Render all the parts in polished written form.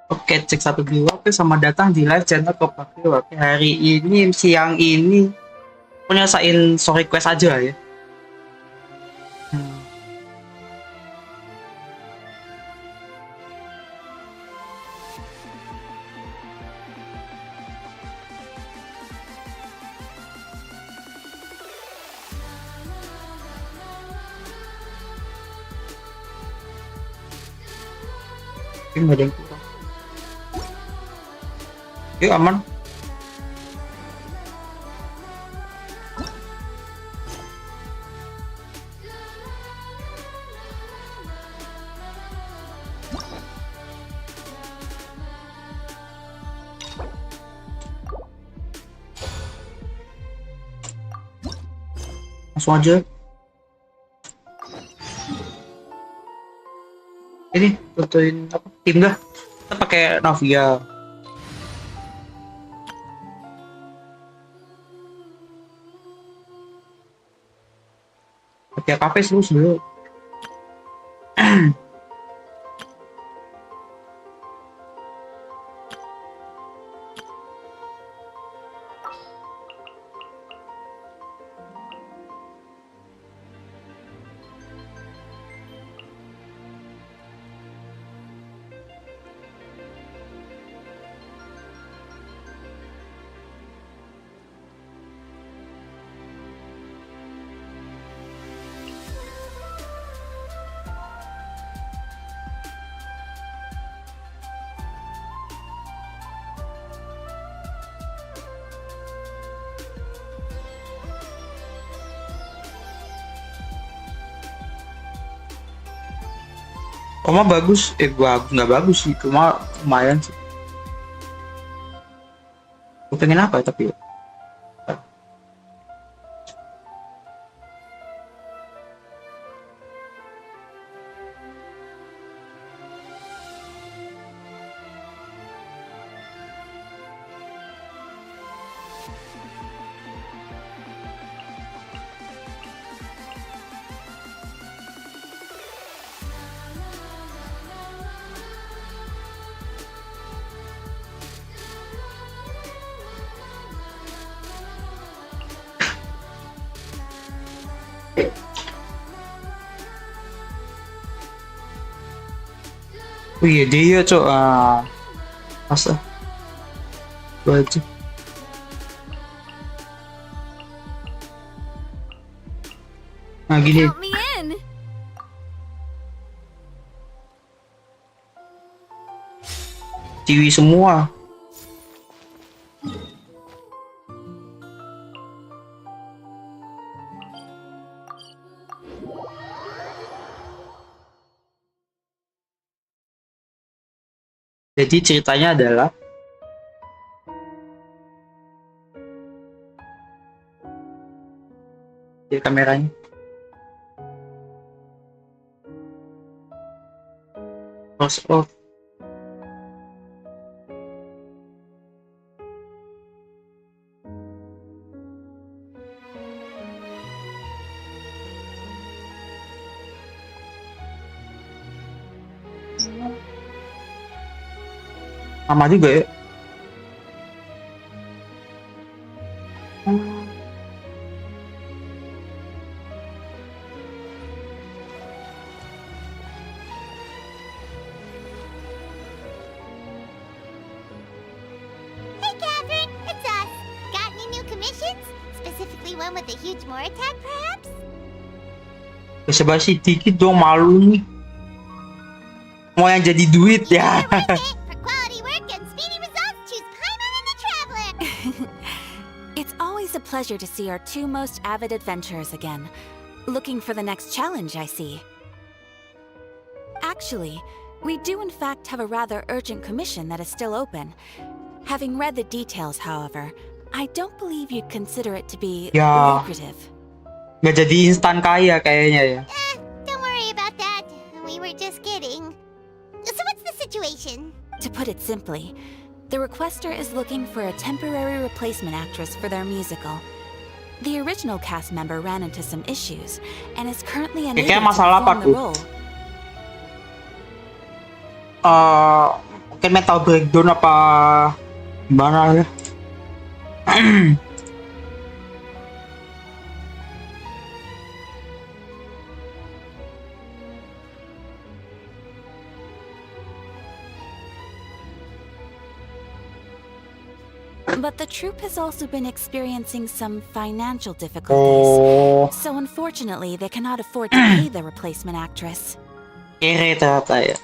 Oke, cek 1 dua. Oke, sama datang di live channel pakai. Oke, hari ini siang ini aku nyelesain story quest aja ya. Hmm. Oke, nggak ada yang kurang. Yuk, aman. Langsung aja. Ini tentuin apa? Tim dah. Kita pakai Navia. Pakai kafe terus dulu. Oma bagus, bagus nggak bagus sih, cuma lumayan sih. Gue pengen apa ya, tapi ya? Oh iya dia cok, masa gue aja. Nah gini, Count me in. ciwi semua. Jadi ceritanya adalah di kameranya. Close off. Sama juga ya. Hey, Catherine, it's us. Got any new commissions? Specifically one with a huge more attack, perhaps? Basa-basi dikit dong, malu nih. Mau yang jadi duit ya. For quality work and speedy results, choose Paimon and the Traveler. It's always a pleasure to see our two most avid adventurers again. Looking for the next challenge, I see. Actually, we do in fact have a rather urgent commission that is still open. Having read the details, however, I don't believe you'd consider it to be Ya. lucrative. Nggak jadi instan kaya kayaknya ya. Don't worry about that. We were just kidding. So what's the situation? To put it simply, the requester is looking for a temporary replacement actress for their musical. The original cast member ran into some issues and is currently unable Kayaknya to masalah apa perform the tuh? role. Mungkin mental breakdown apa gimana ya. But the troupe has also been experiencing some financial difficulties. Oh, So unfortunately, they cannot afford to pay the replacement actress. kere ternyata ya.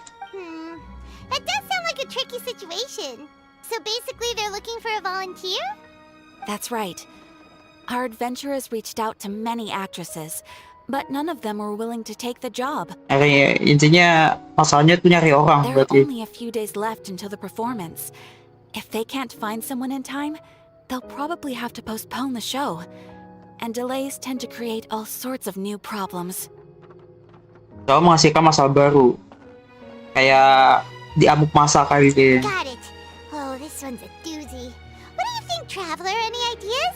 That does sound like a tricky situation. So basically, they're looking for a volunteer? That's right. Our adventurers reached out to many actresses, but none of them were willing to take the job. Intinya masalahnya tuh nyari orang There are berarti. only a few days left until the performance. If they can't find someone in time, they'll probably have to postpone the show. And delays tend to create all sorts of new problems. Soal menghasilkan masalah baru. Kayak diamuk masa kali ini. Got it. Oh, this one's a doozy. What do you think, Traveler? Any ideas?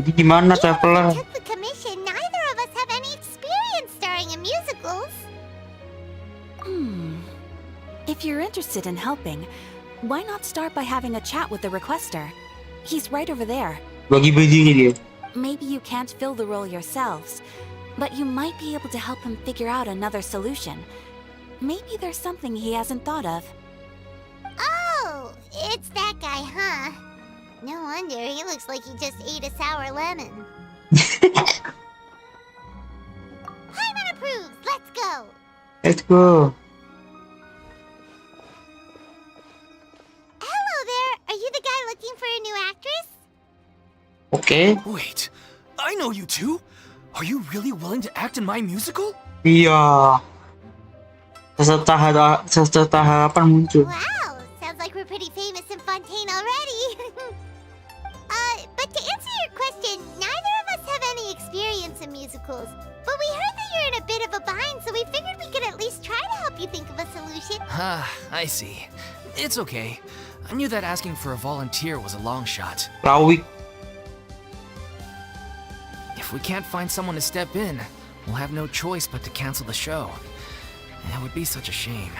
Jadi gimana Even when traveler? we took the commission, neither of us have any experience starring in musicals. If you're interested in helping, why not start by having a chat with the requester? He's right over there. Bagi berdiri dia. Maybe you can't fill the role yourselves, but you might be able to help him figure out another solution. Maybe there's something he hasn't thought of. Oh, it's that guy, huh? No wonder, he looks like he just ate a sour lemon. Hyman approves, let's go! Let's go. Hello there, are you the guy looking for a new actress? Oke. Wait, I know you two. Are you really willing to act in my musical? Iya. Serta harapan muncul. Wow, sounds like we're pretty famous in Fontaine already. But to answer your question, neither of us have any experience in musicals. But we heard that you're in a bit of a bind, so we figured we could at least try to help you think of a solution. Ah, I see. It's okay. I knew that asking for a volunteer was a long shot. Lawik. If we can't find someone to step in, we'll have no choice but to cancel the show. That would be such a shame.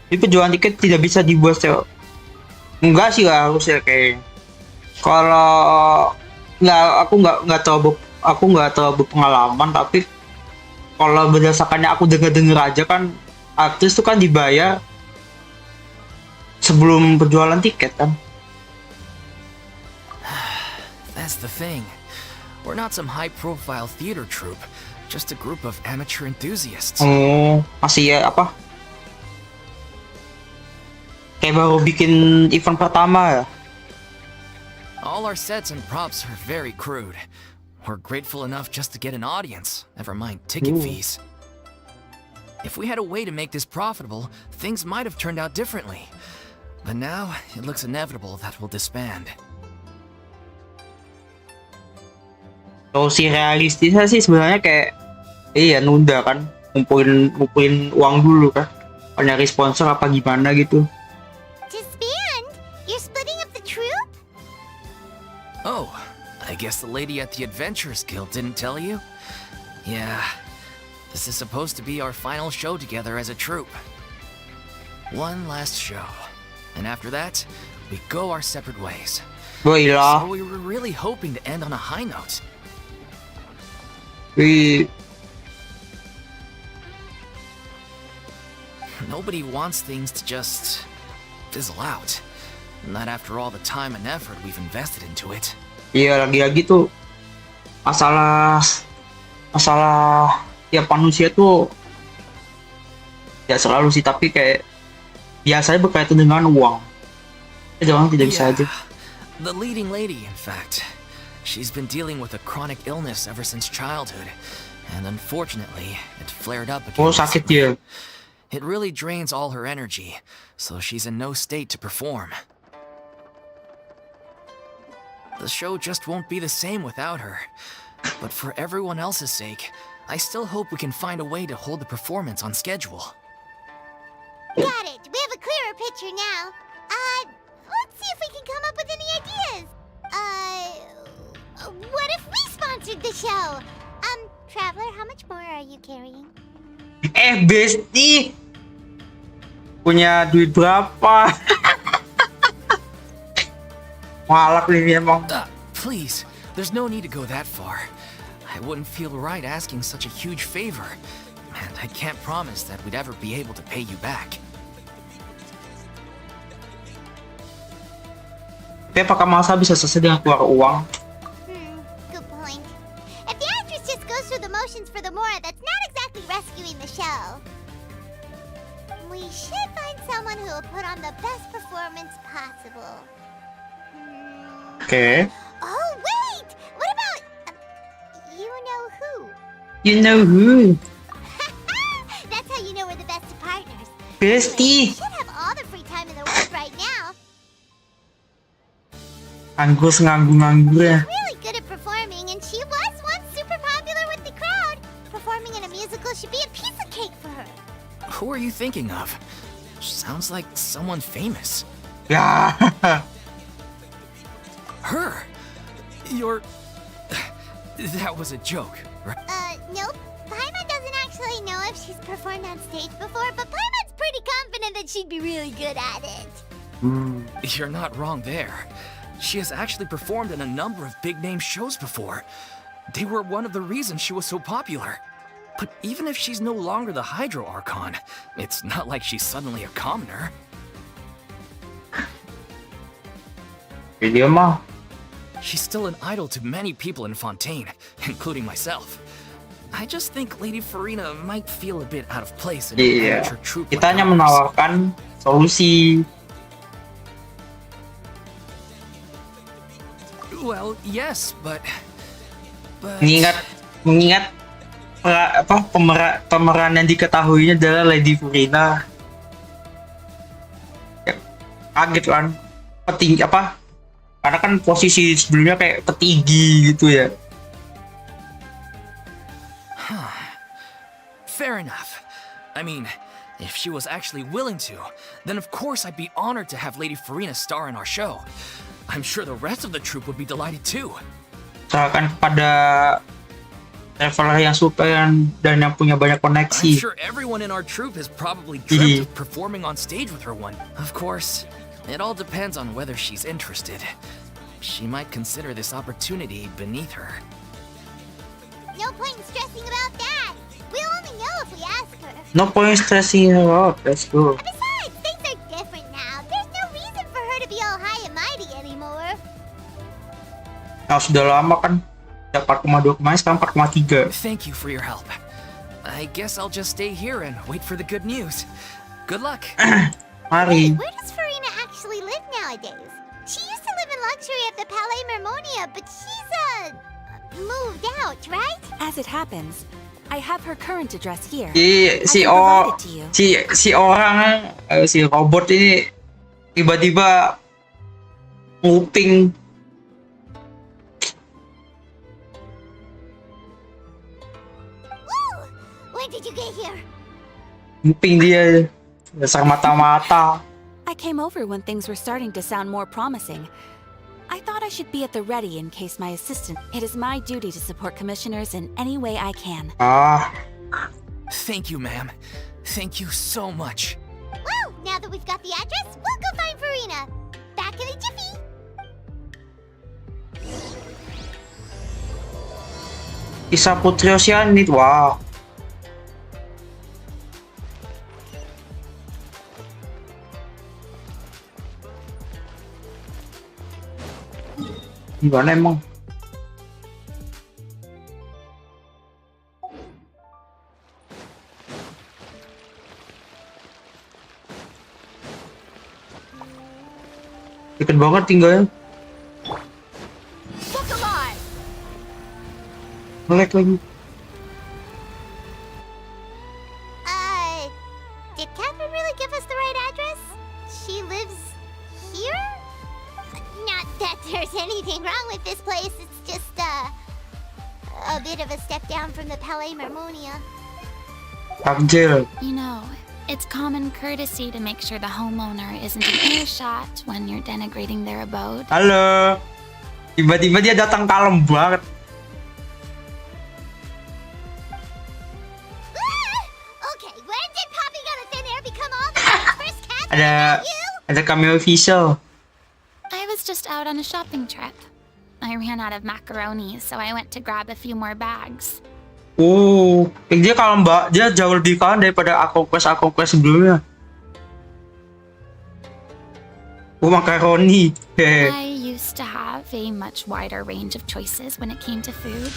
Ini penjualan tiket tidak bisa dibuat sewa. Enggak sih lah harusnya kayak. Kalau aku nggak terlalu pengalaman, tapi kalau berdasarkannya aku dengar aja kan artis tuh kan dibayar sebelum penjualan tiket kan. That's the thing. We're not some high-profile theater troupe, just a group of amateur enthusiasts. Oh, masih ya apa? Kayak baru bikin event pertama ya. All our sets and props are very crude. We're grateful enough just to get an audience, never mind ticket Ooh. fees. If we had a way to make this profitable, things might have turned out differently. But now, it looks inevitable that we'll disband. Solusi realistisnya sih sebenarnya kayak nunda kan, ngumpulin uang dulu kan, nyari sponsor apa gimana gitu. Disband? You're splitting up the troupe? Oh, I guess the lady at the Adventurers Guild didn't tell you? Yeah, this is supposed to be our final show together as a troupe. One last show. And after that, we go our separate ways. Baiklah. So we were really hoping to end on a high note. Nobody wants things to just fizzle out. Not after all the time and effort we've invested into it. Iya, lagi-lagi tuh masalah tiap manusia tuh ya selalu sih, tapi kayak biasanya berkaitan dengan uang. Orang tidak bisa aja. The leading lady, in fact. She's been dealing with a chronic illness ever since childhood, and unfortunately, it flared up again. Oh, sakit dia. It really drains all her energy, so she's in no state to perform. The show just won't be the same without her. But for everyone else's sake, I still hope we can find a way to hold the performance on schedule. Got it. We have a clearer picture now. Let's see if we can come up with any ideas. What if we sponsored the show? Traveler, how much more are you carrying? Besti, punya duit berapa? Malak nih emang. Please, there's no need to go that far. I wouldn't feel right asking such a huge favor, and I can't promise that we'd ever be able to pay you back. Tapi apakah masa bisa selesai dengan keluar uang? Good point. If the actress just goes through the motions for the Mora, that's not exactly rescuing the show. We should find someone who will put on the best performance possible. Oke. Oh, wait! What about... you know who? You know who? That's how you know we're the best of partners. Besti. We should have all the free time in the world right now. Nganggur ya. Really good at performing, and she was once super popular with the crowd. Performing in a musical should be a piece of cake for her. Who are you thinking of? Sounds like someone famous. Ya. Her? You're... That was a joke, right? Nope. Paimon doesn't actually know if she's performed on stage before, but Paimon's pretty confident that she'd be really good at it. You're not wrong there. She has actually performed in a number of big-name shows before. They were one of the reasons she was so popular. But even if she's no longer the Hydro Archon, it's not like she's suddenly a commoner. Dia mah. She's still an idol to many people in Fontaine, including myself. I just think Lady Furina might feel a bit out of place in an Iya. amateur troupe Kita like hanya ours. menawarkan solusi. Well, yes, but... Mengingat pemeran yang diketahuinya adalah Lady Furina. Ya, kaget kan? Petinggi apa? Karena kan posisi sebelumnya kayak petinggi gitu ya. Fair enough. I mean, if she was actually willing to, then of course I'd be honored to have Lady Furina star in our show. I'm sure the rest of the troupe would be delighted too. Serahkan kepada traveler yang suka dan yang punya banyak I'm koneksi. sure everyone in our troupe has probably dreamt of performing on stage with her one. Of course, it all depends on whether she's interested. She might consider this opportunity beneath her. No point in stressing about that. We'll only know if we ask her. No point stressing her out. Let's go. And besides, things are different now. There's no reason for her to be all high and mighty anymore. Nah, sudah lama kan. 4,2 kemarin, sekarang 4,3. Thank you for your help. I guess I'll just stay here and wait for the good news. Good luck. Mari. Where does Furina actually live nowadays? She used to live in luxury at the Palais Mermonia, but she's, moved out, right? As it happens, I have her current address here. Si robot ini tiba-tiba nguping. Woo! When did you get here? Nguping dia dasar mata-mata. I came over when things were starting to sound more promising. I thought I should be at the ready in case my assistant. It is my duty to support commissioners in any way I can. Thank you, ma'am. Thank you so much. Well, now that we've got the address, we'll go find Furina. Back in a jiffy. Kisah Putri Oceanid, wow. Gimana emang? Deket banget tinggalnya. Melek lagi. Did Catherine really give us the right address? She lives here? Not that there's anything wrong with this place. It's just, a bit of a step down from the Palais Mermonia. Takjil. You know, it's common courtesy to make sure the homeowner isn't in earshot when you're denigrating their abode. Halo. Tiba-tiba dia datang kalem banget. Ada cameo visual. I was just out on a shopping trip. I ran out of macaroni, so I went to grab a few more bags. Oh, dia kalem mbak, dia jauh lebih kalem daripada aku quest sebelumnya. Oh, makaroni. I used to have a much wider range of choices when it came to food.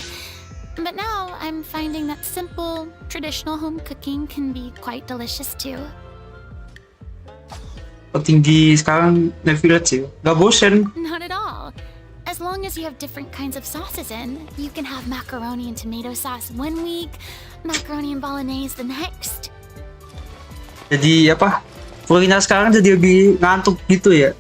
But now I'm finding that simple, traditional home cooking can be quite delicious too. Tinggi sekarang Village sih, gak bosen. Not at all. As long as you have different kinds of sauces in, you can have macaroni and tomato sauce one week, macaroni and bolognese the next. Jadi apa? Furina sekarang jadi lebih ngantuk gitu ya.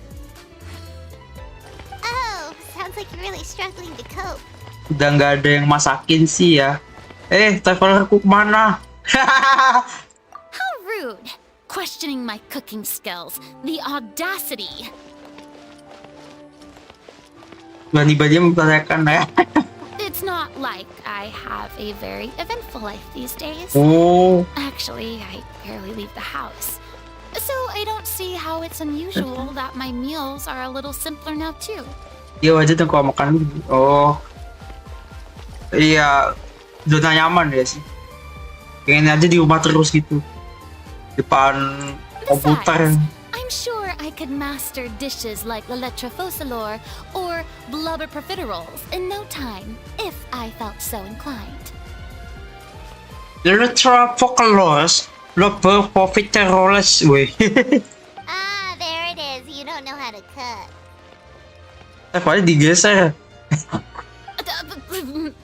Oh, sounds like you're really struggling to cope. Udah nggak ada yang masakin sih ya. Travelerku kemana? How rude! Questioning my cooking skills. The audacity! Berani-berani mempertanyakan ya. It's not like I have a very eventful life these days. Oh, Actually, I barely leave the house. So I don't see how it's unusual that my meals are a little simpler now too. iya wajar dong kalau makan. Oh, iya, zona nyaman ya sih. Pengen aja di rumah terus gitu, depan komputer. Besides, I'm sure I could master dishes like la lettre focilor or blubber profiteroles in no time if I felt so inclined. Letra Pokelos, Lobo Profiteroles, weh. Ah, there it is. You don't know how to cook. Paling digeser.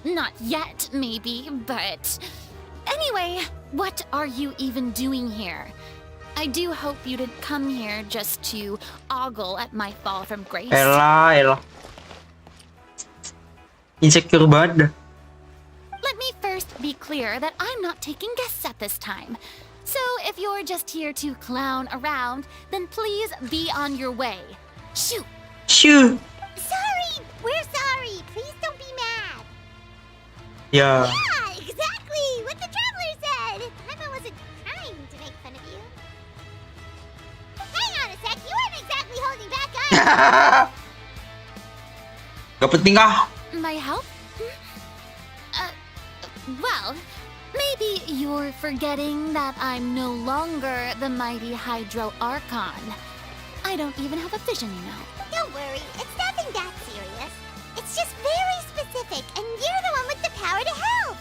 Not yet, maybe, but... Anyway, what are you even doing here? I do hope you didn't come here just to ogle at my fall from grace. Elah. Insecure banget dah. Let me first be clear that I'm not taking guests at this time. So if you're just here to clown around, then please be on your way. Shoo! Shoo. Sorry! We're sorry! Please don't be mad! Ya. Yeah, exactly! What the traveler said! Paimon wasn't trying to make fun of you. Hang on a sec, you weren't exactly holding back up! Gak penting ah. My help? Well, maybe you're forgetting that I'm no longer the mighty Hydro Archon. I don't even have a vision, you know. Don't worry, it's nothing that serious. It's just very specific, and you're the one with the power to help!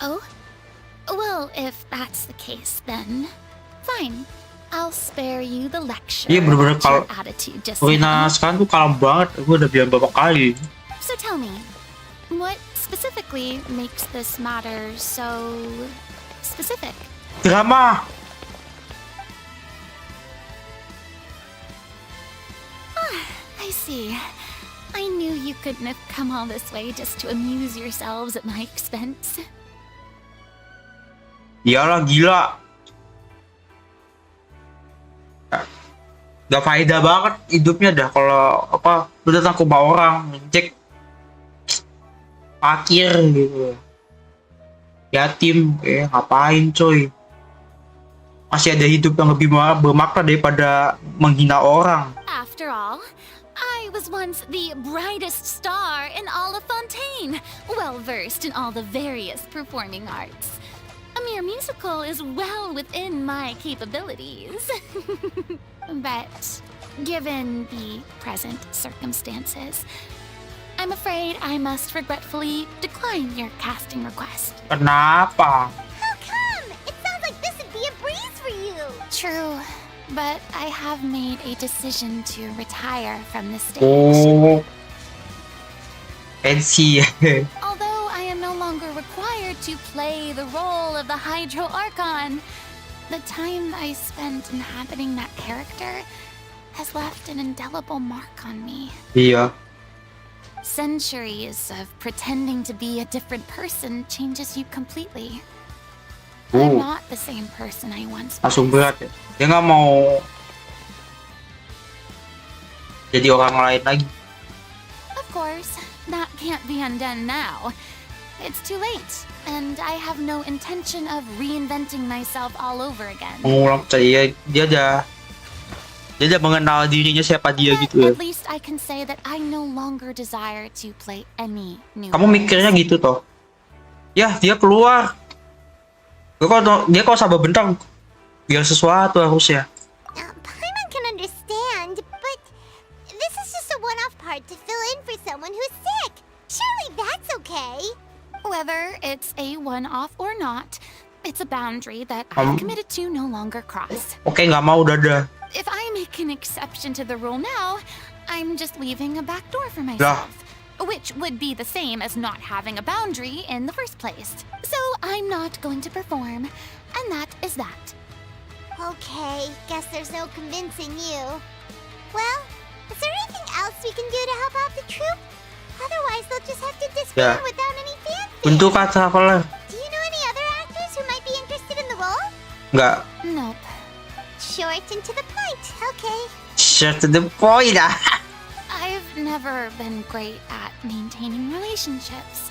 Oh? Well, if that's the case, then fine. I'll spare you the lecture. Iya bener-bener about your kalau attitude just Furina now. sekarang tuh kalem banget. Gue udah bilang beberapa kali. So tell me, what specifically makes this matter so specific? Drama. I see. I knew you couldn't have come all this way just to amuse yourselves at my expense. Iyalah gila. Gak faedah banget hidupnya dah kalau apa lu datang ke rumah orang cek fakir gitu, yatim, ngapain coy, masih ada hidup yang lebih bermakna daripada menghina orang. After all, I was once the brightest star in all of Fontaine, well versed in all the various performing arts. A mere musical is well within my capabilities. But given the present circumstances, I'm afraid I must regretfully decline your casting request. Kenapa? How come? It sounds like this would be a breeze for you! True, but I have made a decision to retire from the stage. Oh, pensi. Although I am no longer required to play the role of the Hydro Archon, the time I spent inhabiting that character has left an indelible mark on me. Iya. Centuries of pretending to be a different person changes you completely. Oh. I'm not the same person I once Langsung was. berat ya. Dia nggak mau jadi orang lain lagi. Of course, that can't be undone now. It's too late, and I have no intention of reinventing myself all over again. Mengulang saya, dia udah mengenal dirinya siapa dia But gitu ya. at least I can say that I no longer desire to play any new Kamu mikirnya roles. gitu toh? Ya, dia keluar. Dia kok sabar bentar. Biar sesuatu harusnya. Paimon can understand, but this is just a one-off part to fill in for someone who's sick. Surely that's okay. Whether it's a one-off or not, it's a boundary that I've committed to no longer cross. Oke, nggak mau dadah. If I make an exception to the rule now, I'm just leaving a back door for myself, which would be the same as not having a boundary in the first place. So I'm not going to perform, and that is that. Okay, guess there's no convincing you. Well, is there anything else we can do to help out the troupe? Otherwise, they'll just have to disband without any fanfare. Untuk traveler. Do you know any other actors who might be interested in the role? Nggak. Nope. Short and to the point, okay. Short to the point ah. I've never been great at maintaining relationships.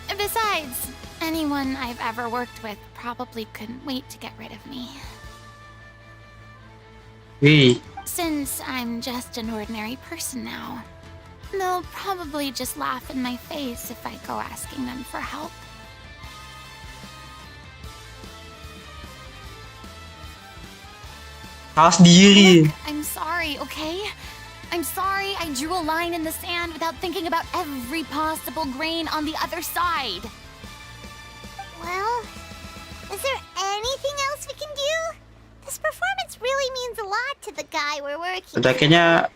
Besides, anyone I've ever worked with probably couldn't wait to get rid of me. Wih, Since I'm just an ordinary person now, they'll probably just laugh in my face if I go asking them for help. salah sendiri. I'm sorry, okay? I'm sorry I drew a line in the sand without thinking about every possible grain on the other side. Well, is there anything else we can do? This performance really means a lot to the guy we're working Udah kayaknya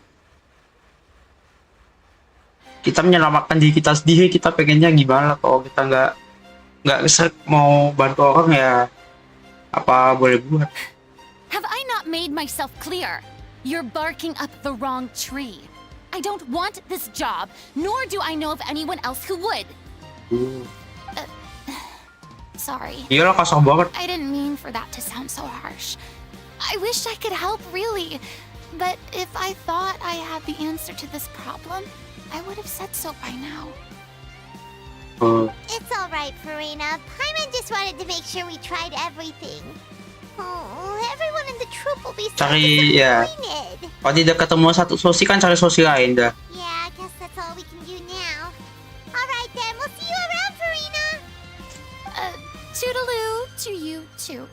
kita menyelamatkan diri kita sendiri. Kita pengennya gimana kalau kita nggak kesek mau bantu orang ya apa boleh buat. Have I not made myself clear? You're barking up the wrong tree. I don't want this job, nor do I know of anyone else who would. Sorry. Iya lah, kasar banget. I didn't mean for that to sound so harsh. I wish I could help, really. But if I thought I had the answer to this problem, I would have said so by now. It's alright, Furina. Paimon just wanted to make sure we tried everything. Oh, everyone in the troupe will be so Cari ya. disappointed. Kalau tidak ketemu satu sosi kan cari sosi lain dah. Yeah, I guess that's all we can do now. Alright then, we'll see you around, Furina. Toodaloo to you too.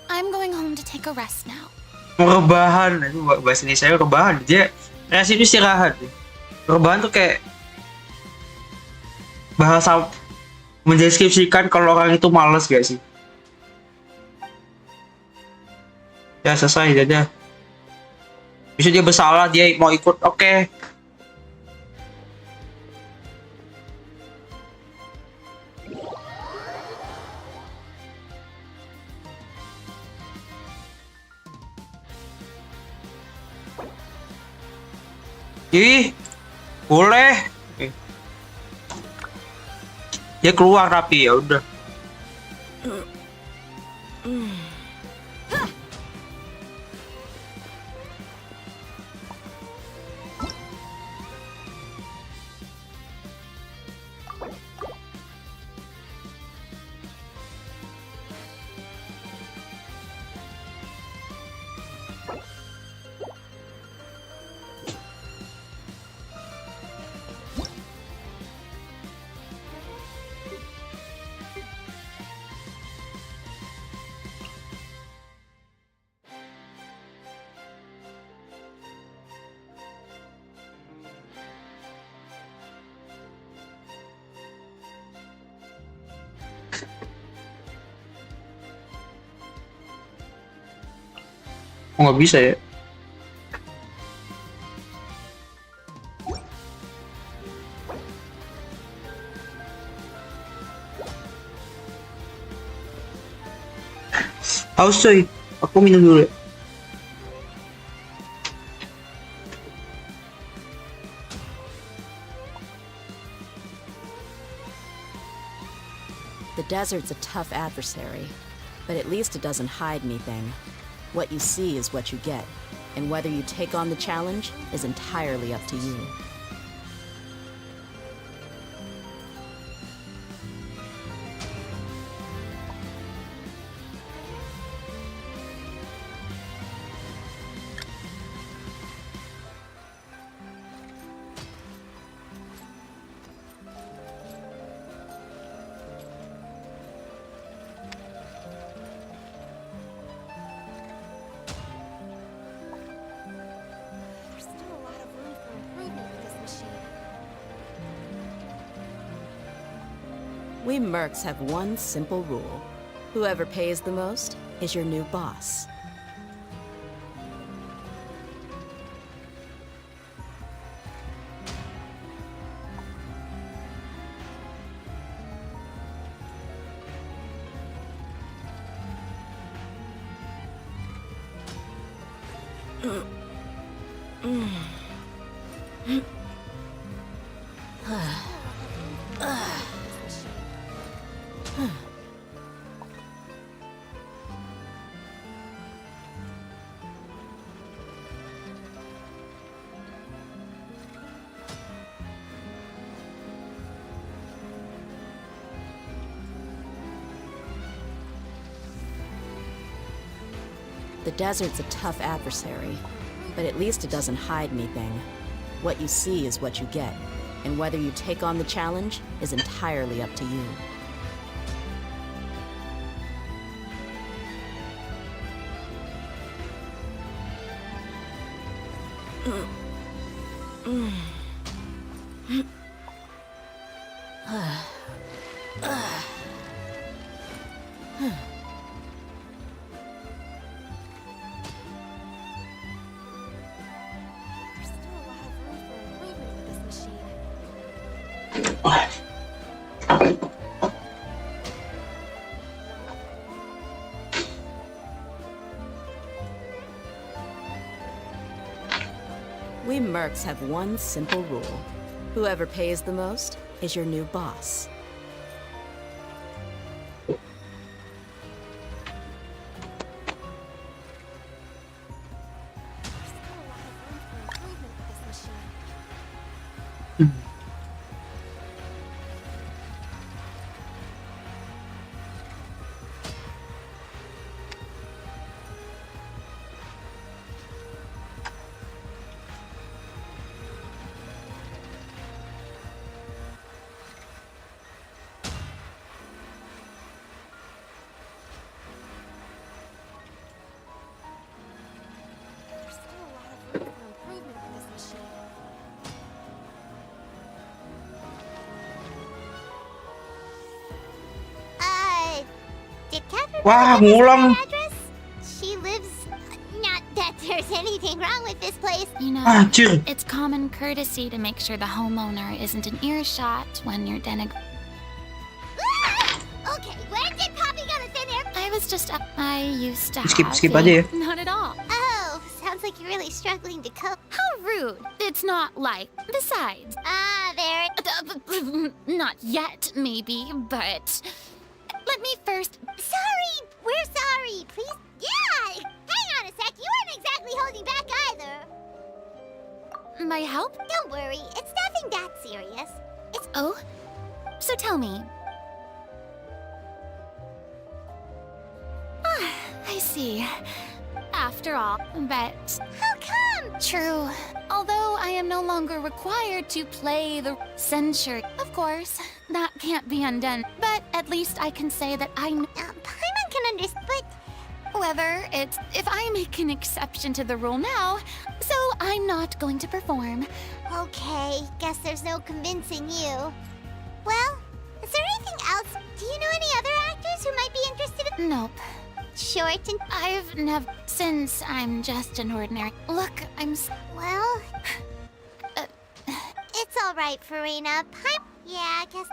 I'm going home to take a rest now. Rebahan, itu bahasa Indonesia rebahan. Dia rest itu istirahat. Rebahan tuh kayak bahasa mendeskripsikan kalau orang itu malas gak sih? Ya selesai dadah. Bisa dia bersalah, dia mau ikut, oke. Ih, boleh. Dia keluar tapi ya udah. Oh, nggak bisa ya? Haus coy, aku minum dulu ya. The desert's a tough adversary, but at least it doesn't hide anything. What you see is what you get, and whether you take on the challenge is entirely up to you. We mercs have one simple rule. Whoever pays the most is your new boss. The desert's a tough adversary, but at least it doesn't hide anything. What you see is what you get, and whether you take on the challenge is entirely up to you. We mercs have one simple rule. Whoever pays the most is your new boss. Did Catherine Wah, give us ngulang. her address? She lives. Not that there's anything wrong with this place. You know, Anjir. it's common courtesy to make sure the homeowner isn't in earshot when you're Ah! Okay, where did Poppy go to thin air? I was just up. I used to Skip- have skip a- aja ya. Not at all. Oh, sounds like you're really struggling to cope. How rude. It's not like. Besides. Ah, there. Not yet, maybe, but. Let me first. Sorry, we're sorry. Please. Yeah. Hang on a sec. You weren't exactly holding back either. My help? Don't worry. It's nothing that serious. It's. Oh? So tell me. Ah, I see. After all, but. How come? True. Although I am no longer required to play the censure, of course, that can't be undone. But at least I can say that I. Paimon can understand, but. However, it's if I make an exception to the rule now, so I'm not going to perform. Okay, guess there's no convincing you. Well, is there anything else? Do you know any other actors who might be interested in Nope. short and I've never. Since I'm just an ordinary. Look, well? Uh, It's all right, Furina. Yeah, I guess.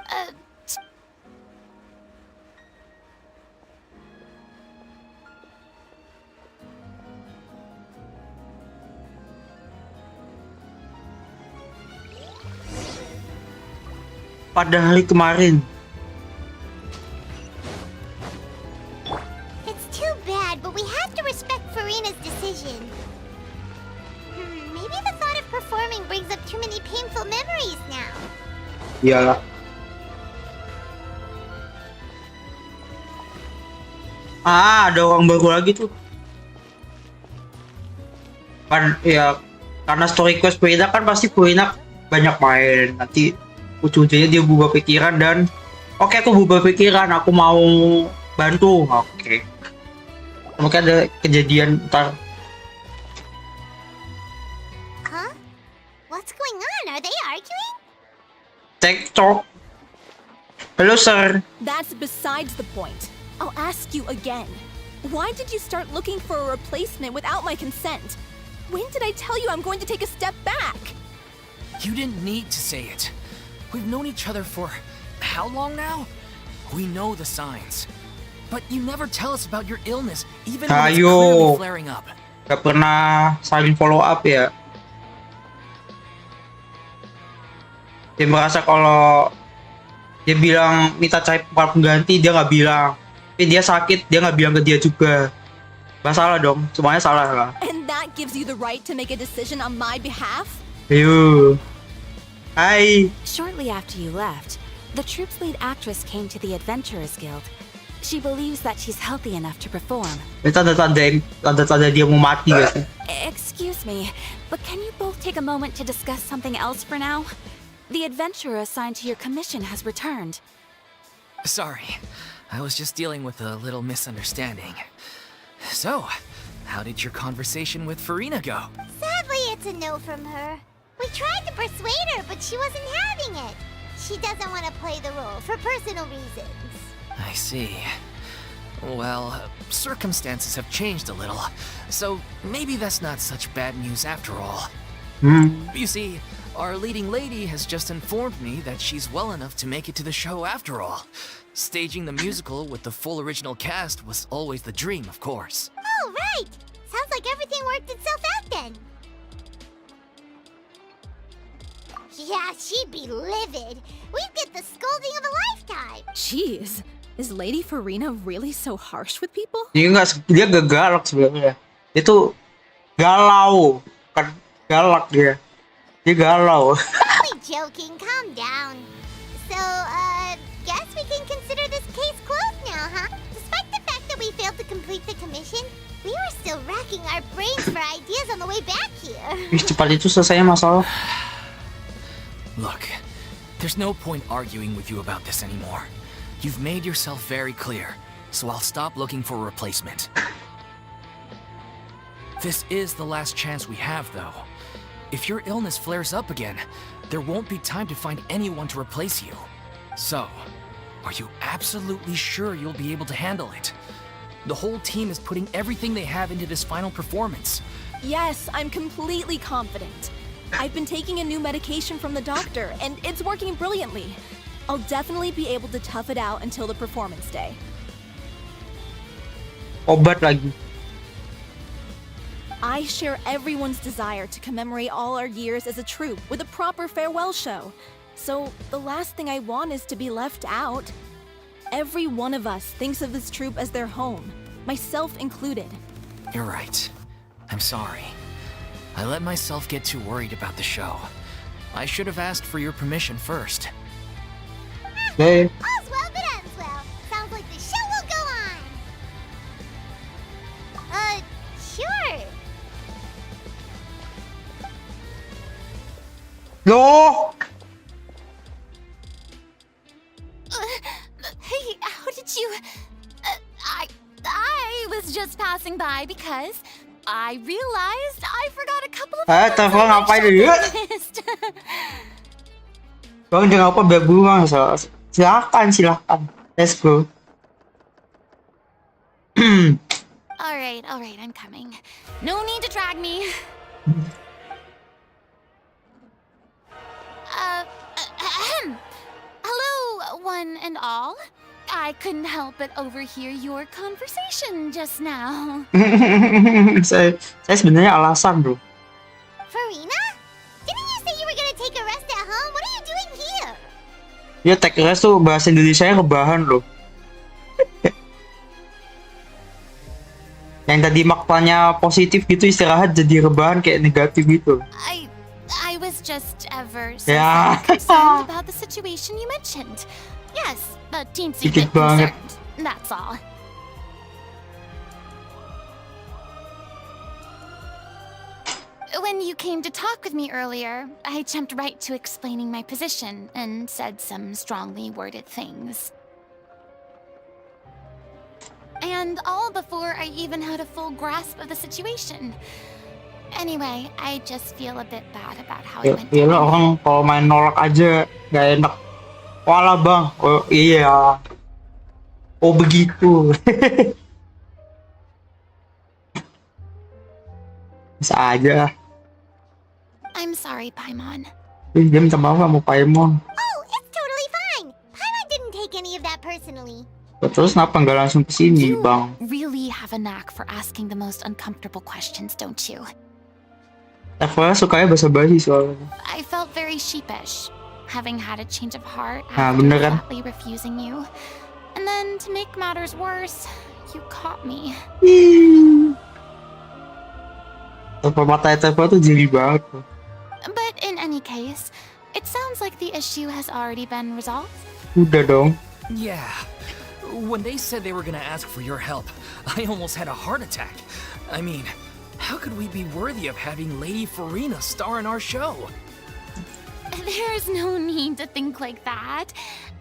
Pada hari kemarin. It's too bad, but we have to respect Furina's decision. Maybe the thought of performing brings up too many painful memories now. Iyalah. Ada orang baru lagi tuh. Kan ya karena story quest Furina kan pasti Furina banyak main. Nanti ujung-ujungnya dia berubah pikiran dan oke, aku berubah pikiran, aku mau bantu. Oke. Mungkin ada kejadian ntar. Huh? What's going on? Are they arguing? TikTok. Hello, sir. That's besides the point. I'll ask you again. Why did you start looking for a replacement without my consent? When did I tell you I'm going to take a step back? You didn't need to say it. We've known each other for how long now? We know the signs. But you never tell us about your illness, even when it's Ayo. clearly flaring up. Gak pernah saling follow up ya. Dia merasa kalau dia bilang minta cari pemeran pengganti, dia nggak bilang. Tapi dia sakit, dia nggak bilang ke dia juga. Masalah dong, semuanya salah lah. And that gives you the right to make a decision on my behalf? Ayo. Hai. Shortly after you left, the troupe's lead actress came to the Adventurers Guild. She believes that she's healthy enough to perform. Ini tanda-tanda dia mau mati guys. Excuse me, but can you both take a moment to discuss something else for now? The adventurer assigned to your commission has returned. Sorry, I was just dealing with a little misunderstanding. So, how did your conversation with Furina go? Sadly, it's a no from her. We tried to persuade her, but she wasn't having it. She doesn't want to play the role for personal reasons. I see. Well, circumstances have changed a little, so maybe that's not such bad news after all. You see, our leading lady has just informed me that she's well enough to make it to the show after all. Staging the musical with the full original cast was always the dream, of course. Oh, right! Sounds like everything worked itself out then. Yeah, she'd be livid. We'd get the scolding of a lifetime. Jeez, is Lady Furina really so harsh with people? Dia gak galak sebenarnya. Itu galau, kan galak dia. Dia galau. Only joking, calm down. So, guess we can consider this case closed now, huh? Despite the fact that we failed to complete the commission, we were still racking our brains for ideas on the way back here. Cepat itu selesainya masalah. Look, there's no point arguing with you about this anymore. You've made yourself very clear, so I'll stop looking for a replacement. This is the last chance we have, though. If your illness flares up again, there won't be time to find anyone to replace you. So, are you absolutely sure you'll be able to handle it? The whole team is putting everything they have into this final performance. Yes, I'm completely confident. I've been taking a new medication from the doctor, and it's working brilliantly. I'll definitely be able to tough it out until the performance day. Obat lagi. I share everyone's desire to commemorate all our years as a troupe with a proper farewell show. So the last thing I want is to be left out. Every one of us thinks of this troupe as their home, myself included. You're right. I'm sorry. I let myself get too worried about the show. I should have asked for your permission first. Hey. All's well that ends well. Sounds like the show will go on. Sure. Loh. Hey, how did you... I was just passing by because I realized I forgot a couple of Telepon ngapain dulu? Bang, jangan apa biar bunga. Silakan. Let's go. Alright, I'm coming. No need to drag me. Hello, one and all. I couldn't help but overhear your conversation just now. saya sebenarnya alasan, bro. Furina? Didn't you say you were gonna take a rest at home? What are you doing here? Ya, take rest tuh bahasa Indonesia-nya rebahan loh. Yang tadi maknanya positif gitu, istirahat jadi rebahan kayak negatif gitu. I was just ever so Yeah. concerned about the situation you mentioned. Yes, the teensy bit Dikit banget. concerned. That's all. When you came to talk with me earlier, I jumped right to explaining my position and said some strongly worded things. And all before I even had a full grasp of the situation. Anyway, I just feel a bit bad about how I went Ya down. orang kalau main nolak aja gak enak. Walah bang, oh iya, oh begitu. Bisa aja. I'm sorry, Paimon. Dia minta maaf sama Paimon. Oh, it's totally fine. Paimon didn't take any of that personally. Terus kenapa nggak langsung ke sini, You bang? really have a knack for asking the most uncomfortable questions, don't you? Levelnya sukanya basa-basi soalnya. I felt very sheepish, having had a change of heart Nah, after bener kan? flatly refusing you. And then, to make matters worse, you caught me. Tanpa mata tuh jeli banget. But in any case, it sounds like the issue has already been resolved. Udah dong. Yeah. When they said they were gonna ask for your help, I almost had a heart attack. I mean, how could we be worthy of having Lady Furina star in our show? There's no need to think like that,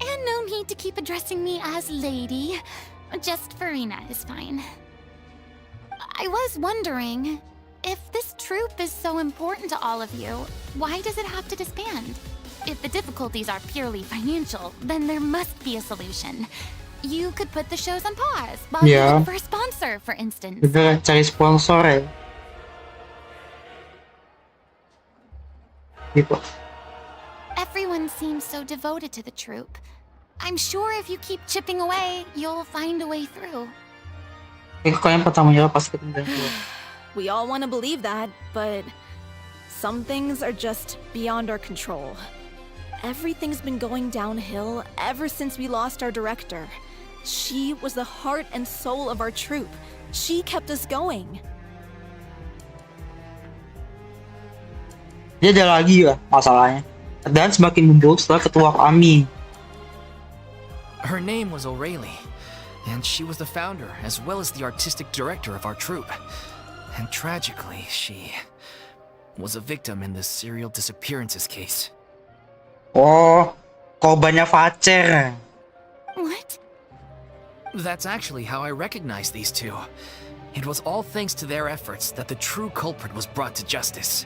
and no need to keep addressing me as lady. Just Furina is fine. I was wondering, if this troupe is so important to all of you, why does it have to disband? If the difficulties are purely financial, then there must be a solution. You could put the shows on pause while you Yeah. look for a sponsor, for instance. Bener, cari sponsor ya. Gitu. Everyone seems so devoted to the troupe. I'm sure if you keep chipping away, you'll find a way through. Kalian pertamanya pas ketemu dia. We all want to believe that, but some things are just beyond our control. Everything's been going downhill ever since we lost our director. She was the heart and soul of our troupe. She kept us going. Dia ada lagi ya masalahnya. Dan semakin memburuk setelah ketua kami. Her name was O'Reilly, and she was the founder as well as the artistic director of our troupe. And tragically, she was a victim in the serial disappearances case. Oh, korbannya Facer. What? That's actually how I recognized these two. It was all thanks to their efforts that the true culprit was brought to justice.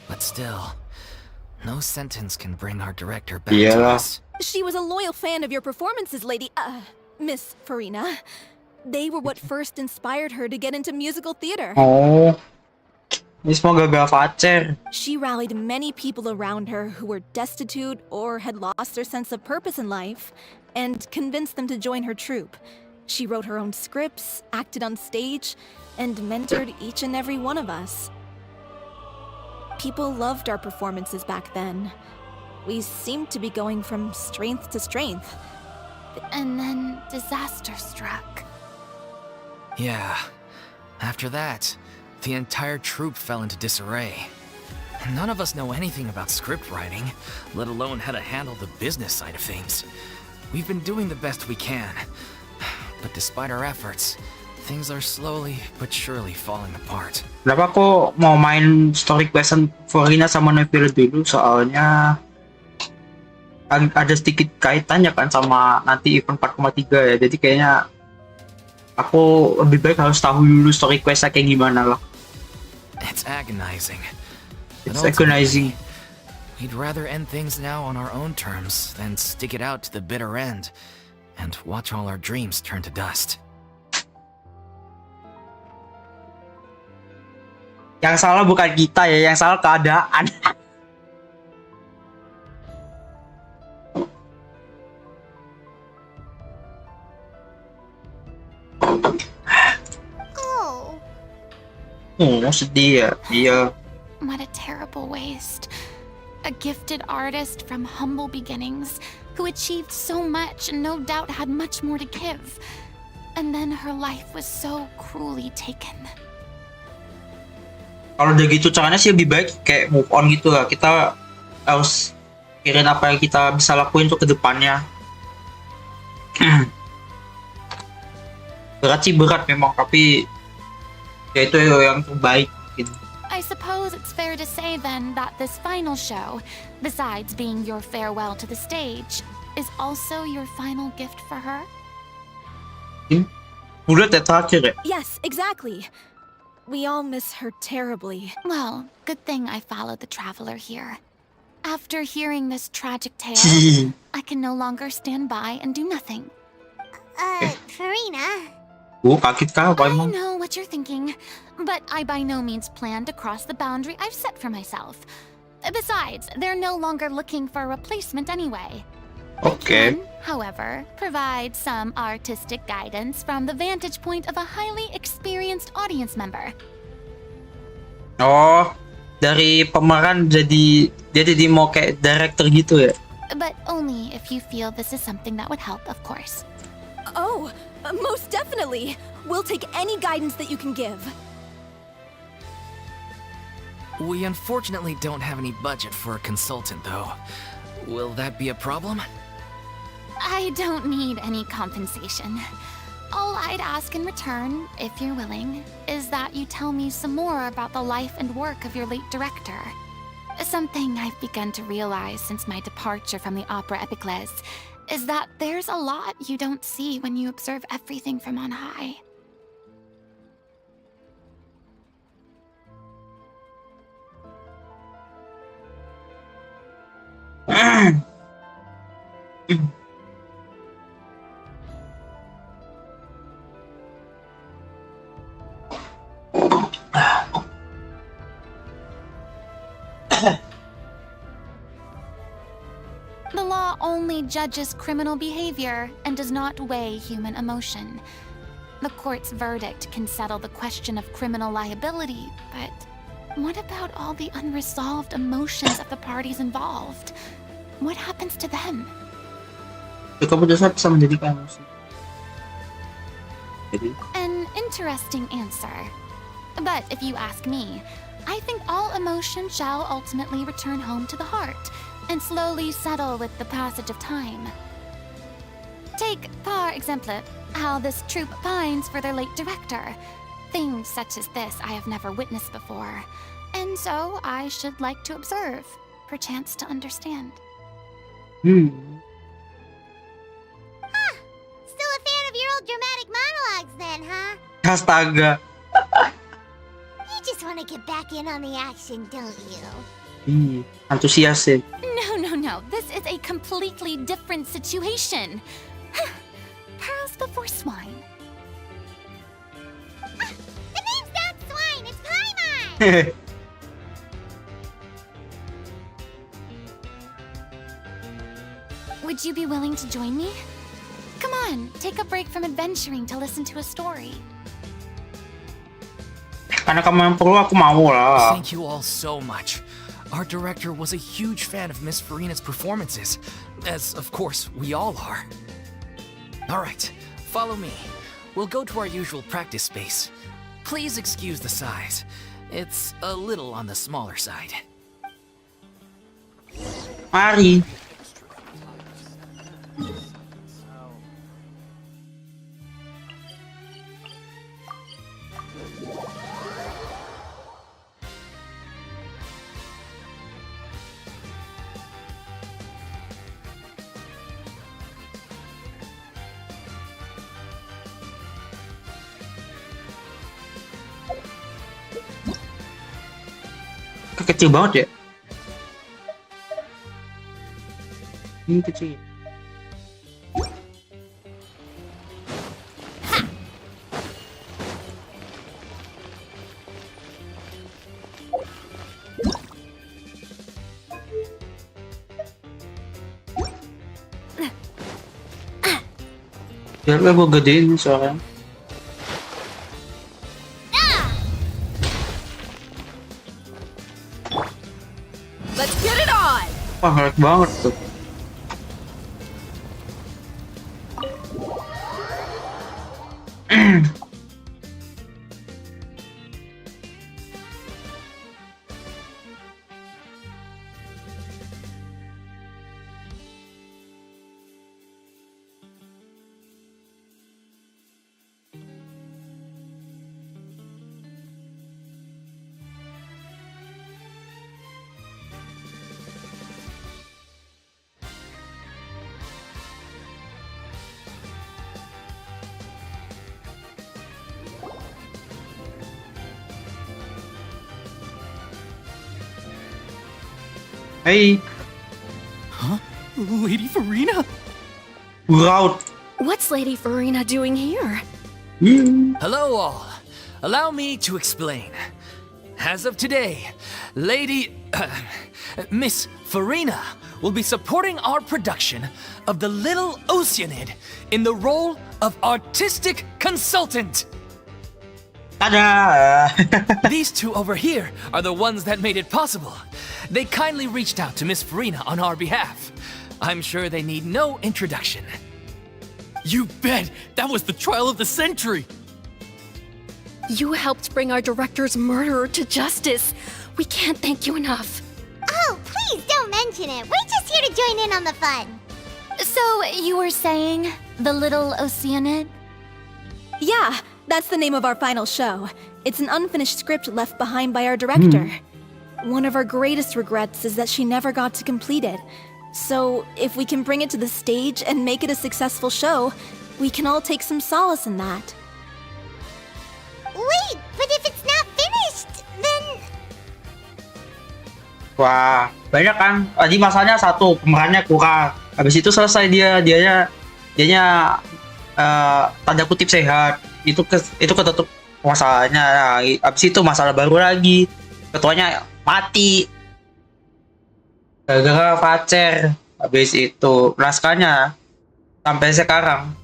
But still, no sentence can bring our director back to Iyalah. us. She was a loyal fan of your performances, Miss Furina. They were what first inspired her to get into musical theater. Oh, ini semua gara-gara Facer. She rallied many people around her who were destitute or had lost their sense of purpose in life, and convinced them to join her troupe. She wrote her own scripts, acted on stage, and mentored each and every one of us. People loved our performances back then. We seemed to be going from strength to strength. And then disaster struck. Yeah. After that, the entire troupe fell into disarray. None of us know anything about script writing, let alone how to handle the business side of things. We've been doing the best we can, but despite our efforts, things are slowly but surely falling apart. Kenapa aku mau main story question Furina sama Neville dulu, soalnya ada sedikit kaitannya kan sama nanti event 4,3 ya. Jadi kayaknya aku lebih baik harus tahu dulu story questnya kayak gimana lah. It's agonizing. It's But ultimately, agonizing. we'd rather end things now on our own terms than stick it out to the bitter end and watch all our dreams turn to dust. Yang salah bukan kita ya, yang salah keadaan. Oh, Sedih ya. Iya. What a terrible waste. A gifted artist from humble beginnings who achieved so much and no doubt had much more to give. And then her life was so cruelly taken. Kalau udah gitu caranya sih lebih baik kayak move on gitu lah. Kita harus pikirin apa yang kita bisa lakuin untuk kedepannya. Berat sih berat memang, tapi ya itu yang terbaik gitu. I suppose it's fair to say then that this final show, besides being your farewell to the stage, is also your final gift for her? Udah terakhir ya. Yes, exactly. We all miss her terribly. Well, good thing I followed the traveler here. After hearing this tragic tale, I can no longer stand by and do nothing. Furina. Kaget ka ba I emang? know what you're thinking, but I by no means plan to cross the boundary I've set for myself. Besides, they're no longer looking for a replacement anyway. I Okay. can, however, provide some artistic guidance from the vantage point of a highly experienced audience member. Oh, dari pemeran jadi mau kayak director gitu ya? But only if you feel this is something that would help, of course. Oh, most definitely! We'll take any guidance that you can give. We unfortunately don't have any budget for a consultant, though. Will that be a problem? I don't need any compensation. All I'd ask in return, if you're willing, is that you tell me some more about the life and work of your late director. Something I've begun to realize since my departure from the Opera Epiclese is that there's a lot you don't see when you observe everything from on high. The law only judges criminal behavior and does not weigh human emotion. The court's verdict can settle the question of criminal liability, but what about all the unresolved emotions of the parties involved? What happens to them? Keputusan bisa menjadi emosi. Jadi, An interesting answer. But if you ask me, I think all emotion shall ultimately return home to the heart and slowly settle with the passage of time. Take, par exemple, how this troupe pines for their late director. Things such as this I have never witnessed before, and so I should like to observe, perchance to understand. Still a fan of your old dramatic monologues then, huh? astaga. You just want to get back in on the action, don't you? Ih, antusias ya. No. This is a completely different situation. Pearls before swine. The name's not Swine, it's Paimon! Would you be willing to join me? Come on, take a break from adventuring to listen to a story. Karena kamu yang perlu, aku mau lah. Thank you all so much. Our director was a huge fan of Miss Furina's performances, as of course we all are. All right, follow me. We'll go to our usual practice space. Please excuse the size. It's a little on the smaller side. Mari. Kecil banget ya. Ini kecil. Biar gue gedein soalnya. Let's get it on! Wah, ngelag banget tuh. Hey, Huh? Lady Furina? we're out. What's Lady Furina doing here? Hello, all. Allow me to explain. As of today, Miss Furina will be supporting our production of The Little Oceanid in the role of artistic consultant. Tada! These two over here are the ones that made it possible. They kindly reached out to Miss Furina on our behalf. I'm sure they need no introduction. You bet! That was the trial of the century! You helped bring our director's murderer to justice. We can't thank you enough. Oh, please don't mention it. We're just here to join in on the fun. So, you were saying The Little Oceanid? Yeah, that's the name of our final show. It's an unfinished script left behind by our director. One of our greatest regrets is that she never got to complete it. So, if we can bring it to the stage and make it a successful show, we can all take some solace in that. Wait, but if it's not finished, then... Wah, banyak kan? Tadi masalahnya satu, pemerannya kurang. Habis itu selesai dianya tanda kutip sehat. Itu ketutup masalahnya. Nah, habis itu masalah baru lagi. Ketuanya mati. Gara-gara pacar. Habis itu naskahnya sampai sekarang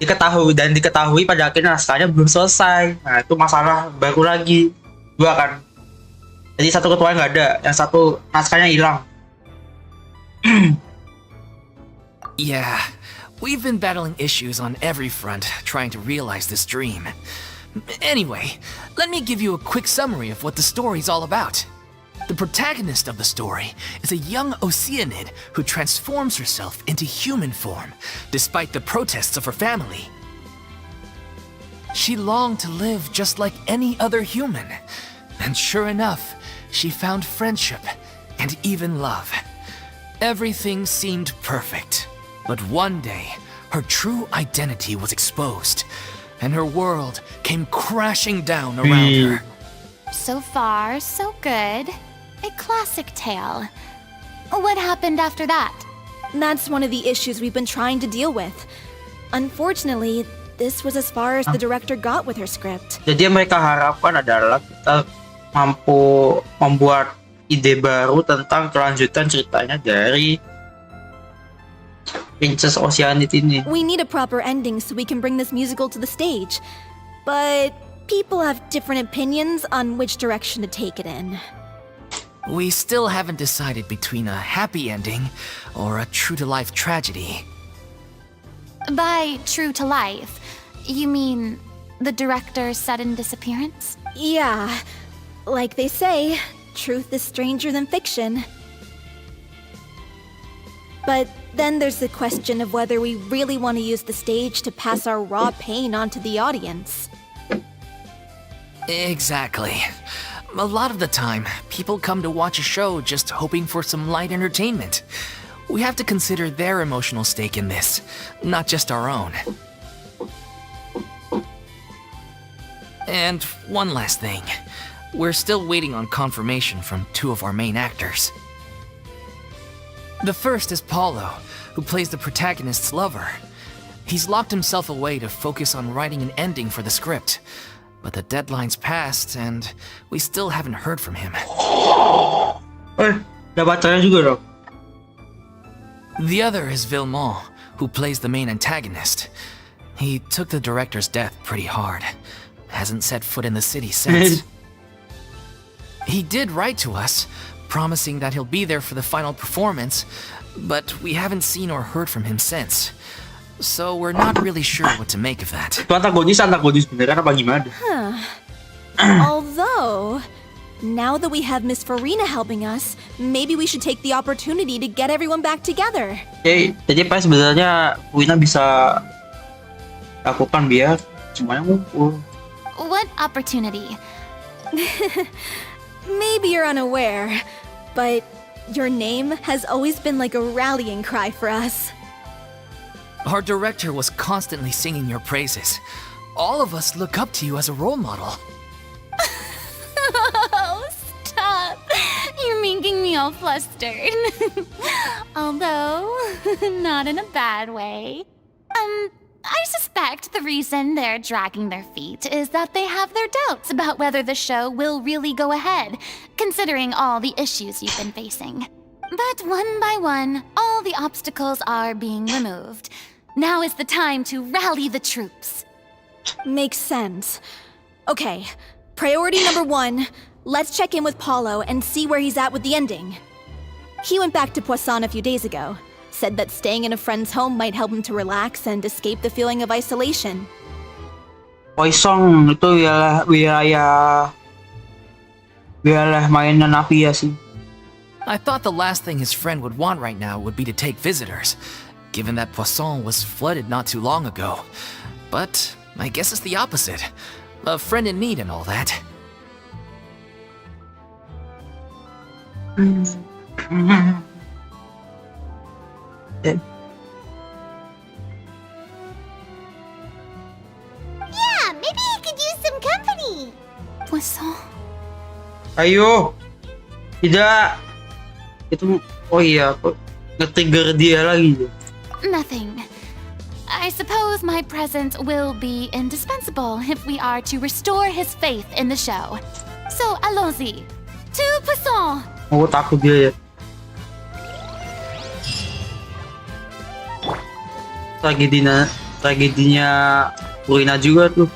diketahui pada akhirnya naskahnya belum selesai. Nah, itu masalah baru lagi. Dua kan. Jadi satu ketuanya nggak ada, yang satu naskahnya hilang. Yeah, we've been battling issues on every front trying to realize this dream. Anyway, let me give you a quick summary of what the story's all about. The protagonist of the story is a young Oceanid who transforms herself into human form, despite the protests of her family. She longed to live just like any other human, and sure enough, she found friendship and even love. Everything seemed perfect, but one day, her true identity was exposed, and her world came crashing down around her. So far, so good. A classic tale. What happened after that? That's one of the issues we've been trying to deal with. Unfortunately, this was as far as the director got with her script. Jadi yang mereka harapkan adalah kita mampu membuat ide baru tentang kelanjutan ceritanya dari Princess Oceanid ini. We need a proper ending so we can bring this musical to the stage. But people have different opinions on which direction to take it in. We still haven't decided between a happy ending or a true-to-life tragedy. By true to life, you mean the director's sudden disappearance? Yeah, like they say, truth is stranger than fiction. But then there's the question of whether we really want to use the stage to pass our raw pain onto the audience. Exactly. A lot of the time, people come to watch a show just hoping for some light entertainment. We have to consider their emotional stake in this, not just our own. And one last thing. We're still waiting on confirmation from two of our main actors. The first is Paulo, who plays the protagonist's lover. He's locked himself away to focus on writing an ending for the script. But the deadline's passed, and we still haven't heard from him. Ada pacarnya juga dong. The other is Villemont, who plays the main antagonist. He took the director's death pretty hard. Hasn't set foot in the city since. He did write to us, promising that he'll be there for the final performance, but we haven't seen or heard from him since. So we're not really sure what to make of that. Itu antagonis beneran apa gimana? Although, now that we have Miss Furina helping us, maybe we should take the opportunity to get everyone back together. Jadi apa sebenarnya Furina bisa lakukan biar semuanya ngumpul? What opportunity? Maybe you're unaware, but your name has always been like a rallying cry for us. Our director was constantly singing your praises. All of us look up to you as a role model. Oh, stop! You're making me all flustered. Although, not in a bad way. I suspect the reason they're dragging their feet is that they have their doubts about whether the show will really go ahead, considering all the issues you've been facing. But one by one, all the obstacles are being removed. Now is the time to rally the troops. Makes sense. Okay, priority number 1, let's check in with Paulo and see where he's at with the ending. He went back to Poisson a few days ago. Said that staying in a friend's home might help him to relax and escape the feeling of isolation. Poisson itu wilayah mainan Navia sih. I thought the last thing his friend would want right now would be to take visitors, given that Poisson was flooded not too long ago. But I guess it's the opposite. A friend in need and all that. Yeah, maybe he could use some company. Poisson. Ayo. Tidak. Itu oh iya, kok nge-trigger dia lagi. Nothing. I suppose my presence will be indispensable if we are to restore his faith in the show. So, allons-y. To Poisson! Oh, takut dia ya. Tragedinya Furina juga tuh.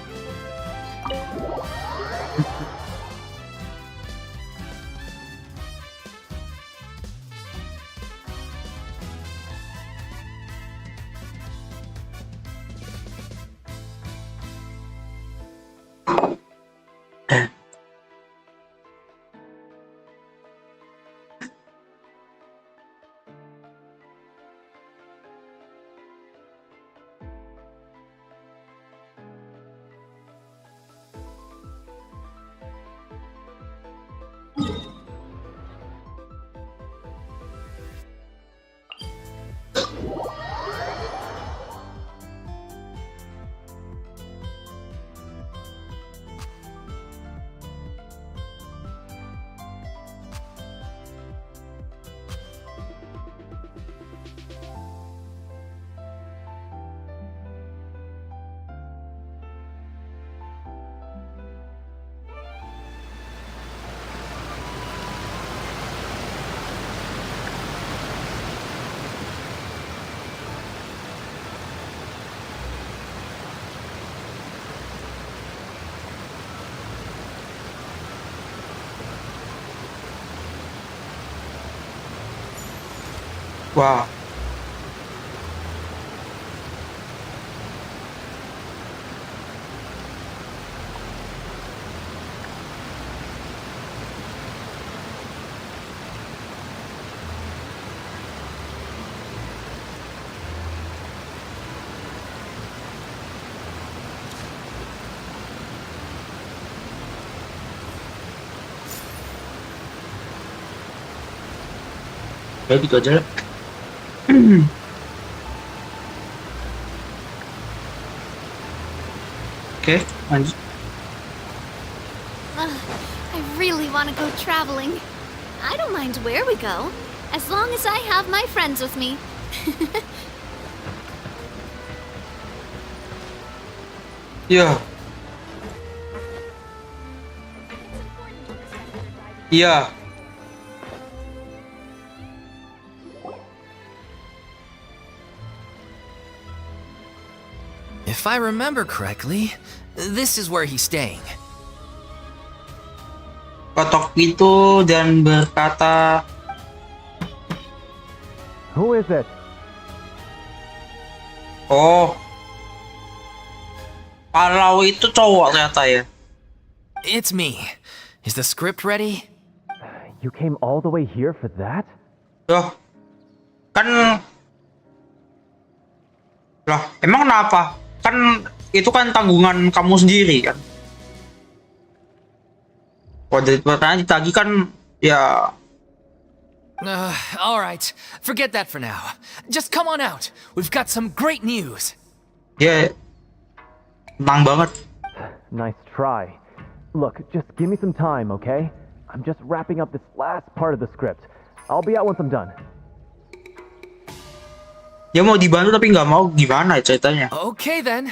Wah. Ya gitu aja lah. Oke, lanjut. I really want to go traveling. I don't mind where we go, as long as I have my friends with me. Iya. Iya. If I remember correctly, this is where he's staying. Kotok pintu dan berkata, Who is it? oh, kalau itu cowok ternyata ya. It's me. Is the script ready? You came all the way here for that? Loh, kan, loh, emang kenapa? Kan itu kan tanggungan kamu sendiri kan. Kalau dari pertanyaan ditagih kan, ya. Alright. Forget that for now. Just come on out. We've got some great news. Ya, tenang banget. Nice try. Look, just give me some time, okay? I'm just wrapping up this last part of the script. I'll be out once I'm done. Dia mau dibantu tapi nggak mau, gimana ceritanya? Okay then.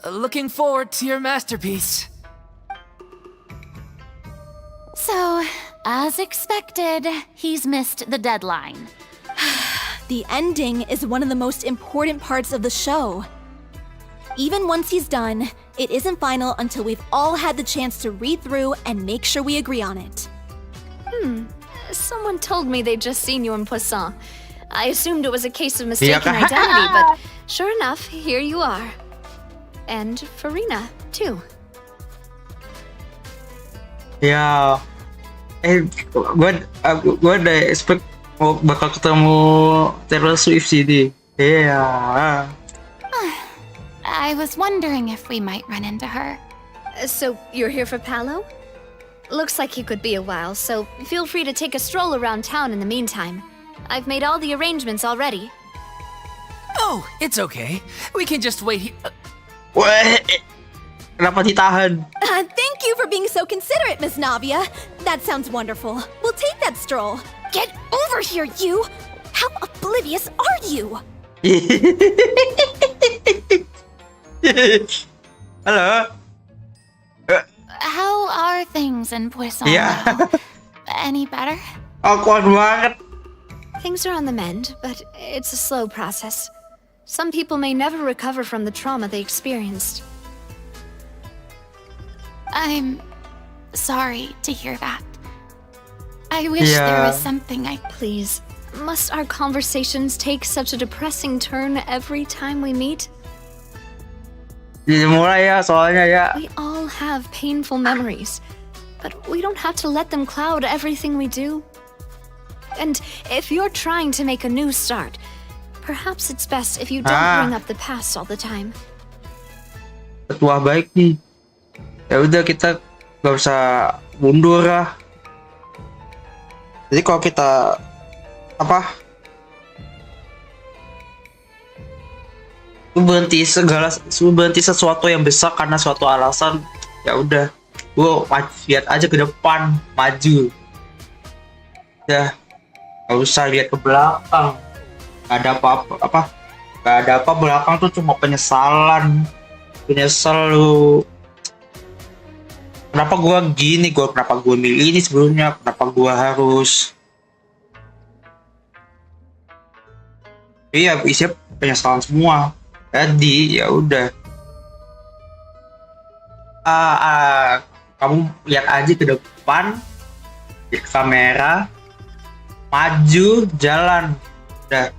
Looking forward to your masterpiece. So, as expected, he's missed the deadline. The ending is one of the most important parts of the show. Even once he's done, it isn't final until we've all had the chance to read through and make sure we agree on it. Someone told me they'd just seen you in Poisson. I assumed it was a case of mistaken kan? identity, but sure enough, here you are. And Furina, too. Ya, gue ada expect bakal ketemu Taylor Swift sih di. Iya. I was wondering if we might run into her. So, you're here for Palo? Looks like he could be a while, so feel free to take a stroll around town in the meantime. I've made all the arrangements already. Oh, it's okay. We can just wait here. Weh, kenapa ditahan? Thank you for being so considerate, Miss Navia. That sounds wonderful. We'll take that stroll. Get over here, you! How oblivious are you? Halo. How are things in Poisson Yeah. now? Any better? Awkward banget. Things are on the mend, but it's a slow process. Some people may never recover from the trauma they experienced. I'm sorry to hear that. I wish there was Yeah. something I... Please, must our conversations take such a depressing turn every time we meet? Jadi mulai ya, soalnya ya. We all have painful memories, but we don't have to let them cloud everything we do. And if you're trying to make a new start, perhaps it's best if you don't bring up the past all the time. Ketua baik nih. Ya udah kita nggak usah mundur lah. Jadi kalau kita berhenti sesuatu yang besar karena suatu alasan, ya udah, gua lihat aja ke depan, maju. Ya, nggak usah lihat ke belakang. Gak ada gak ada apa belakang tuh cuma penyesalan. Penyesal lu. Kenapa gua gini? Kenapa gua milih ini sebelumnya? Kenapa gua harus? Iya, isinya penyesalan semua. Jadi ya udah. Kamu lihat aja ke depan, di kamera, maju, jalan. Udah.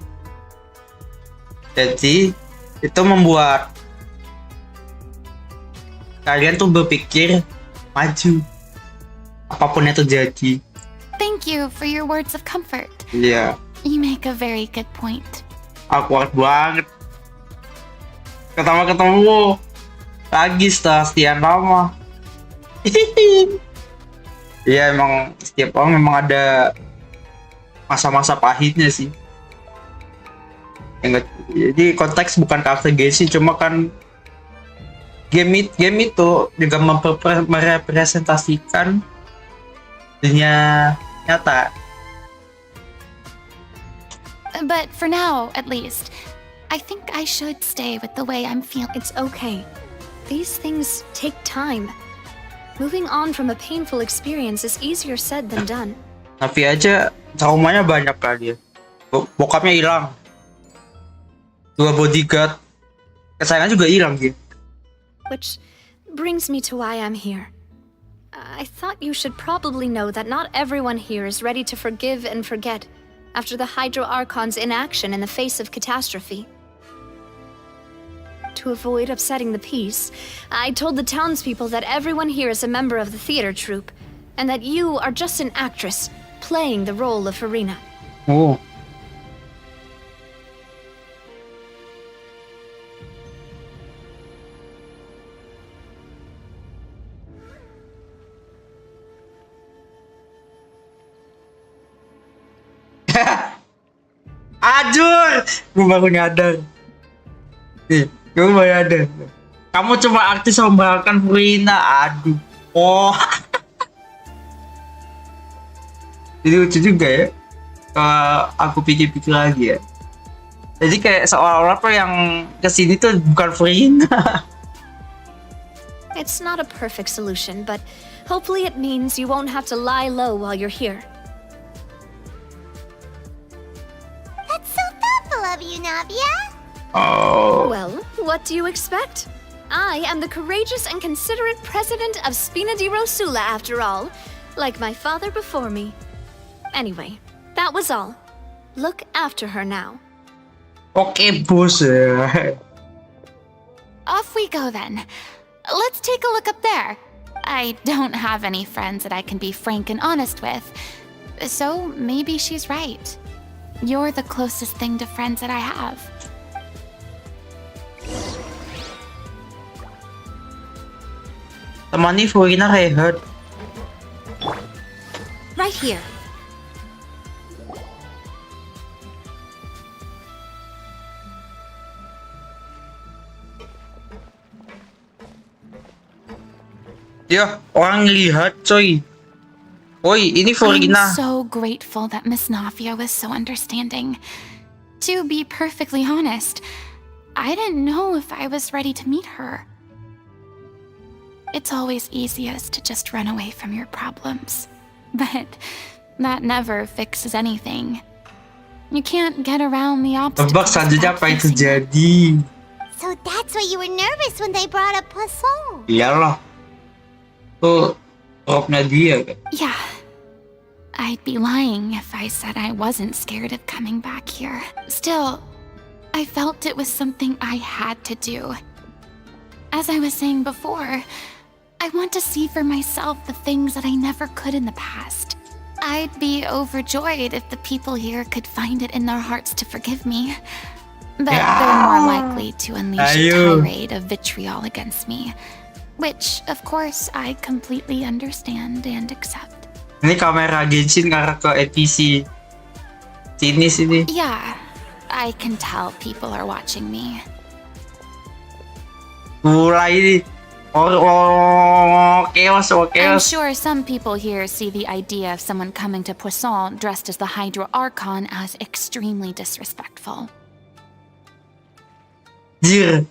Jadi itu membuat kalian tuh berpikir maju, apapun yang terjadi. Thank you for your words of comfort. Iya. You make a very good point. Awkward banget. Ketemu lagi setelah sekian lama. Iya, emang setiap orang memang ada masa-masa pahitnya sih. Jadi konteks bukan karakter Genshin, cuma kan game itu juga merepresentasikan dunia nyata. But for now, at least, I think I should stay with the way I'm feeling. It's okay. These things take time. Moving on from a painful experience is easier said than done. Tapi aja traumanya banyak kali ya. Bokapnya hilang. 2 bodyguard. Kesayangan juga hilang gitu. Which brings me to why I'm here. I thought you should probably know that not everyone here is ready to forgive and forget after the Hydro Archon's inaction in the face of catastrophe. To avoid upsetting the peace, I told the townspeople that everyone here is a member of the theater troupe, and that you are just an actress playing the role of Furina. Oh. Ajur, gue baru nyadar. Nih, gue baru nyadar. Kamu cuma artis membanggakan Furina. Aduh. Oh. Jadi lucu juga ya. aku pikir-pikir lagi ya. Jadi kayak seolah-olah tuh yang kesini tuh bukan Furina. It's not a perfect solution, but hopefully it means you won't have to lie low while you're here. That's so thoughtful of you, Navia. Oh. Well, what do you expect? I am the courageous and considerate president of Spina di Rosula, after all, like my father before me. Anyway, that was all. Look after her now. Oke, bos. Off we go then. Let's take a look up there. I don't have any friends that I can be frank and honest with, so maybe she's right. You're the closest thing to friends that I have. Temani Furina rehat. Right here. Ya, orang lihat coy. Oi, ini Furina. I'm so grateful that Miss Nafia was so understanding. To be perfectly honest, I didn't know if I was ready to meet her. It's always easiest to just run away from your problems. But that never fixes anything. You can't get around the Tebak obstacles selanjutnya without apa yang facing them. terjadi. So that's why you were nervous when they brought up Poisson. Iyalah. Tuh, dropnya dia kan. Yeah. I'd be lying if I said I wasn't scared of coming back here. Still, I felt it was something I had to do. As I was saying before, I want to see for myself the things that I never could in the past. I'd be overjoyed if the people here could find it in their hearts to forgive me. But they're more likely to unleash a Ayo. tirade of vitriol against me. Which, of course, I completely understand and accept. Ini kamera Genshin ngarah ke NPC. Sini. Yeah, I can tell people are watching me. Mulai nih. Chaos. I'm sure some people here see the idea of someone coming to Poisson dressed as the Hydro Archon as extremely disrespectful. Jir.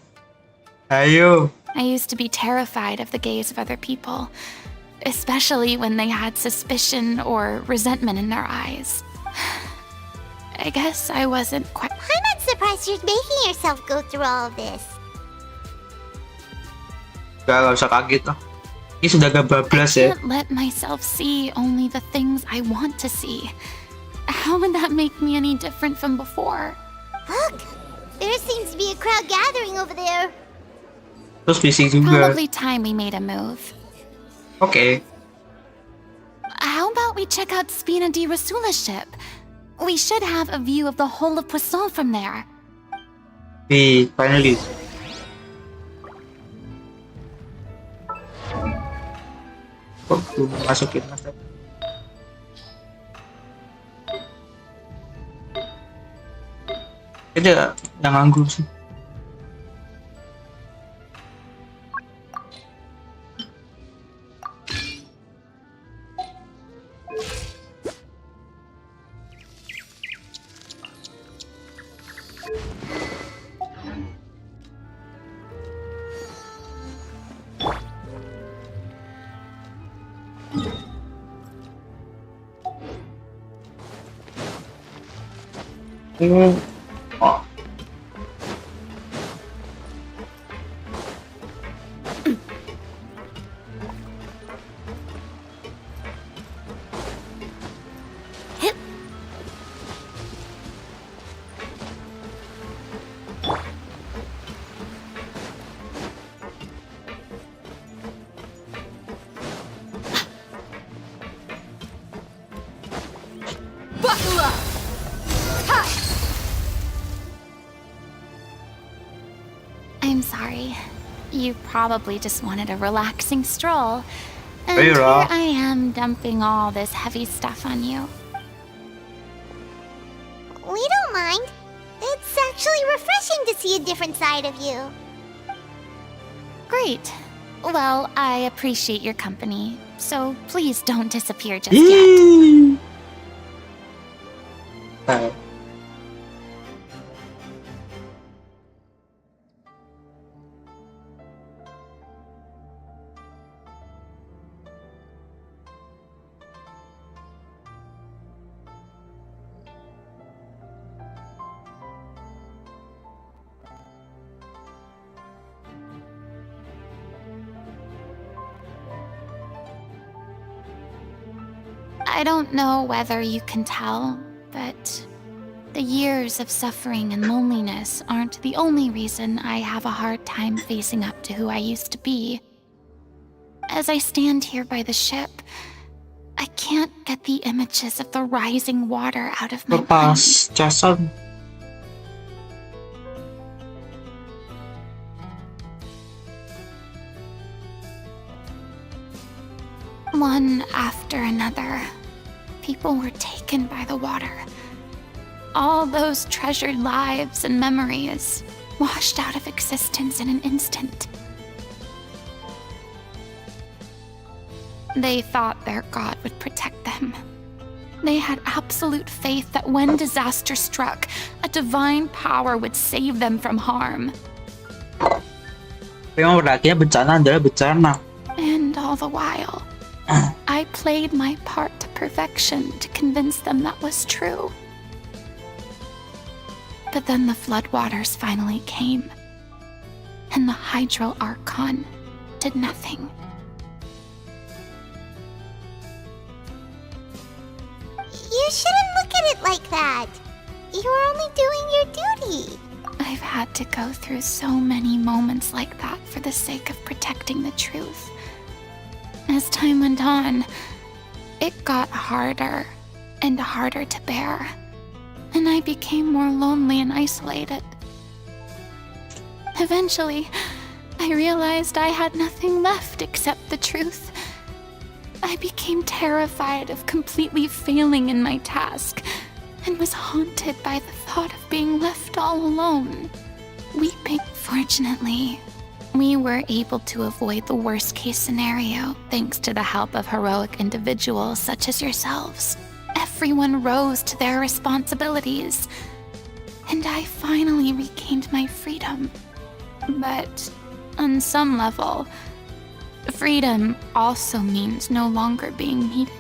Ayo. I used to be terrified of the gaze of other people, especially when they had suspicion or resentment in their eyes. I guess I wasn't quite. I'm not surprised you're making yourself go through all of this. Gak usah kaget lah. Ini sudah gak bablas ya. Can't let myself see only the things I want to see. How would that make me any different from before? Look, there seems to be a crowd gathering over there. Terus bising juga. Probably time we made a move. Oke. How about we check out Spina di Rosula's ship? We should have a view of the whole of Poisson from there. Finally. Kok belum masukin mas? Ada yang nganggur sih. Oh. I'm sorry. You probably just wanted a relaxing stroll. And Hey, here Ra. I am dumping all this heavy stuff on you. We don't mind. It's actually refreshing to see a different side of you. Great. Well, I appreciate your company, so please don't disappear just yet. Nah, I don't know whether you can tell, but the years of suffering and loneliness aren't the only reason I have a hard time facing up to who I used to be. As I stand here by the ship, I can't get the images of the rising water out of my mind. lepas casan. One after another, people were taken by the water. All those treasured lives and memories washed out of existence in an instant. They thought their god would protect them. They had absolute faith that when disaster struck, a divine power would save them from harm. Memang pada akhirnya bencana adalah bencana. And all the while, I played my part to perfection to convince them that was true. But then the floodwaters finally came, and the Hydro Archon did nothing. You shouldn't look at it like that. You were only doing your duty. I've had to go through so many moments like that for the sake of protecting the truth. As time went on, it got harder and harder to bear, and I became more lonely and isolated. Eventually, I realized I had nothing left except the truth. I became terrified of completely failing in my task, and was haunted by the thought of being left all alone, weeping. Fortunately, we were able to avoid the worst-case scenario thanks to the help of heroic individuals such as yourselves. Everyone rose to their responsibilities, and I finally regained my freedom. But on some level, freedom also means no longer being needed.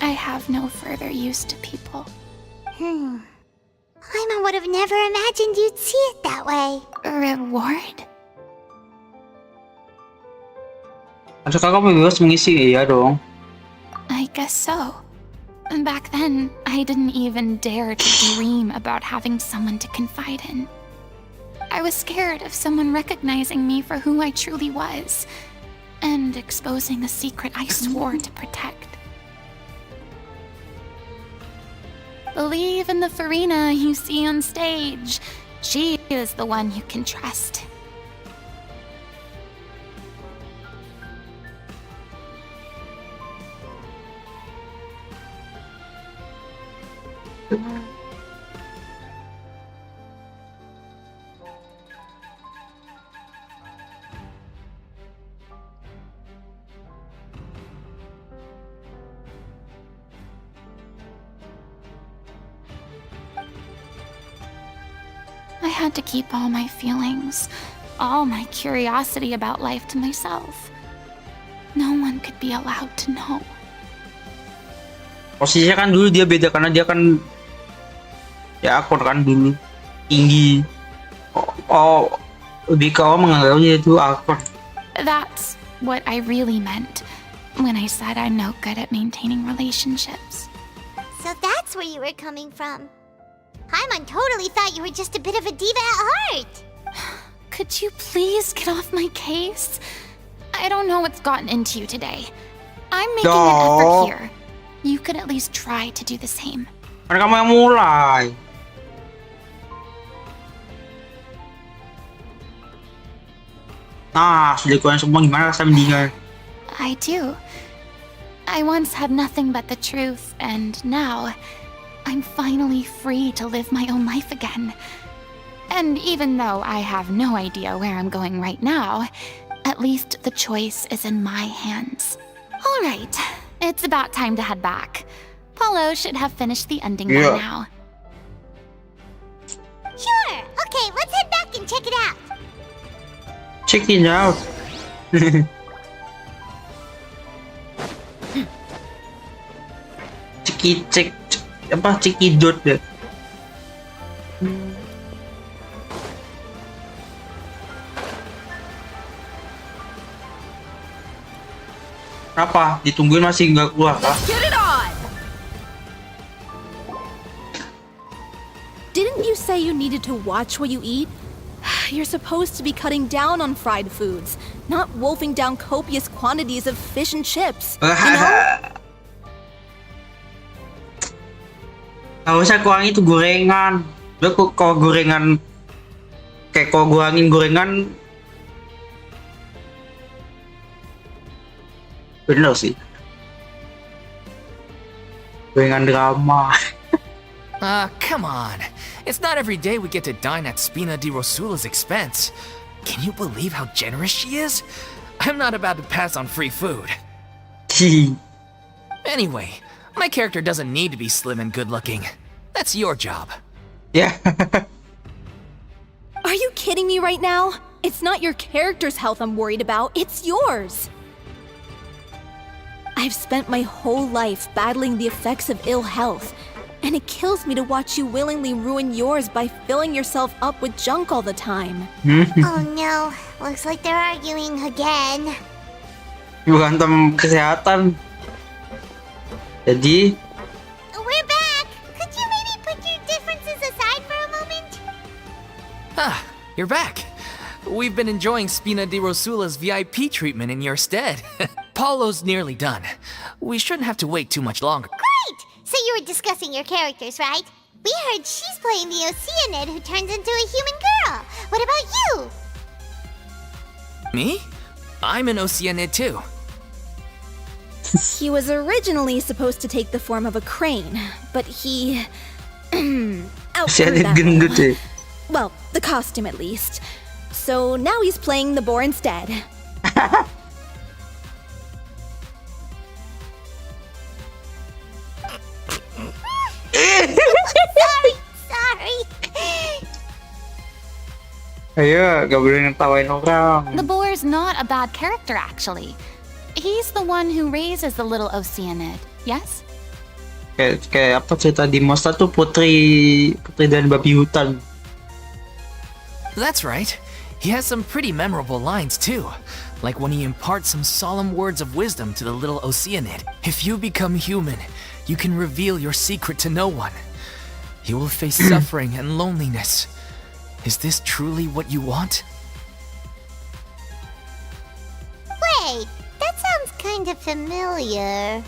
I have no further use to people. Paimon would have never imagined you'd see it that way. Reward? Maksud kakak bebas mengisi, iya dong. I guess so. Back then, I didn't even dare to dream about having someone to confide in. I was scared of someone recognizing me for who I truly was, and exposing the secret I swore to protect. Believe in the Furina you see on stage. She is the one you can trust. I had to keep all my feelings, all my curiosity about life to myself. No one could be allowed to know. Posisinya kan dulu dia beda karena dia kan ya aktor kan dulu tinggi. Lebih ke orang menganggapnya itu aktor. That's what I really meant when I said I'm no good at maintaining relationships. So that's where you were coming from. Paimon totally thought you were just a bit of a diva at heart. Could you please get off my case? I don't know what's gotten into you today. I'm making an effort here. You could at least try to do the same. Kan kamu yang mulai. Nah, sudah kalian semua gimana rasa mendingan? I do. I once had nothing but the truth, and now I'm finally free to live my own life again. And even though I have no idea where I'm going right now, at least the choice is in my hands. All right, it's about time to head back. Paulo should have finished the ending Yeah. by now. Sure. Okay, let's head back and check it out. Check it out. Cekidot deh. Apa? Ditungguin masih nggak keluar kah? Get it on! Didn't you say you needed to watch what you eat? You're supposed to be cutting down on fried foods, not wolfing down copious quantities of fish and chips. You know? Harusnya kurangin itu gorengan. Udah kok kalau gorengan kayak kalau kurangin gorengan bener sih. Gorengan drama. Come on. It's not every day we get to dine at Spina di Rosula's expense. Can you believe how generous she is? I'm not about to pass on free food. Anyway, my character doesn't need to be slim and good-looking. That's your job. Ya. Are you kidding me right now? It's not your character's health I'm worried about, it's yours. I've spent my whole life battling the effects of ill health, and it kills me to watch you willingly ruin yours by filling yourself up with junk all the time. Oh no, looks like they're arguing again. Berantem kesehatan. Jadi, We're back! Could you maybe put your differences aside for a moment? Ah, you're back. We've been enjoying Spina di Rosula's VIP treatment in your stead. Paulo's nearly done. We shouldn't have to wait too much longer. Great! So you were discussing your characters, right? We heard she's playing the Oceanid who turns into a human girl. What about you? Me? I'm an Oceanid too. He was originally supposed to take the form of a crane, but he outgrew Oceanid that gendut role. eh. Well, the costume at least. So now he's playing the boar instead. Sorry. Ayo, gak boleh ngetawain orang. The boar's not a bad character, actually. He's the one who raises the little Oceanid, yes? Kayak apa cerita di Monster tuh putri dan babi hutan. That's right. He has some pretty memorable lines too. Like when he imparts some solemn words of wisdom to the little Oceanid. If you become human, you can reveal your secret to no one. You will face suffering and loneliness. Is this truly what you want? Wait, that sounds kind of familiar.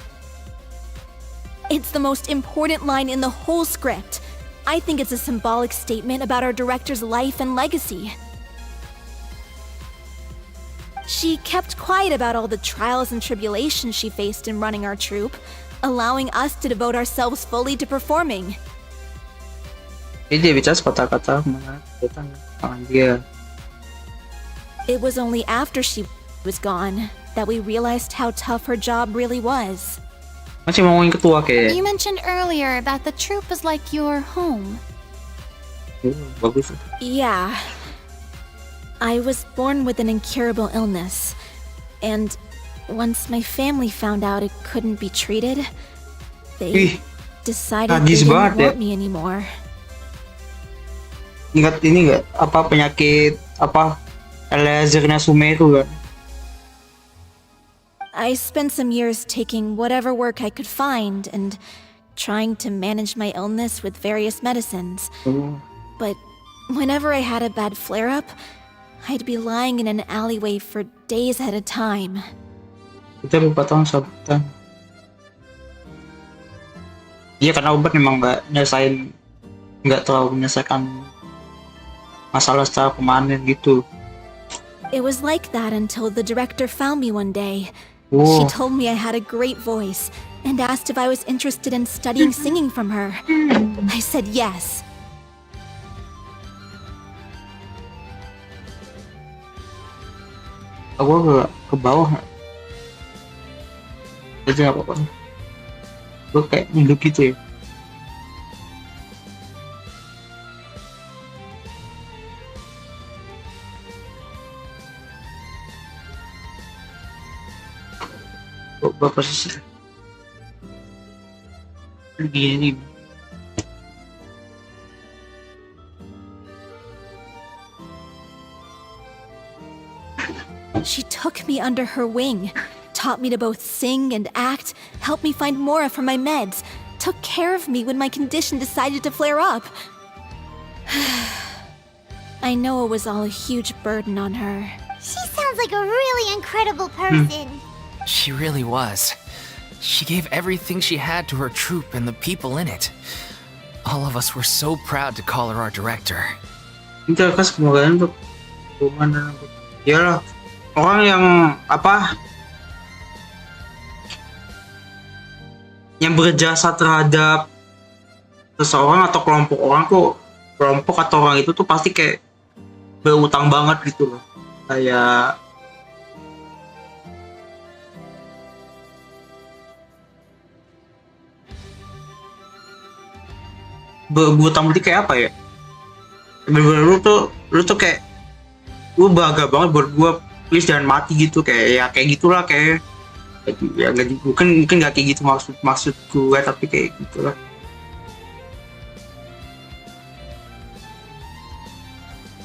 It's the most important line in the whole script. I think it's a symbolic statement about our director's life and legacy. She kept quiet about all the trials and tribulations she faced in running our troupe, allowing us to devote ourselves fully to performing. Jadi dia bicara kata-kata tangan dia. It was only after she was gone that we realized how tough her job really was. Masih ngomongin ketua kayak. You mentioned earlier that the troupe is like your home. Bagus. Yeah. I was born with an incurable illness, and once my family found out it couldn't be treated, they Ih, decided sadis they didn't banget ya. want me anymore. Ingat ini nggak apa penyakit apa Elazarnya Sume itu kan? I spent some years taking whatever work I could find and trying to manage my illness with various medicines. But whenever I had a bad flare-up, I'd be lying in an alleyway for days at a time. Kita 4 tahun sahabatan. Iya karena obat memang nggak terlalu menyelesaikan masalah secara permanen gitu. It was like that until the director found me one day. She Wow. told me I had a great voice and asked if I was interested in studying singing from her. I said yes. Aku ke bawah. Jadi nggak apa-apa. Gue kayak nunduk gitu ya. Kok bapak sih gini. She took me under her wing, taught me to both sing and act, helped me find Mora for my meds, took care of me when my condition decided to flare up. I know it was all a huge burden on her. She sounds like a really incredible person. She really was. She gave everything she had to her troupe and the people in it. All of us were so proud to call her our director. Itu kan semoga untuk hubungan dan lah orang yang apa yang berjasa terhadap seseorang atau kelompok orang kok kelompok atau orang itu tuh pasti kayak berutang banget gitu loh, kayak berutang budi kayak apa ya, bener-bener lu tuh kayak gue bangga banget buat gue, please jangan mati gitu, kayak ya kayak gitulah, kayak ya mungkin nggak kayak gitu maksud gue, tapi kayak gitulah.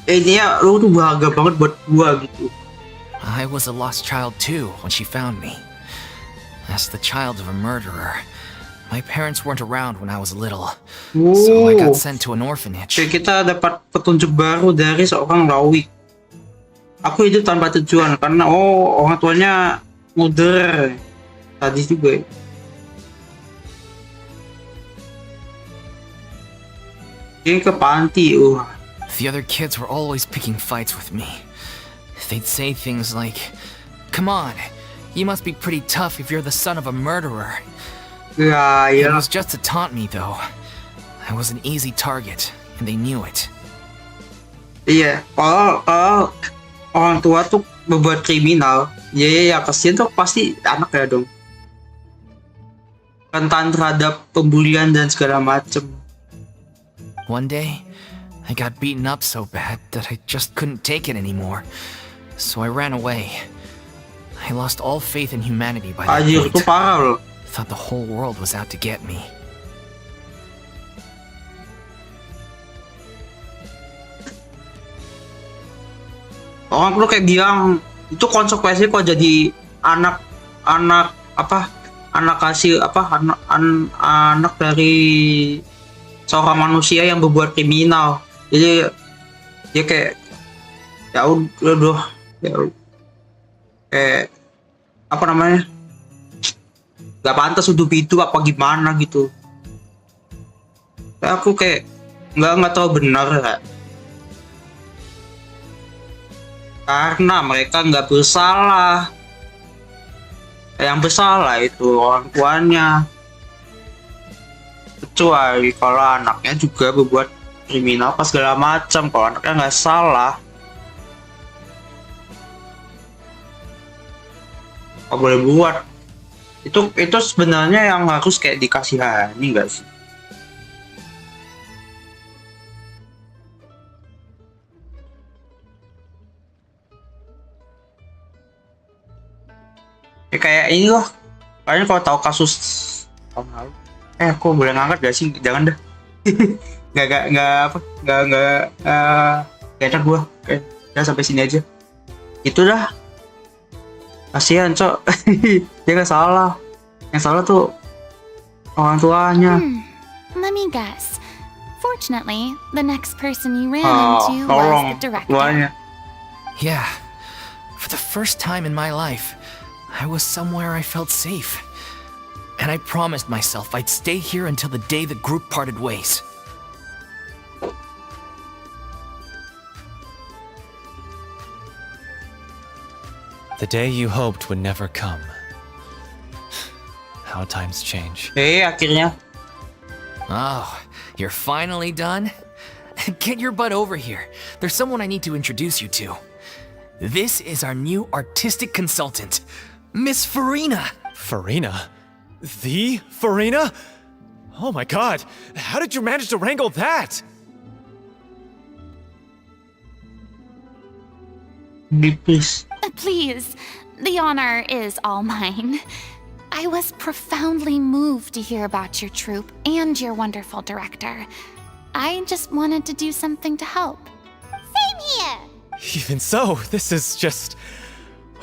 Ini ya lu tuh bangga banget buat gue gitu. I was a lost child too when she found me. As the child of a murderer, my parents weren't around when I was little, so I got sent to an orphanage. Kayak kita dapat petunjuk baru dari seorang Rawi. Aku hidup tanpa tujuan karena orang tuanya muda tadi juga. Dia ke panti. The other kids were always picking fights with me. They'd say things like, "Come on, you must be pretty tough if you're the son of a murderer." Ya. It was just to taunt me though. I was an easy target, and they knew it. Iya, kalau orang tua tuh berbuat kriminal, ya kasihan tuh pasti anak ya dong. Rentan terhadap pembulian dan segala macem. One day, I got beaten up so bad that I just couldn't take it anymore. So I ran away. I lost all faith in humanity by that Anjir, itu point. parah loh. Thought the whole world was out to get me. Orang tuh kayak bilang itu konsekuensinya kok jadi anak dari seorang manusia yang berbuat kriminal. Jadi dia kayak ya udah kayak apa namanya, gak pantas hidup itu apa gimana gitu. Aku kayak nggak tahu benar ya. Karena mereka nggak bersalah. Yang bersalah itu orang tuanya. Kecuali kalau anaknya juga berbuat kriminal pas segala macam. Kalau anaknya nggak salah, nggak boleh buat. Itu sebenarnya yang harus kayak dikasihani nggak sih? Ya kayak ini loh, kayaknya kalau tahu kasus tahun lalu, aku boleh ngangkat gak sih? Jangan dah. nggak enak gue, kayak udah sampai sini aja. Itu dah, kasihan cok. Dia nggak salah, yang salah tuh orang tuanya. Let me guess. Fortunately, the next person you ran into was tolong the director. tuanya. Yeah, for the first time in my life, I was somewhere I felt safe. And I promised myself I'd stay here until the day the group parted ways. The day you hoped would never come. How times change. Akhirnya. Oh, you're finally done? Get your butt over here. There's someone I need to introduce you to. This is our new artistic consultant, Miss Furina. Furina? The Furina? Oh my god, how did you manage to wrangle that? Please. Please, the honor is all mine. I was profoundly moved to hear about your troupe and your wonderful director. I just wanted to do something to help. Same here. Even so, this is just...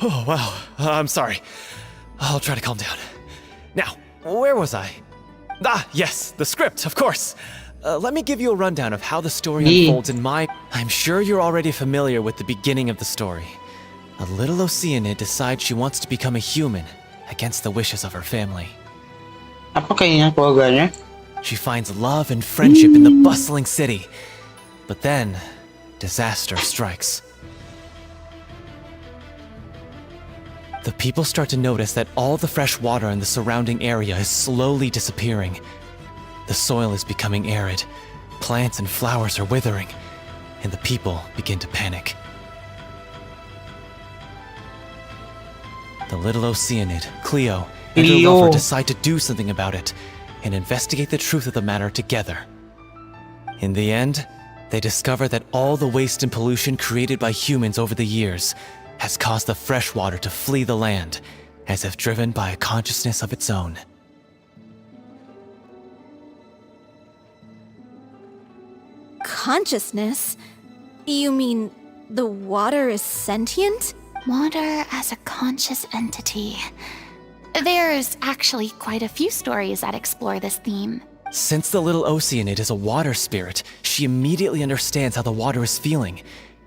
Oh, wow. I'm sorry. I'll try to calm down. Now, where was I? Ah, yes, the script, of course. Let me give you a rundown of how the story unfolds in my... I'm sure you're already familiar with the beginning of the story. A little Oceanid decides she wants to become a human against the wishes of her family. Apa kayaknya keluarganya? She finds love and friendship in the bustling city. But then, disaster strikes. The people start to notice that all the fresh water in the surrounding area is slowly disappearing. The soil is becoming arid, plants and flowers are withering, and the people begin to panic. The little Oceanid, Cleo, and her lover decide to do something about it and investigate the truth of the matter together. In the end, they discover that all the waste and pollution created by humans over the years has caused the fresh water to flee the land, as if driven by a consciousness of its own. Consciousness? You mean the water is sentient? Water as a conscious entity. There's actually quite a few stories that explore this theme. Since the little Oceanid is a water spirit, she immediately understands how the water is feeling.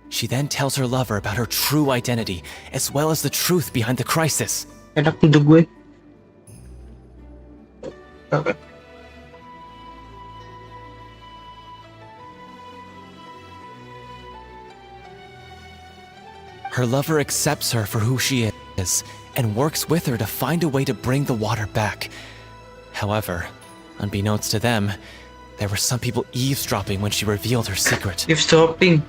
She then tells her lover about her true identity, as well as the truth behind the crisis. Enak tuh gue. Her lover accepts her for who she is, and works with her to find a way to bring the water back. However, unbeknownst to them, there were some people eavesdropping when she revealed her secret. Eavesdropping.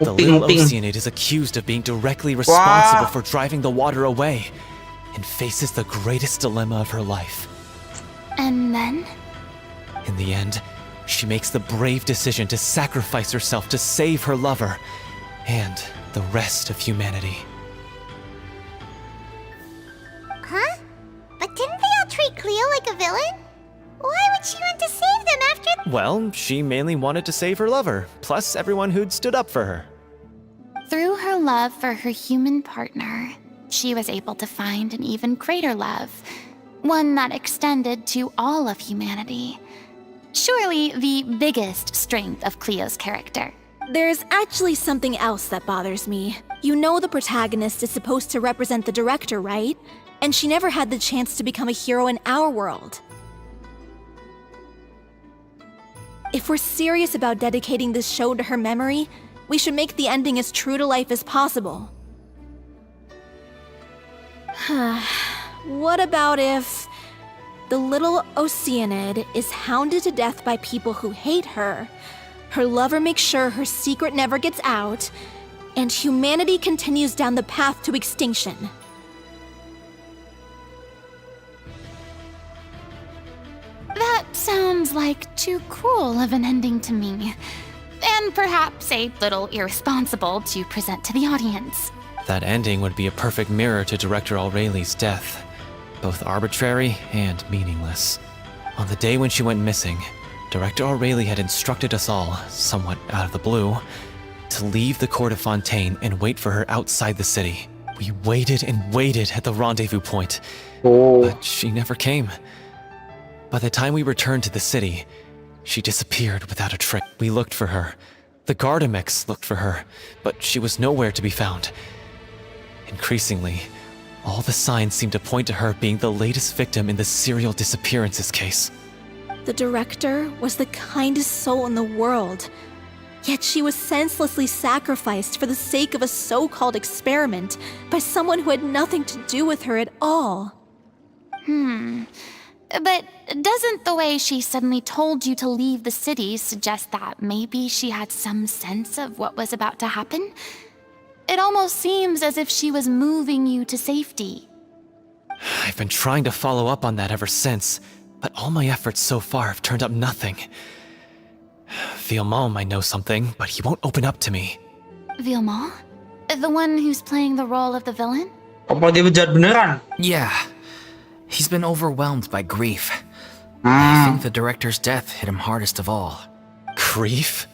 The little Oceanid is accused of being directly responsible for driving the water away, and faces the greatest dilemma of her life. And then? In the end, she makes the brave decision to sacrifice herself to save her lover, and the rest of humanity. Huh? But didn't they all treat Cleo like a villain? Why would she want to save them after... Well, she mainly wanted to save her lover, plus everyone who'd stood up for her. Through her love for her human partner, she was able to find an even greater love, one that extended to all of humanity. Surely the biggest strength of Cleo's character. There's actually something else that bothers me. You know the protagonist is supposed to represent the director, right? And she never had the chance to become a hero in our world. If we're serious about dedicating this show to her memory, we should make the ending as true to life as possible. What about if the little Oceanid is hounded to death by people who hate her, her lover makes sure her secret never gets out, and humanity continues down the path to extinction? That sounds like too cruel of an ending to me. And perhaps a little irresponsible to present to the audience. That ending would be a perfect mirror to Director Aureli's death, both arbitrary and meaningless. On the day when she went missing, Director Aureli had instructed us all, somewhat out of the blue, to leave the court of Fontaine and wait for her outside the city. We waited and waited at the rendezvous point, but she never came. By the time we returned to the city, she disappeared without a trace. We looked for her. The Gardamex looked for her, but she was nowhere to be found. Increasingly, all the signs seemed to point to her being the latest victim in the serial disappearances case. The director was the kindest soul in the world, yet she was senselessly sacrificed for the sake of a so-called experiment by someone who had nothing to do with her at all. But doesn't the way she suddenly told you to leave the city suggest that maybe she had some sense of what was about to happen? It almost seems as if she was moving you to safety. I've been trying to follow up on that ever since, but all my efforts so far have turned up nothing. Villemont might know something, but he won't open up to me. Villemont? The one who's playing the role of the villain? Apa dia berjahat beneran? Yeah. He's been overwhelmed by grief. I think the director's death hit him hardest of all. Grief?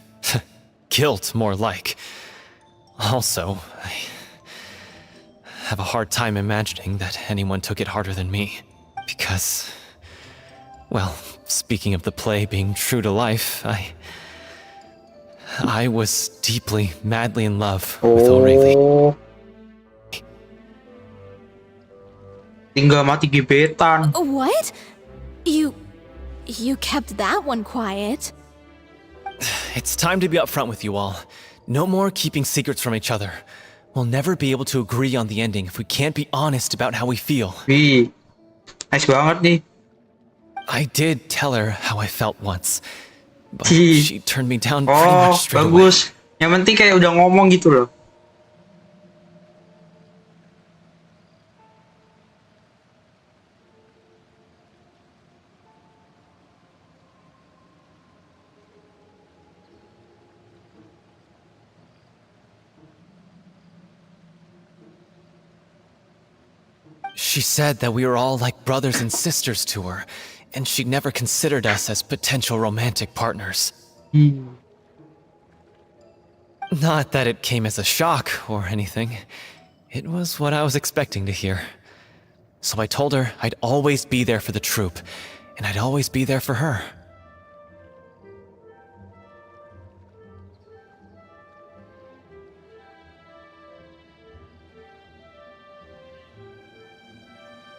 Guilt, more like. Also, I have a hard time imagining that anyone took it harder than me. Because, well, speaking of the play being true to life, I was deeply, madly in love with Aurelie. Oh. Tinggal mati gebetan. What? You kept that one quiet. It's time to be upfront with you all. No more keeping secrets from each other. We'll never be able to agree on the ending if we can't be honest about how we feel. Wih, nice banget nih. I did tell her how I felt once, but Hi. she turned me down pretty Oh, much straight away. bagus. Yang penting kayak udah ngomong gitu loh. She said that we were all like brothers and sisters to her, and she never considered us as potential romantic partners. Not that it came as a shock or anything. It was what I was expecting to hear. So I told her I'd always be there for the troupe, and I'd always be there for her.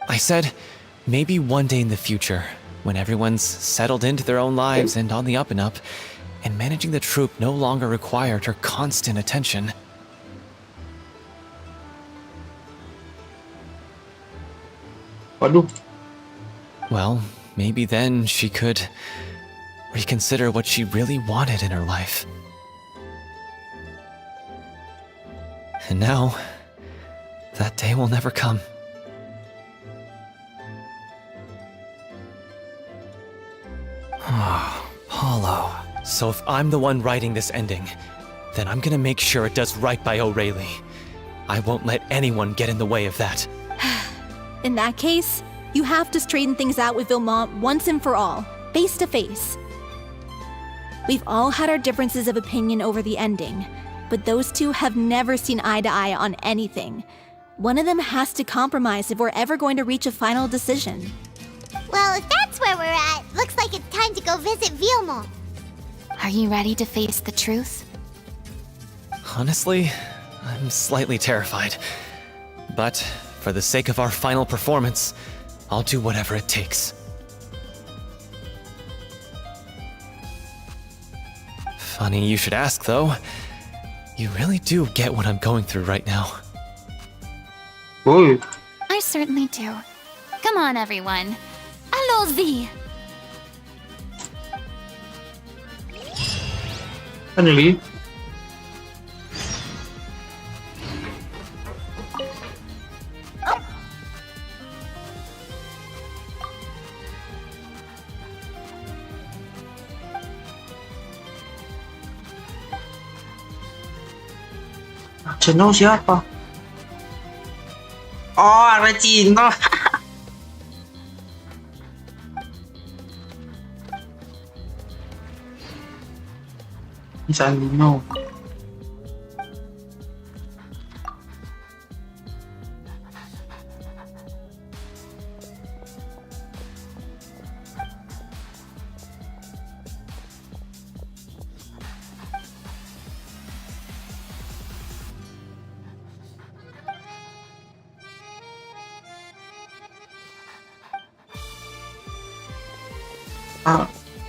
I said, maybe one day in the future, when everyone's settled into their own lives and on the up and up, and managing the troupe no longer required her constant attention. Waduh. Well, maybe then she could reconsider what she really wanted in her life. And now, that day will never come. Hollow. So if I'm the one writing this ending, then I'm gonna make sure it does right by Aurelie. I won't let anyone get in the way of that. In that case, you have to straighten things out with Villemont once and for all, face to face. We've all had our differences of opinion over the ending, but those two have never seen eye to eye on anything. One of them has to compromise if we're ever going to reach a final decision. Well, if that's where we're at, looks like it's time to go visit Villemont. Are you ready to face the truth? Honestly, I'm slightly terrified. But for the sake of our final performance, I'll do whatever it takes. Funny you should ask, though. You really do get what I'm going through right now. Woi, I certainly do. Come on, everyone. Allons-y! kan jadi. Jurnal siapa? Oh, Arlecchino. Sandino.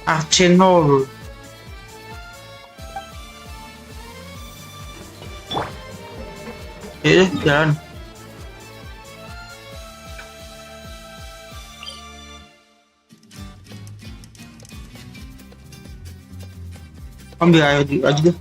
Archenol. Jalan. Ambil aja deh.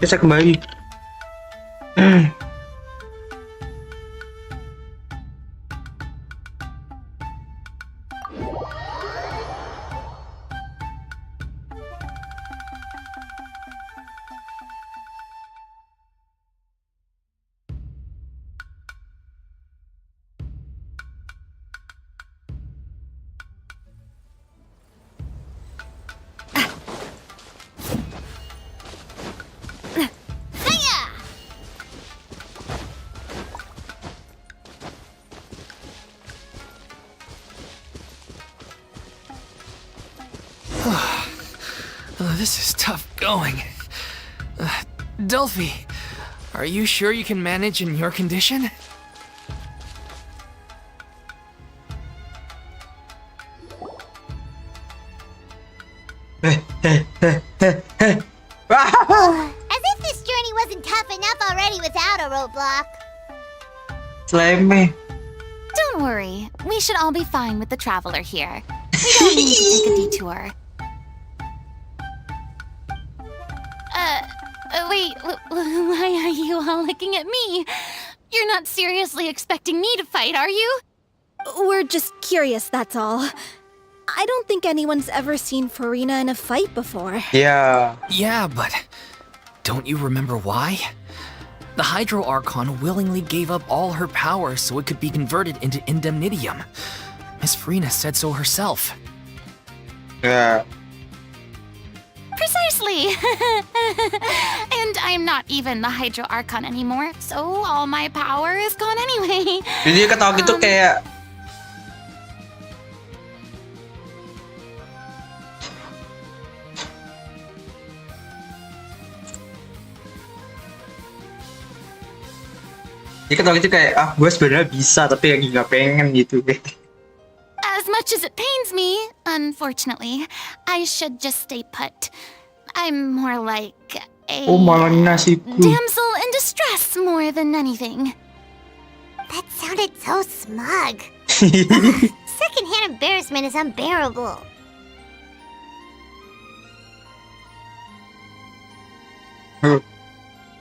Bisa kembali. This is tough going. Delphi, are you sure you can manage in your condition? As if this journey wasn't tough enough already without a roadblock. Slime me. Don't worry, we should all be fine with the traveler here. We don't need to take a detour. Wait, why are you all looking at me? You're not seriously expecting me to fight, are you? We're just curious, that's all. I don't think anyone's ever seen Furina in a fight before. Yeah. Yeah, but don't you remember why? The Hydro Archon willingly gave up all her power so it could be converted into indemnitium. Miss Furina said so herself. Yeah. Precisely! And I'm not even the Hydro Archon anymore, so all my power is gone anyway. Jadi ketawa gitu kayak gue sebenarnya bisa tapi lagi nggak pengen gitu. As much as it pains me, unfortunately, I should just stay put. I'm more like a Oh malah nasibku. damsel in distress more than anything. That sounded so smug. Secondhand embarrassment is unbearable.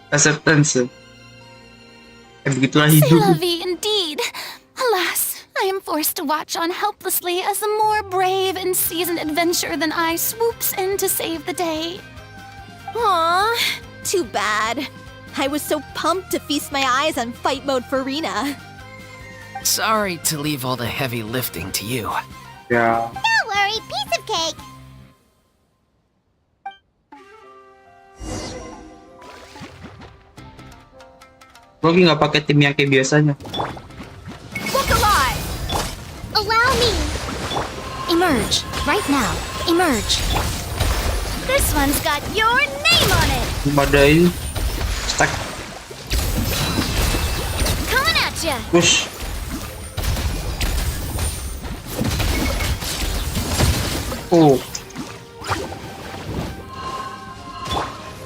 Acceptance. Begitulah C'est la hidup. vie indeed. Alas, I am forced to watch on helplessly as a more brave and seasoned adventurer than I swoops in to save the day. Aw, too bad. I was so pumped to feast my eyes on fight mode Furina. Sorry to leave all the heavy lifting to you. Ya. Don't worry, piece of cake. Gue lagi nggak pakai tim yang kayak biasanya. Look alive! Allow me. Emerge, right now. Emerge. This one's got your name on it! Badai. Stack. Coming at ya! Push. Oh.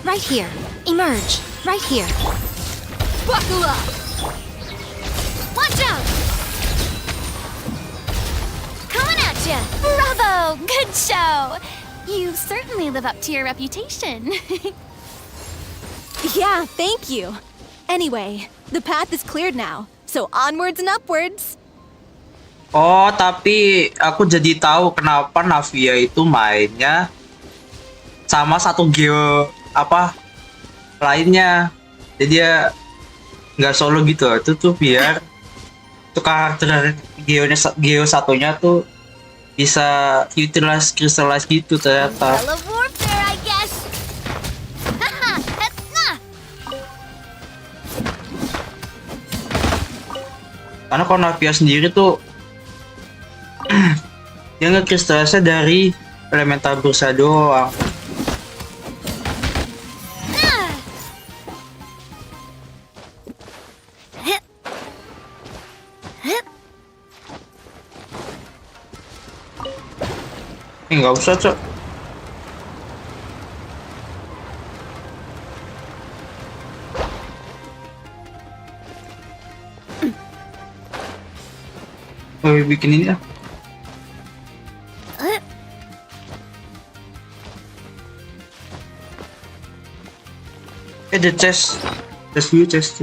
Right here. Emerge, right here. Buckle up! Watch out! Coming at ya! Bravo! Good show! You certainly live up to your reputation. Yeah, thank you. Anyway, the path is cleared now, so onwards and upwards. Oh, tapi aku jadi tahu kenapa Navia itu mainnya sama satu geo apa lainnya. Jadi dia nggak solo gitu. Itu tuh biar tuh karakter geo satunya tuh bisa utilize crystallize gitu ternyata. Battle of warfare, I guess. Karena kalau Navia sendiri tuh dia nge-crystallize dari elemental bursa doang. Nggak usah, Cok. Oh, bikin ini lah. The chest. Chest view, chest.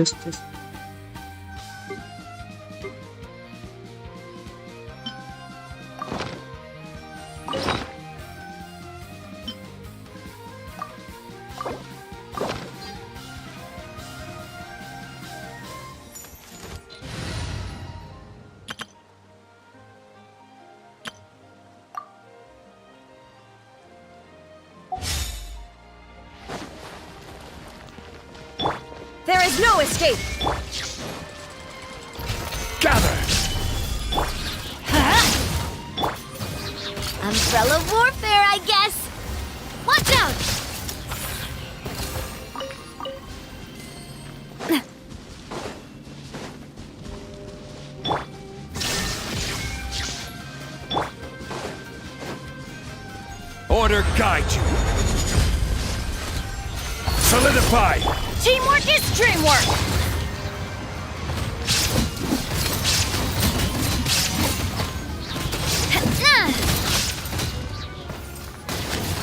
There is no escape! Gather! Umbrella warfare, I guess. Watch out! Order guide you! Solidify! Teamwork is dreamwork!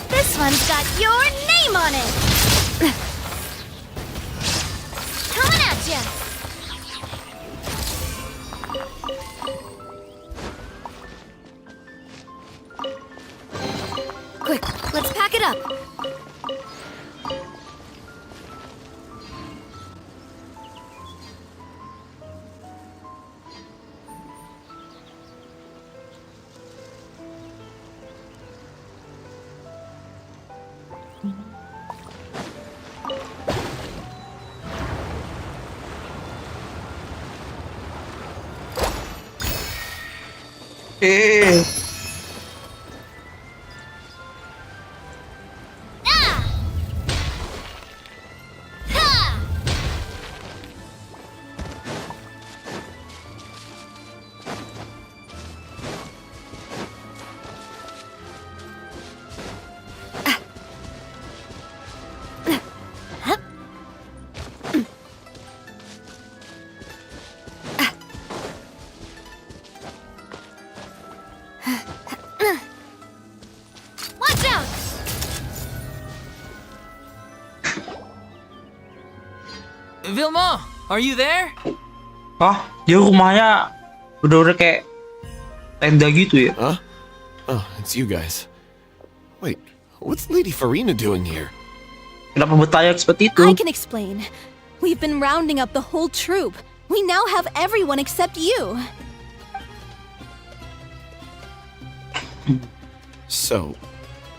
This one's got your name on it! Coming at ya! Quick, let's pack it up! Watch out! Vilma, are you there? Hah? Dia rumahnya udah kayak tenda gitu ya? Huh? Oh, it's you guys. Wait, what's Lady Furina doing here? Kenapa bertanya seperti itu? I can explain. We've been rounding up the whole troop. We now have everyone except you. So,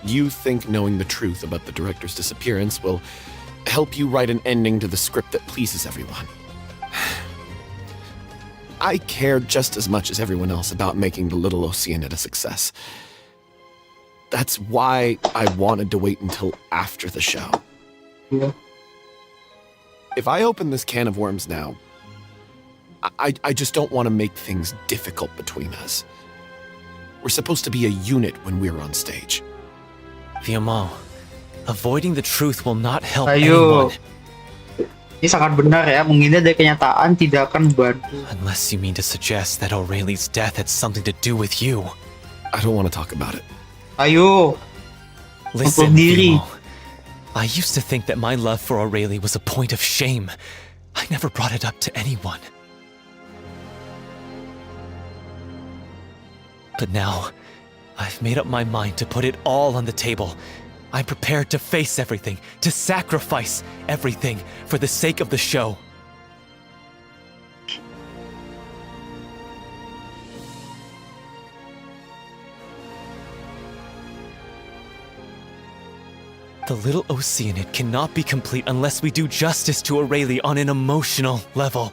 you think knowing the truth about the director's disappearance will help you write an ending to the script that pleases everyone? I care just as much as everyone else about making the Little Oceanid a success. That's why I wanted to wait until after the show. Yeah. If I open this can of worms now, I just don't want to make things difficult between us. We're supposed to be a unit when we're on stage. Vilma, avoiding the truth will not help Ayo. anyone. Ini sangat benar ya, menghindar dari kenyataan tidak akan membantu. Unless you mean to suggest that Aureli's death had something to do with you. I don't want to talk about it. Ayo. Listen, diri. Vilma. I used to think that my love for Aurelie was a point of shame. I never brought it up to anyone. But now, I've made up my mind to put it all on the table. I'm prepared to face everything, to sacrifice everything for the sake of the show. The Little Oceanid cannot be complete unless we do justice to Aurelie on an emotional level.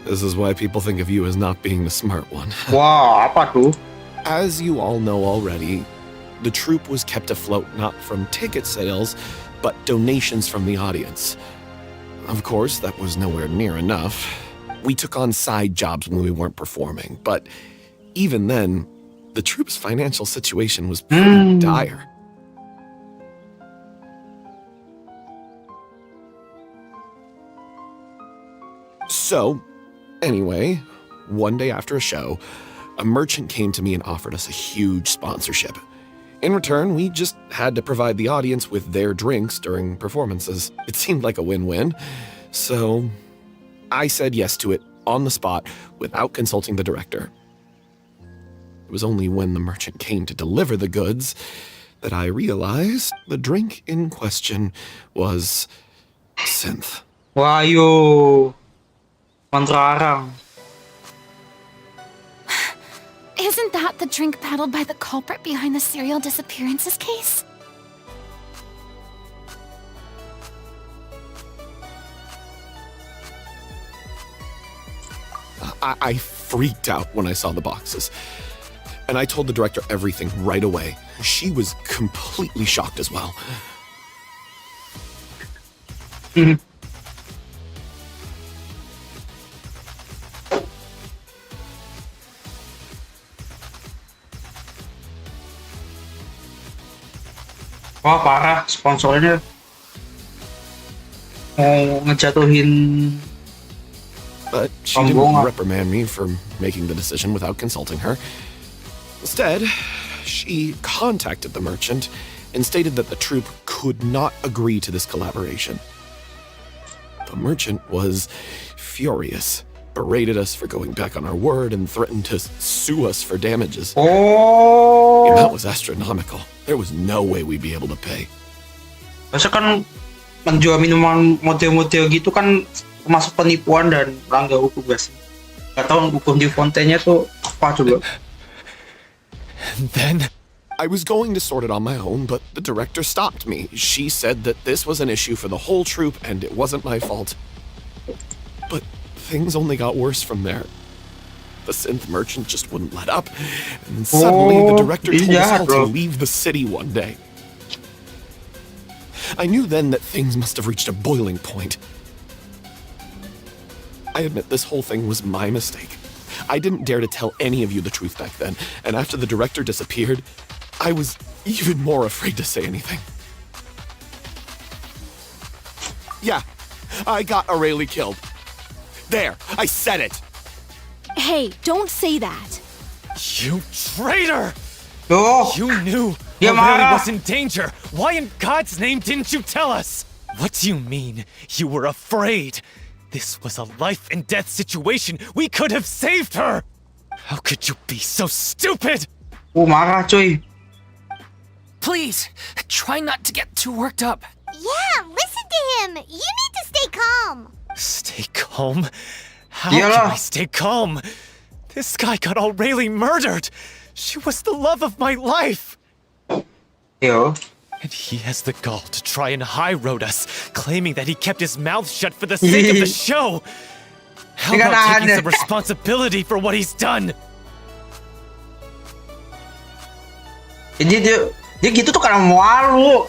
This is why people think of you as not being the smart one. Wah, apa tuh? As you all know already, the troupe was kept afloat not from ticket sales, but donations from the audience. Of course, that was nowhere near enough. We took on side jobs when we weren't performing, but even then, the troupe's financial situation was pretty dire. So, anyway, one day after a show, a merchant came to me and offered us a huge sponsorship. In return, we just had to provide the audience with their drinks during performances. It seemed like a win-win, so I said yes to it on the spot without consulting the director. It was only when the merchant came to deliver the goods that I realized the drink in question was synth. Wahyu. Mantrarang. Isn't that the drink peddled by the culprit behind the serial disappearances case? I freaked out when I saw the boxes. And I told the director everything right away. She was completely shocked as well. Wah parah, sponsornya mau ngejatuhin. But she didn't reprimand me for making the decision without consulting her. Instead, she contacted the merchant and stated that the troupe could not agree to this collaboration. The merchant was furious, berated us for going back on our word, and threatened to sue us for damages. Oh. The amount was astronomical. There was no way we'd be able to pay. Masa kan menjual minuman model-model gitu kan termasuk penipuan dan melanggar hukum gak sih? Gak tau hukum di Fontaine-nya tuh apa coba? And then I was going to sort it on my own, but the director stopped me. She said that this was an issue for the whole troupe and it wasn't my fault. But things only got worse from there. The synth merchant just wouldn't let up, and suddenly the director told us all to leave the city one day. I knew then that things must have reached a boiling point. I admit this whole thing was my mistake. I didn't dare to tell any of you the truth back then, and after the director disappeared, I was even more afraid to say anything. Yeah, I got Aurelie killed. There, I said it. Hey, don't say that. You traitor! Oh, You knew Yeah, Aurelie Mara. was in danger. Why in God's name didn't you tell us? What do you mean? You were afraid? This was a life and death situation. We could have saved her. How could you be so stupid? marah cuy. Please, try not to get too worked up. Yeah, listen to him. You need to stay calm. Stay calm? How Yeah. can I stay calm? This guy got Aurelie murdered. She was the love of my life. Yo. And he has the gall to try and high-road us, claiming that he kept his mouth shut for the sake of the show. How Tinggal about taking nahan. some responsibility for what he's done? Jadi dia gitu tuh karena malu.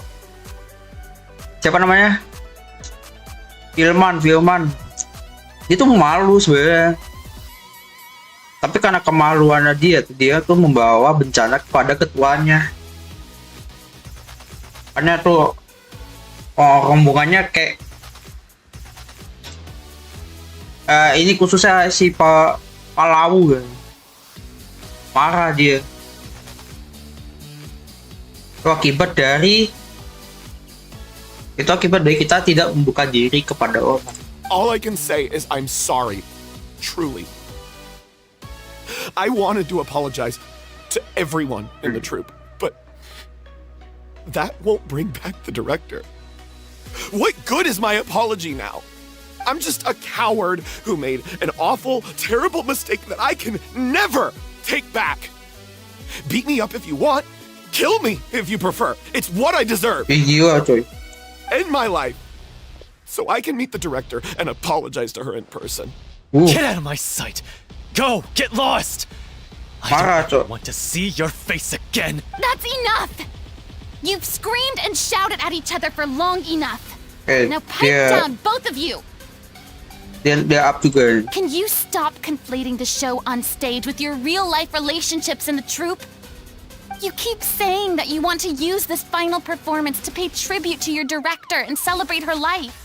Siapa namanya? Filman. Dia tuh malu sebenarnya. Tapi karena kemaluannya dia tuh membawa bencana kepada ketuanya. Karena tuh rombongannya kayak ini khususnya si Palau kan. Marah dia. Itu akibat dari kita tidak membuka diri kepada orang. All I can say is I'm sorry. Truly. I wanted to apologize to everyone in the troupe, but that won't bring back the director. What good is my apology now? I'm just a coward who made an awful, terrible mistake that I can never take back. Beat me up if you want. Kill me if you prefer. It's what I deserve. Gila coy. End my life so I can meet the director and apologize to her in person. Get out of my sight! Go! Get lost! I don't Cok. want to see your face again! That's enough! You've screamed and shouted at each other for long enough. Now pipe down, both of you! Dia up juga. Can you stop conflating the show on stage with your real-life relationships in the troupe? You keep saying that you want to use this final performance to pay tribute to your director and celebrate her life.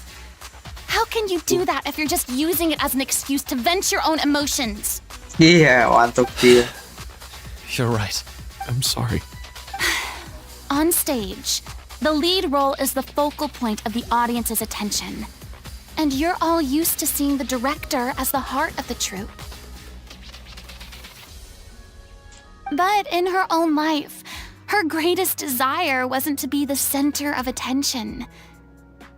How can you do that if you're just using it as an excuse to vent your own emotions? Iya, mantap dia. You're right. I'm sorry. On stage, the lead role is the focal point of the audience's attention. And you're all used to seeing the director as the heart of the troupe. But in her own life, her greatest desire wasn't to be the center of attention.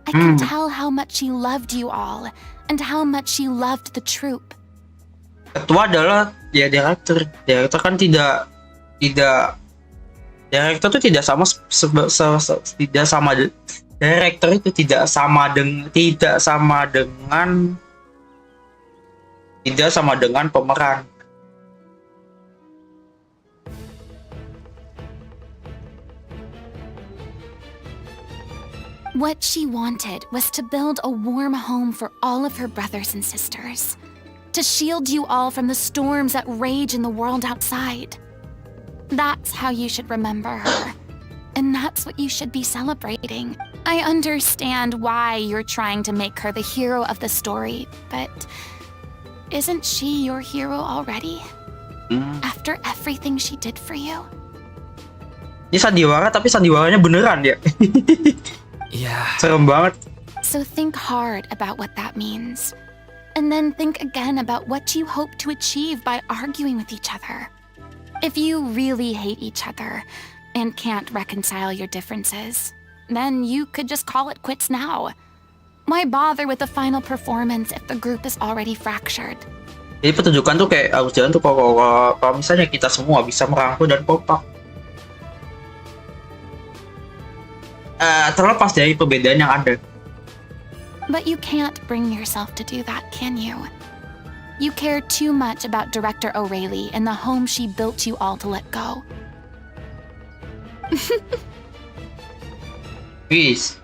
I can tell how much she loved you all, and how much she loved the troupe. Ketua adalah ya director. Director kan tidak director itu tidak sama tidak sama director itu tidak sama dengan pemeran. What she wanted was to build a warm home for all of her brothers and sisters. To shield you all from the storms that rage in the world outside. That's how you should remember her. And that's what you should be celebrating. I understand why you're trying to make her the hero of the story, but isn't she your hero already? After everything she did for you? Ini sandiwara tapi sandiwaranya beneran ya. Yeah. Serem banget. So think hard about what that means. And then think again about what you hope to achieve by arguing with each other. If you really hate each other and can't reconcile your differences, then you could just call it quits now. Why bother with the final performance if the group is already fractured? Jadi pertunjukan tuh kayak harus jalan tuh kalau misalnya kita semua bisa merangkul dan kompak. Terlepas dari perbedaan yang ada. But you can't bring yourself to do that, can you? You care too much about Director O'Reilly and the home she built you all to let go. Please.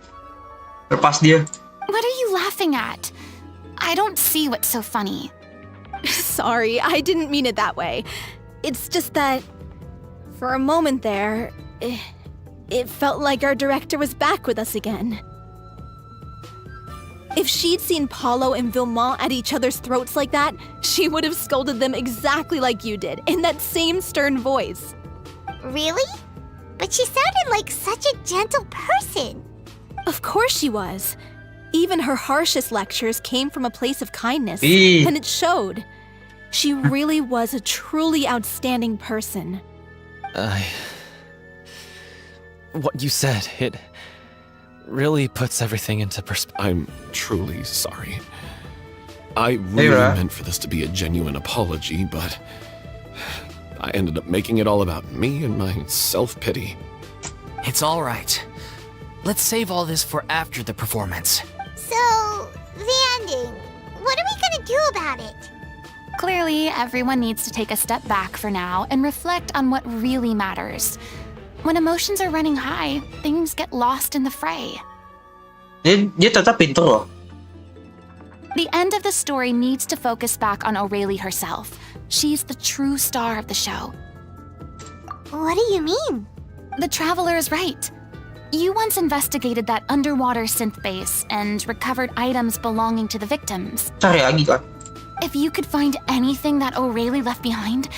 Lepas dia. What are you laughing at? I don't see what's so funny. Sorry, I didn't mean it that way. It's just that, for a moment there, it felt like our director was back with us again. If she'd seen Paulo and Vilmont at each other's throats like that, she would have scolded them exactly like you did, in that same stern voice. Really? But she sounded like such a gentle person. Of course she was. Even her harshest lectures came from a place of kindness, Eee. and it showed. She really was a truly outstanding person. What you said, it really puts everything into perspective. I'm truly sorry. I really Ra. meant for this to be a genuine apology, but I ended up making it all about me and my self-pity. It's all right. Let's save all this for after the performance. So, the ending. What are we gonna do about it? Clearly, everyone needs to take a step back for now and reflect on what really matters. When emotions are running high, things get lost in the fray. Dia tetap pinter loh. The end of the story needs to focus back on O'Reilly herself. She's the true star of the show. What do you mean? The Traveler is right. You once investigated that underwater synth base and recovered items belonging to the victims. Cari lagi kan. If you could find anything that O'Reilly left behind,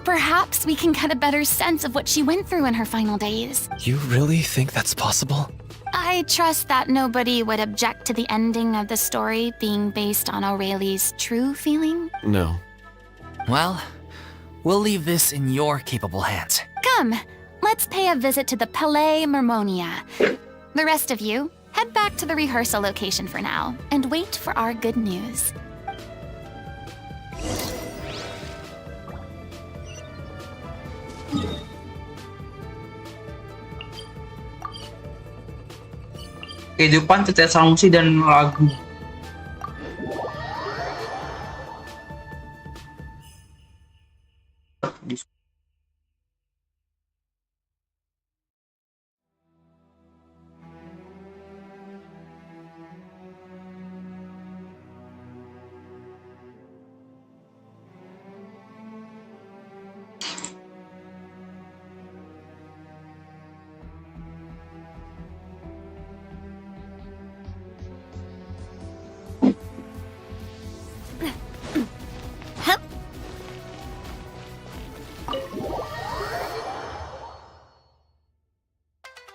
perhaps we can get a better sense of what she went through in her final days. You really think that's possible? I trust that nobody would object to the ending of the story being based on O'Reilly's true feeling. No. Well, we'll leave this in your capable hands. Come, let's pay a visit to the Palais Mermonia. The rest of you, head back to the rehearsal location for now and wait for our good news. Kehidupan Tetes Sanusi dan lagu.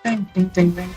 Teng teng teng teng.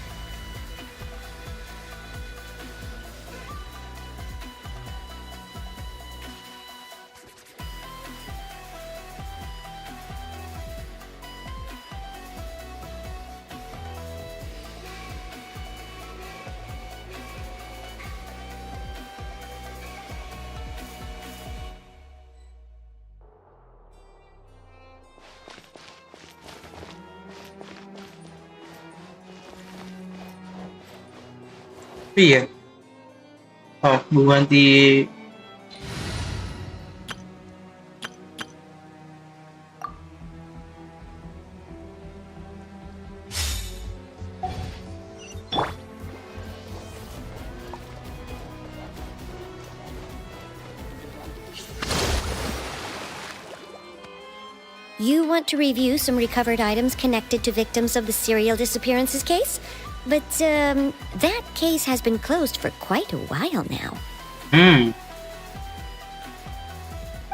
Iya. Oh, bukan di You want to review some recovered items connected to victims of the serial disappearances case? But, that case has been closed for quite a while now.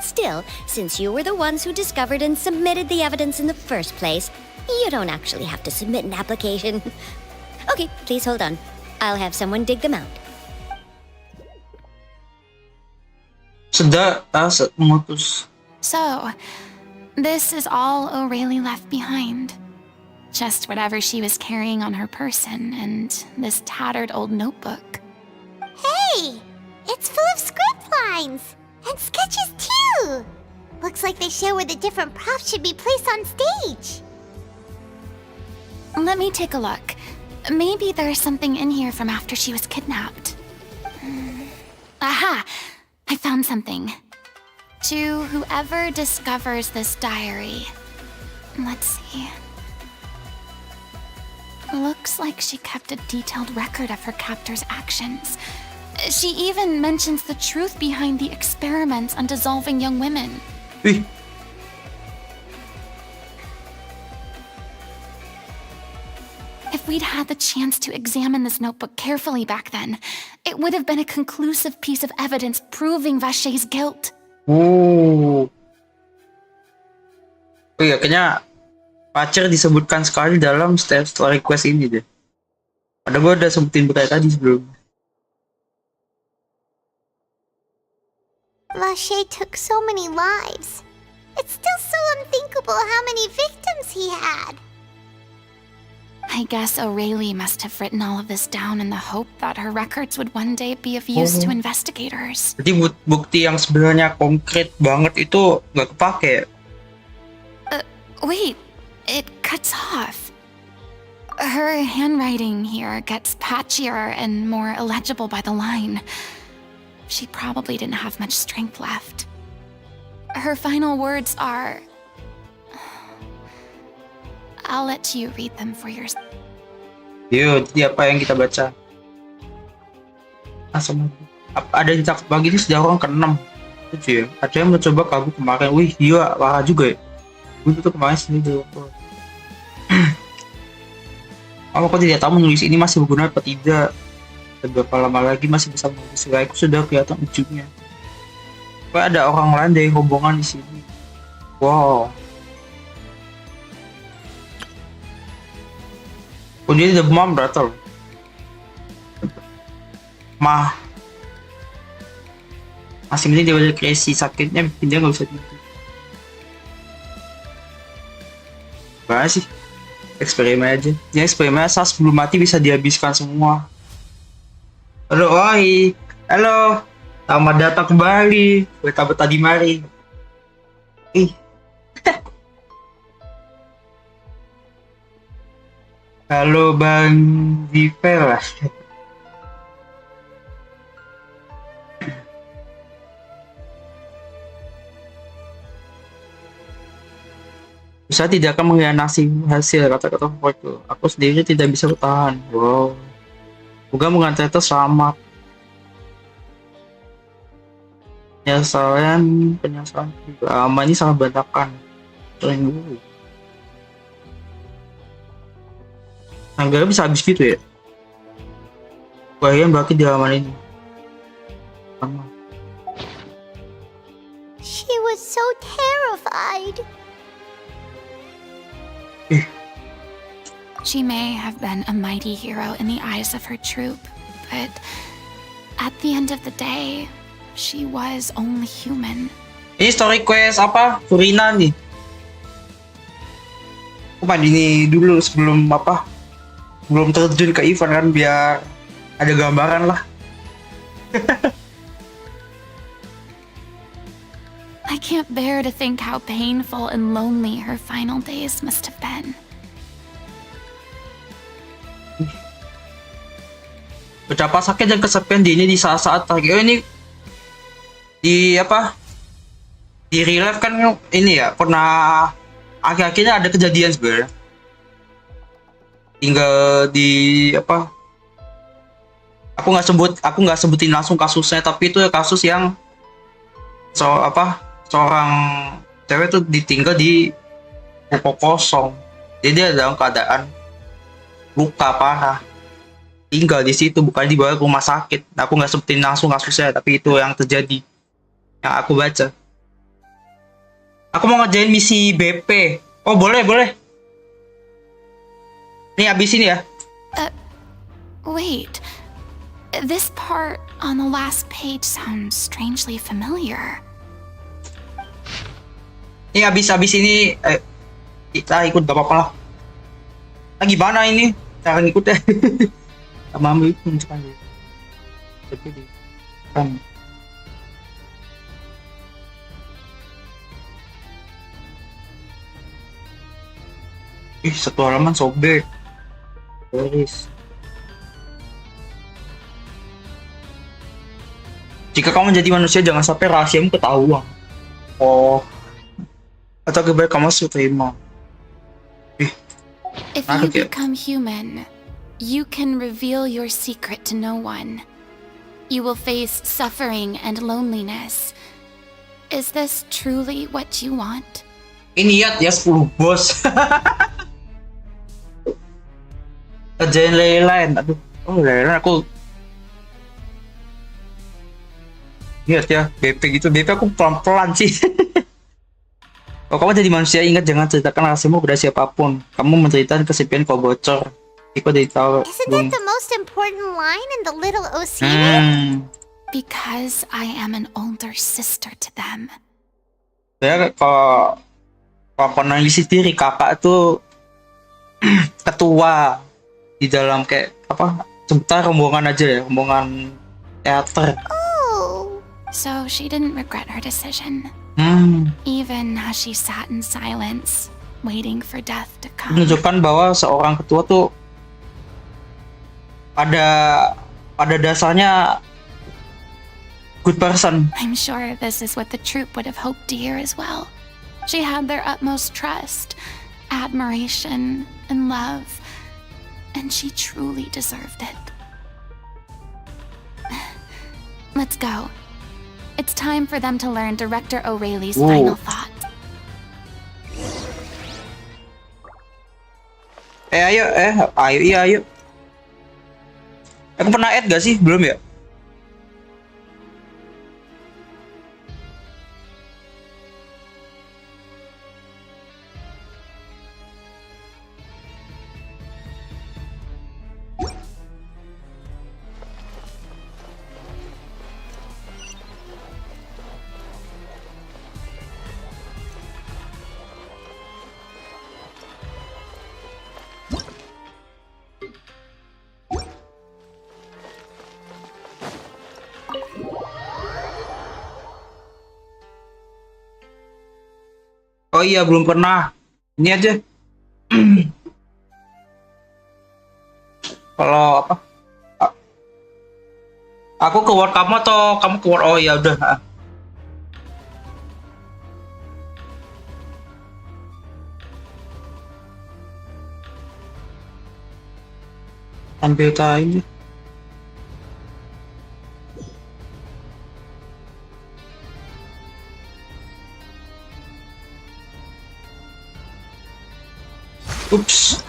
Still, since you were the ones who discovered and submitted the evidence in the first place, you don't actually have to submit an application. Okay, please hold on. I'll have someone dig them out. sudah memutus. So, this is all O'Reilly left behind. Just whatever she was carrying on her person and this tattered old notebook. Hey! It's full of script lines! And sketches too! Looks like they show where the different props should be placed on stage. Let me take a look. Maybe there's something in here from after she was kidnapped. Aha! I found something. To whoever discovers this diary. Let's see. Looks like she kept a detailed record of her captor's actions. She even mentions the truth behind the experiments on dissolving young women. Wih, If we'd had the chance to examine this notebook carefully back then, it would have been a conclusive piece of evidence proving Vacher's guilt. oh iya, kayaknya pacar disebutkan sekali dalam setelah request ini deh. Padahal gue udah sebutin berkali tadi sebelum. Vacher took so many lives. It's still so unthinkable how many victims he had. I guess O'Reilly must have written all of this down in the hope that her records would one day be of use to investigators. Jadi bukti yang sebenarnya konkret banget itu nggak kepake. Wait, it cuts off. Her handwriting here gets patchier and more illegible by the line. She probably didn't have much strength left. Her final words are... I'll let you read them for yourself. Yuk, jadi apa yang kita baca? Langsung. Ada yang cakep pagi ini sudah orang ke-6. Itu ya. Ada yang mencoba kabur kemarin. Wih, iya, parah juga ya. Gue tuh kemarin sini dulu. Aku tidak tahu menulis ini masih berguna atau tidak. Dan berapa lama lagi masih bisa menulis aku sudah kelihatan ujungnya. Kok ada orang lain dari rombongan di sini. Wow. Oh, dia demam berata loh. Masih penting dia udah crazy, sakitnya bikin dia gak bisa tidur. Gimana sih? Eksperimen aja. Ini eksperimen asal sebelum mati bisa dihabiskan semua. Halo, oi. Halo. Selamat datang kembali. Betah-betah di mari. Ih. Halo Bang Divel lah. Saya tidak akan mengkhianati hasil kata-kata favoritku. Aku sendiri tidak bisa bertahan. Wow. Semoga mengantarnya selamat. Penyesalan lama ini sangat berantakan. Sering dulu. Anggaran bisa habis gitu ya? Bahaya berarti di halaman ini. She was so terrified. She may have been a mighty hero in the eyes of her troop, but at the end of the day, she was only human. Ini story quest apa? Furina nih. Aku main ini dulu sebelum belum terjun ke event kan, biar ada gambaran lah. I can't bear to think how painful and lonely her final days must have been. Betapa sakit dan kesepian ini di saat-saat terakhir. Ini di di real life kan ini ya, pernah akhir-akhirnya ada kejadian sebenarnya. Tinggal di aku nggak sebutin langsung kasusnya, tapi itu kasus yang seorang cewek tuh ditinggal di ruko kosong. Jadi dia dalam keadaan luka parah, tinggal di situ, bukan dibawa ke rumah sakit. Aku nggak sebutin langsung kasusnya, tapi itu yang terjadi, yang aku baca. Aku mau ngerjain misi BP. Oh boleh. Nih abis ini ya. Wait. This part on the last page sounds strangely familiar. Ini abis ini kita ikut, gak apa-apa lah. Nah, gimana ini cara ngikutnya? Sama ambil itu kan. Satu halaman sobek. Beres. Jika kamu menjadi manusia, jangan sampai rahasiamu ketahuan. Oh. Atau lebih baik kamu terima. If you become human, you can reveal your secret to no one. You will face suffering and loneliness. Is this truly what you want? Ini ya 10 bos. Kerjain lain. Aduh, lain aku lihat ya BP gitu. BP aku pelan-pelan sih. Kalau kamu jadi manusia, ingat jangan ceritakan rahasiamu kepada siapapun. Kamu menceritakan kesepian kau bocor. Iko dari tahu. Isn't that the most important line in the little OC? Because I am an older sister to them. Ya kalau analisis diri, kakak tuh ketua di dalam kayak sebentar rombongan aja ya, rombongan teater. Oh. So she didn't regret her decision. Even as she sat in silence, waiting for death to come. Menunjukkan bahwa seorang ketua tuh pada dasarnya good person. I'm sure this is what the troop would have hoped to hear as well. She had their utmost trust, admiration, and love, and she truly deserved it. Let's go. It's time for them to learn Director O'Reilly's final thought. Ayo. Aku pernah add gak sih? Belum ya? Oh iya, belum pernah. Ini aja. Kalau aku ke word kamu atau kamu ke word? Oh ya udah. Ambil time. Oops.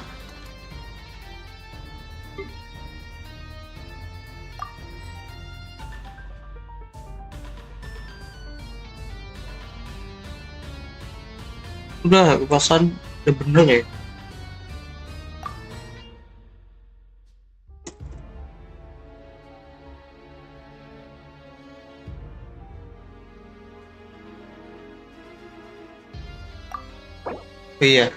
Udah, kebasan udah bener ya. Iya.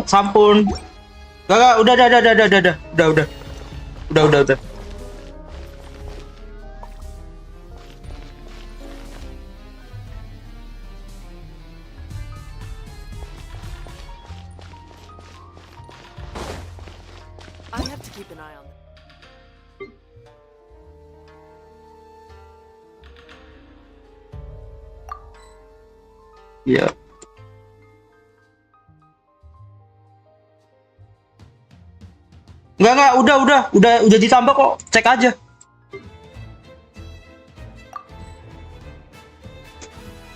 Sampun. Gak, udah. I have to keep an eye on them. Iya. Enggak, udah ditambah kok. Cek aja.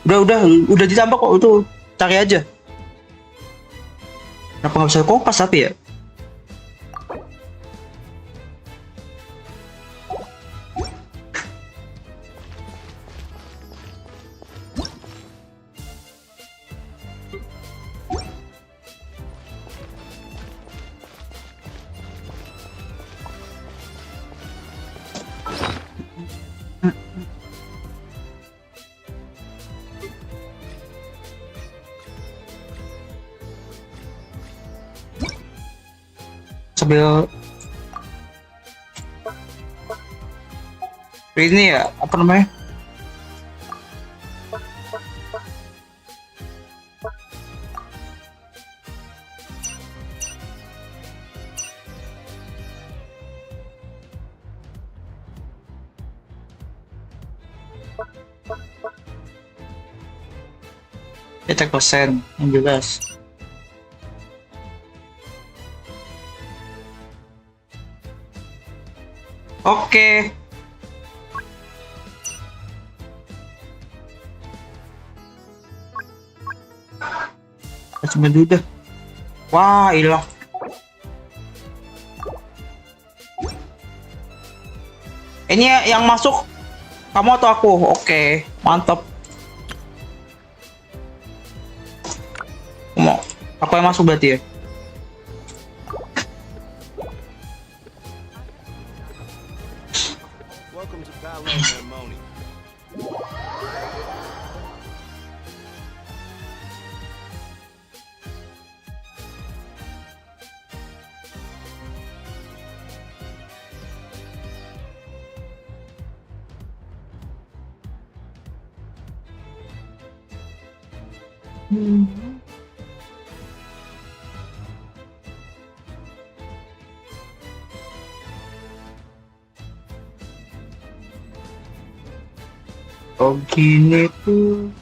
Udah ditambah kok, itu cari aja. Kenapa nggak bisa kompas tapi ya? Sambil ini ya, apa namanya? Kita persen yang jelas. Oke. Cuma dulu dah. Wah, hilang. Ini yang masuk kamu atau aku? Oke, mantap. Aku yang masuk berarti ya. Welcome to ballet ceremony. Oh gini tuh.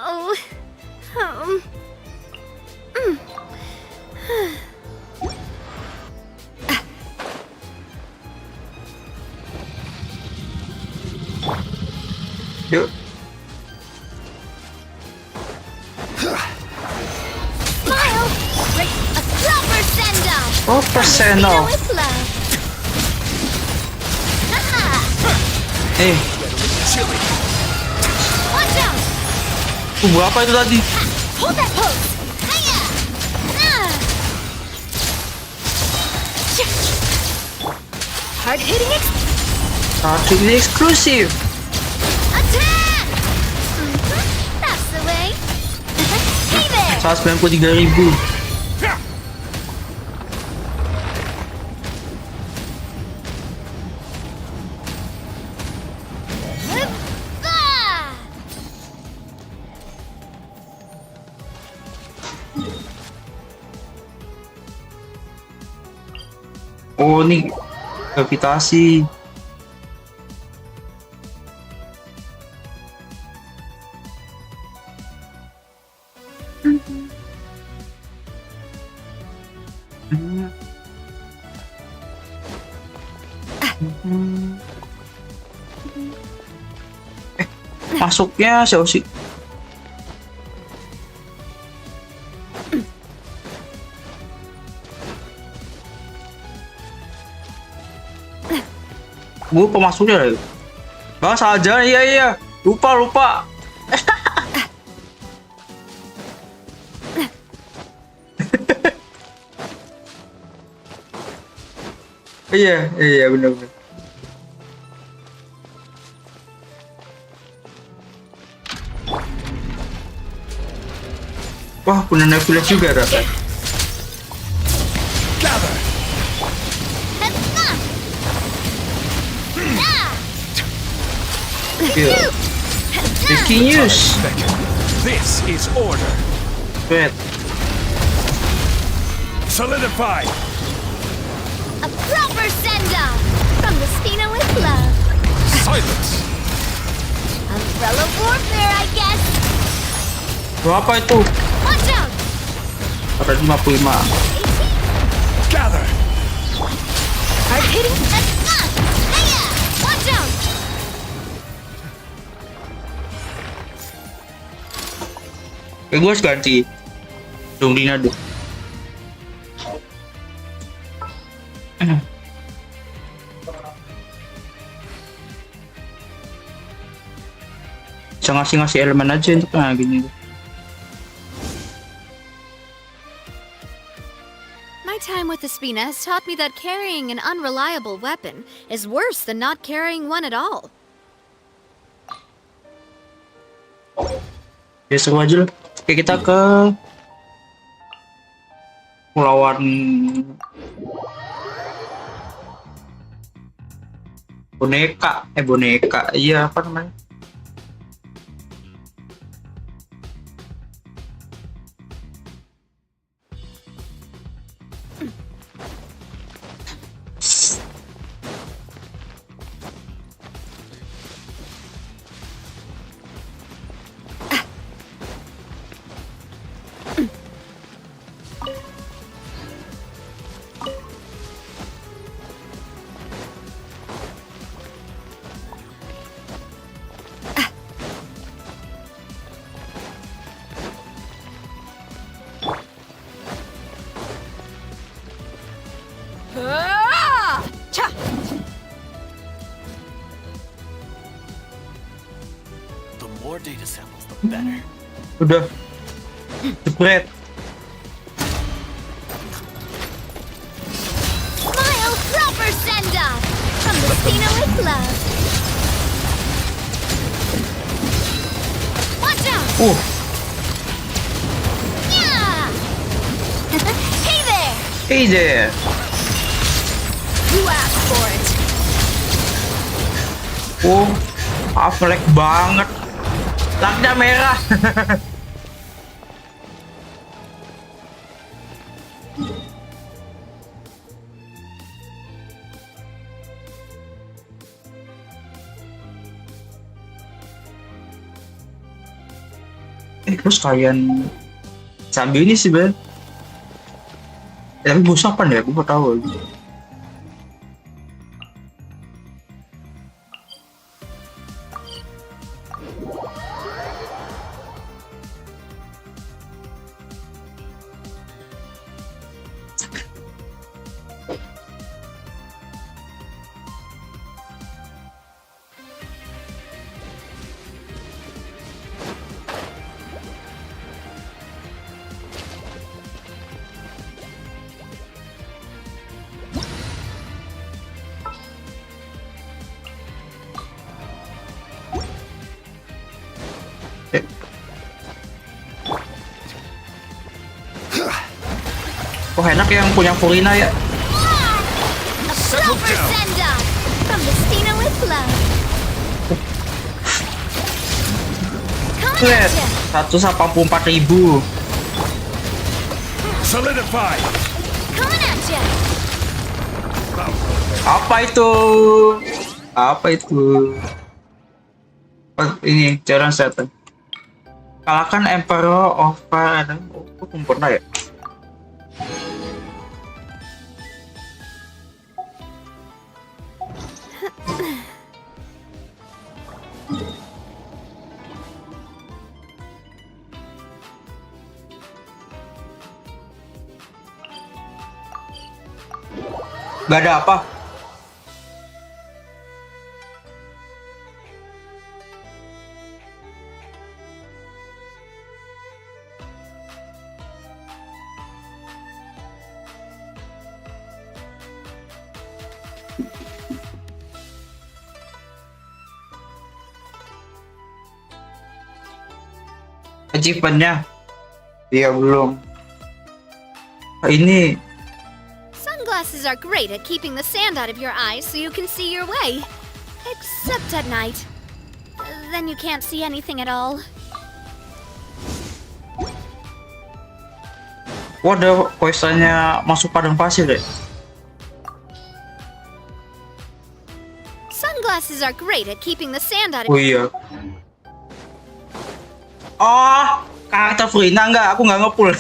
Oh, Yuk. Smile! A proper send-off! Oh, perseno. With love. Haha! Watch out! Berapa itu tadi? Hold that pose! Hiya! Hard-hitting it! Satu ini eksklusif. Attack! That's the way. Hey there! 193.000. Ah! Oh, ini gravitasi. Masuknya siapa sih? Gue pemasuknya lah. Bang salah jalan, iya. Lupa. Iya benar-benar. Wah, punya Nebula juga rata. Gather. Iya. Breaking news. This is order. Wait. Solidify. A proper send-off from the Spina with love. Silence. Umbrella warfare, I guess. Berapa itu? Watch out! Ada 55. Gather. Hard hitting. Hiya! Watch out! Gue harus ganti Furina dulu. Bisa ngasih elemen aja untuk gini. My time with the Spina has taught me that carrying an unreliable weapon is worse than not carrying one at all. Ya seru aja lah. Oke, kita ke melawan boneka. Iya, apa namanya? The more data samples, the better. Udah. Jepret. Smile proper send-off from the Spina with love. Watch out! Yeah! Hey there! Hey there. You asked for it. Lag banget. Lagnya merah. Terus kalian sambil ini sih, Bel. Tapi bos apa ya? Gue gak tahu. Oh, enak yang punya Furina ya. Settle Proper down. send-off from the Spina with love. Coming Lihat, at ya! 184.000. Solidify. Coming at ya! Apa itu? Oh, ini jalan setan. Kalahkan Emperor of Fire. Oh, sempurna ya. Gak ada apa? Achievementnya? Iya belum. Ini Sunglasses are great at keeping the sand out of your eyes so you can see your way. Except at night. Then you can't see anything at all. Wah, ada questnya masuk padang pasir deh. Sunglasses are great at keeping the sand out of Oh iya. Oh, karakter Furina enggak? Aku nggak ngepull.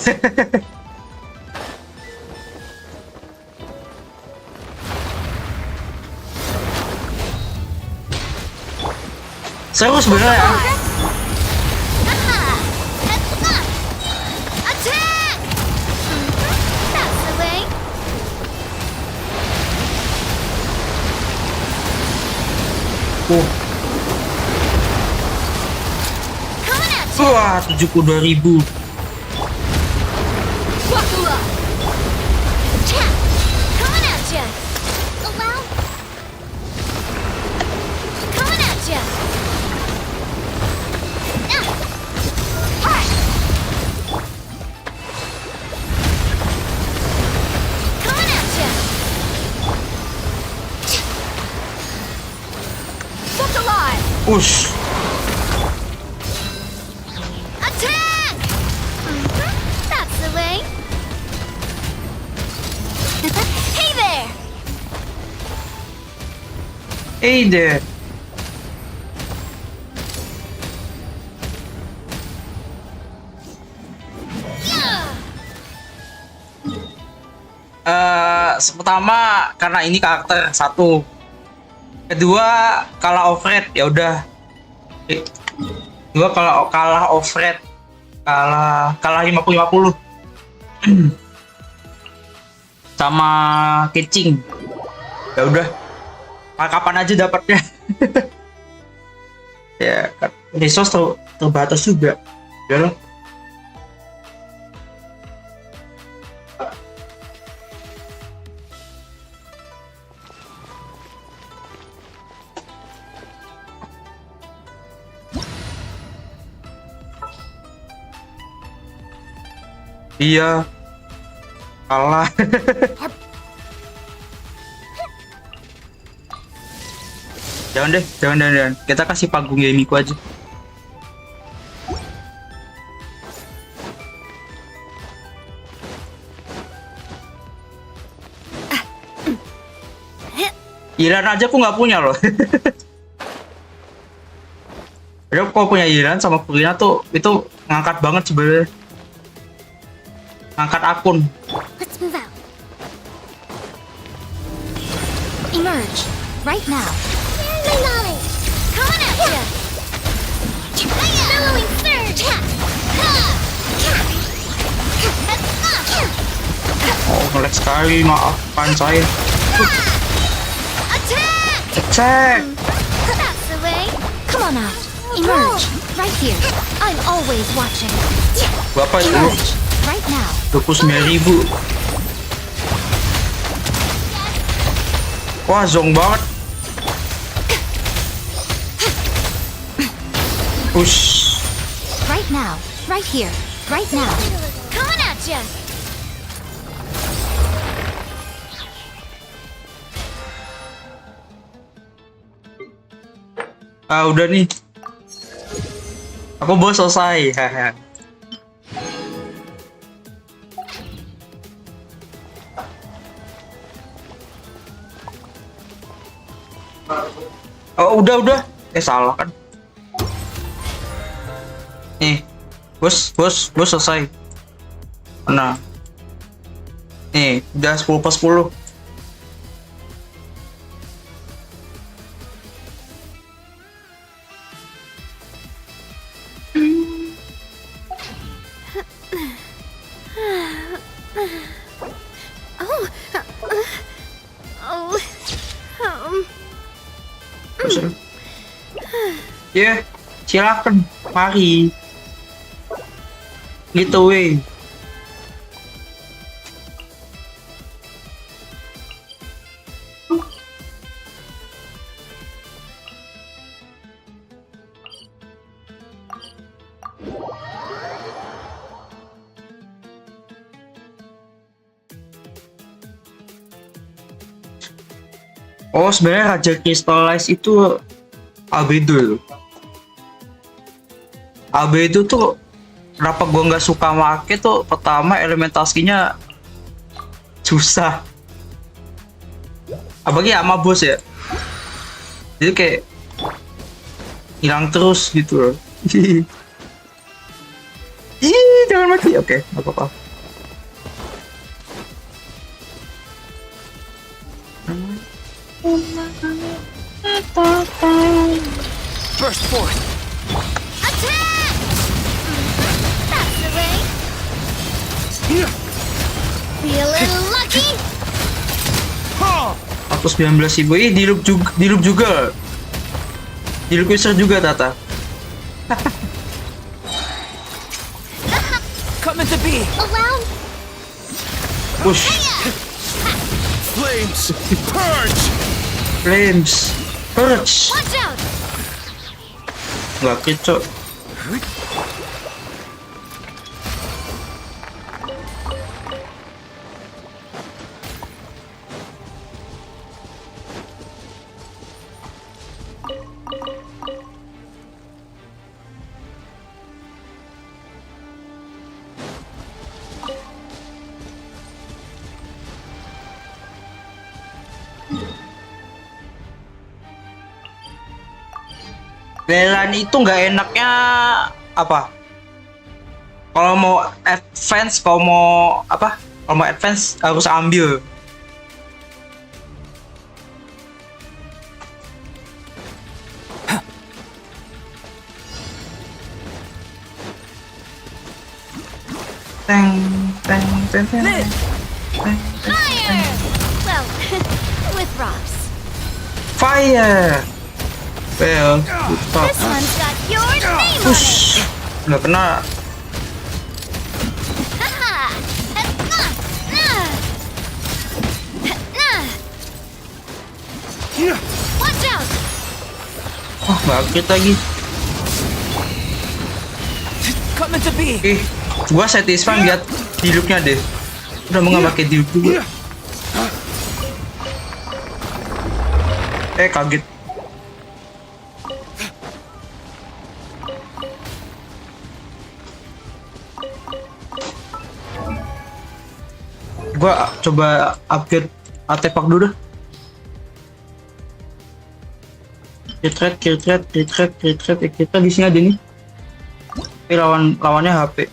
Seru sebenarnya. Attack! That's the way. Coming at you. Wah, 72.000. Wakula. Attack! Coming at you. Oh well. Coming at you. Coming at you. Fuck alive. Ush. Attack! That's the way. Hey there! Hey there. Pertama karena ini karakter satu. Kedua kalah overrate ya udah. Kedua kalau kalah overrate kalah 50-50. Sama catching. Ya udah. Kapan aja dapatnya. Ya, resource terbatas juga. Ya loh. Iya, kalah. Jangan. Kita kasih panggung Yemiku aja. Iran aja aku nggak punya loh. Padahal kalau punya Iran sama Furina tuh itu ngangkat banget sebenarnya. Angkat akun. Let's move out. Emerge right now. My knowledge. Coming at you! Billowing surge. Oh, melek sekali, maafkan saya. Attack! Attack! That's the way. Come on out. Emerge right here. I'm always watching. Bapak itu Emerge right now. 29.000. Wah, zong banget. Push. Right now. Right here. Right now. Coming at you! Ah, udah nih. Aku baru selesai. Oh, udah. Salah kan. Nih. Bos selesai. Nah. Nih, udah 10/10. Ya, silakan, mari. Gitu weh. Oh, sebenarnya Raja Crystallize itu albedo. Albedo tuh kenapa gua nggak suka make tuh, pertama elementasinya susah. Apalagi sama bos ya. Jadi kayak hilang terus gitu loh. Ih, jangan mati. Oke, nggak apa-apa. Burst forth! Attack! That's the way. Feeling lucky? 119.000. Ih, di loop juga. Di loop user juga, Tata. Come into be! Around? Push. Flames! Purge! Flames. Purge. Watch out! Nggak kicok. Lelan itu nggak enaknya apa? Kalau mau advance, kalau mau advance harus ambil. Teng. Fire! Well, with rocks. Fire. Well, This one's got your name on it! push. Nggak kena. Haha! Watch out! Wah, bangkit lagi. Come into be! Gua satisfied lihat diluknya deh. Udah mau nggak pakai diluk juga. Kaget. Gua coba upgrade artefak dulu dah. Retreat kita di sini ada nih. Tapi lawannya HP.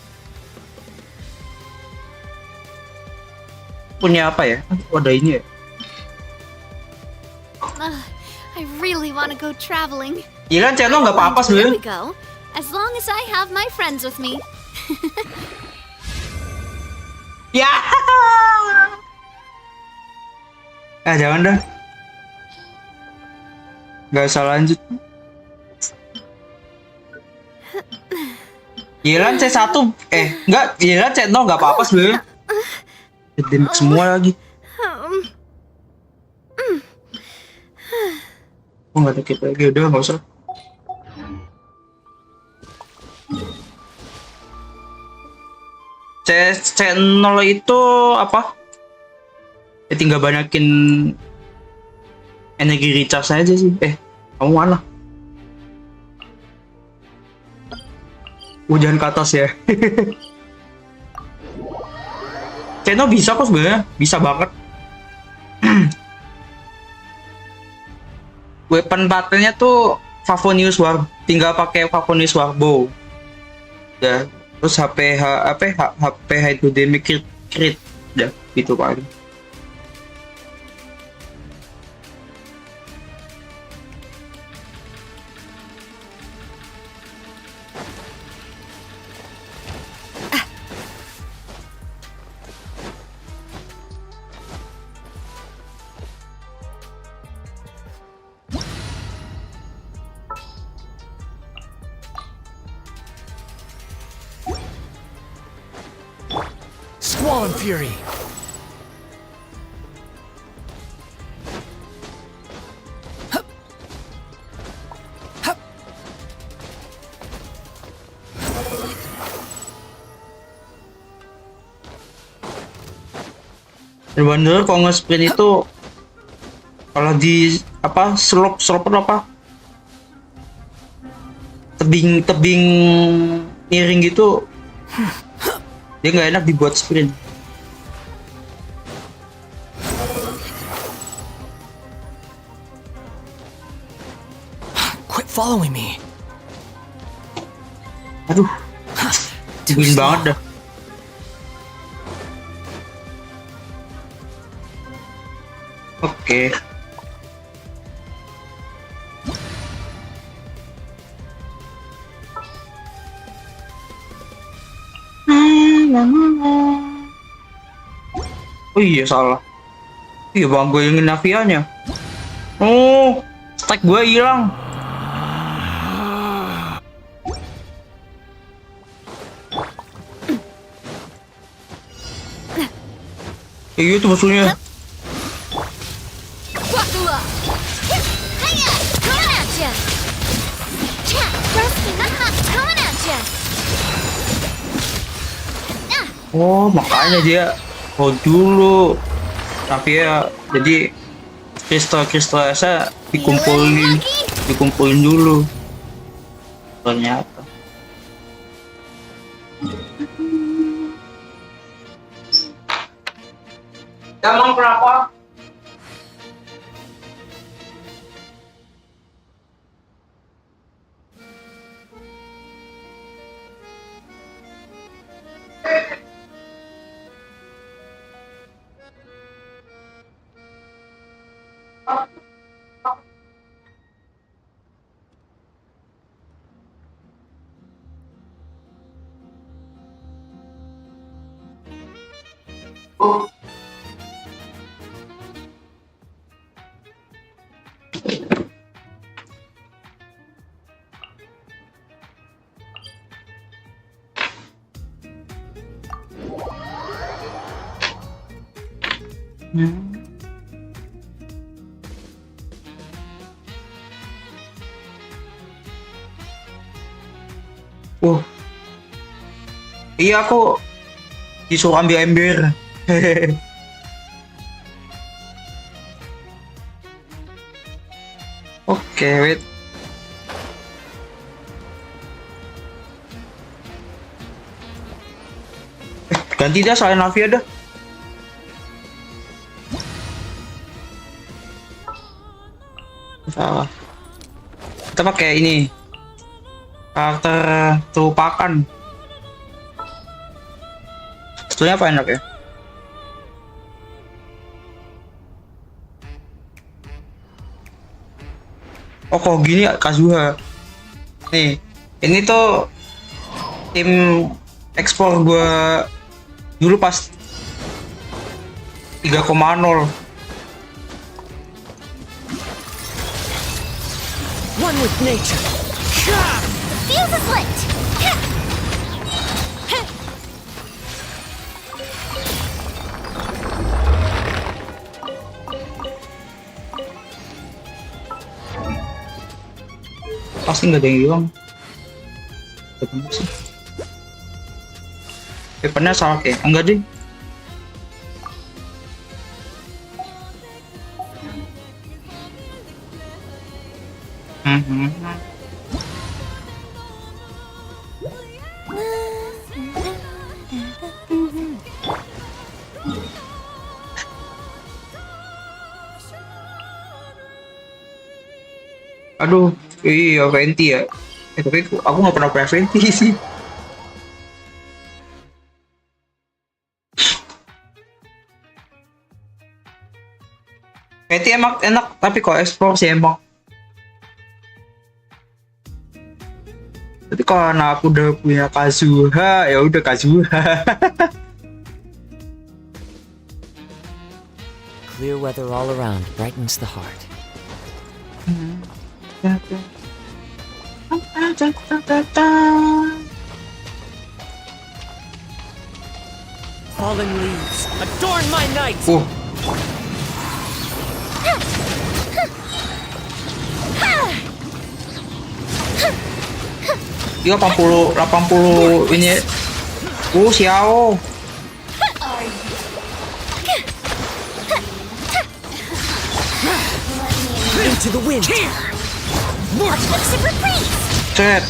Punya apa ya? Oh, ada ini ya. I really want to go traveling. Iya kan, channel nggak apa-apa There we sebenarnya. go. As long as I have my friends with me. Ya. Jangan dah. Gak usah lanjut. Gila C1 enggak, gila C0 enggak apa-apa sebenarnya. Damage semua lagi. Oh, enggak ada kita lagi, udah enggak usah. C0 itu apa? Ya tinggal banyakin energi recharge aja sih. Kamu mana? Jangan ke atas ya. Channel bisa kok sebenarnya, bisa banget. Weapon battle-nya tuh Favonius War, tinggal pakai Favonius Warbow. Ya, terus HP hydrodynamic crit, ya gitu paling. Squall and Fury. Bener kalau nge-sprint itu Kalau di apa slope apa tebing miring gitu, dia nggak enak dibuat sprint. Quit following me. Aduh, Too dingin slow. banget dah. Oke. Oh iya salah. Iya bang, gue yang Navianya. Oh, stack gue hilang. Iya itu musuhnya. Wakula! Hiya! Coming at ya! Chat! Coming at ya! Oh makanya dia hold dulu. Tapi ya jadi kristal saya dikumpulin dulu. Ternyata. Emang kenapa? Iya aku disuruh ambil ember. Oke, wait. Ganti dah selain Navia dah. Salah. Kita pakai ini. Karakter terlupakan. Sebetulnya apa enak ya? Oh kok gini Kazuha. Nih, ini tuh tim ekspor gua dulu pas 3,0. One with nature. Fuse is lit! Pasti nggak ada yang hilang. Ketemu sih. Papernya salah kayak enggak deh. Aduh, iya Venti ya. Tapi aku nggak pernah pakai Venti sih. Venti emang enak, tapi kalau explore sih emang. Tapi kalau aku udah punya Kazuha, ya udah Kazuha. Clear weather all around brightens the heart. Fallen leaves, adorn my night! Dia 80 ini. Xiao. Into the wind. Cet.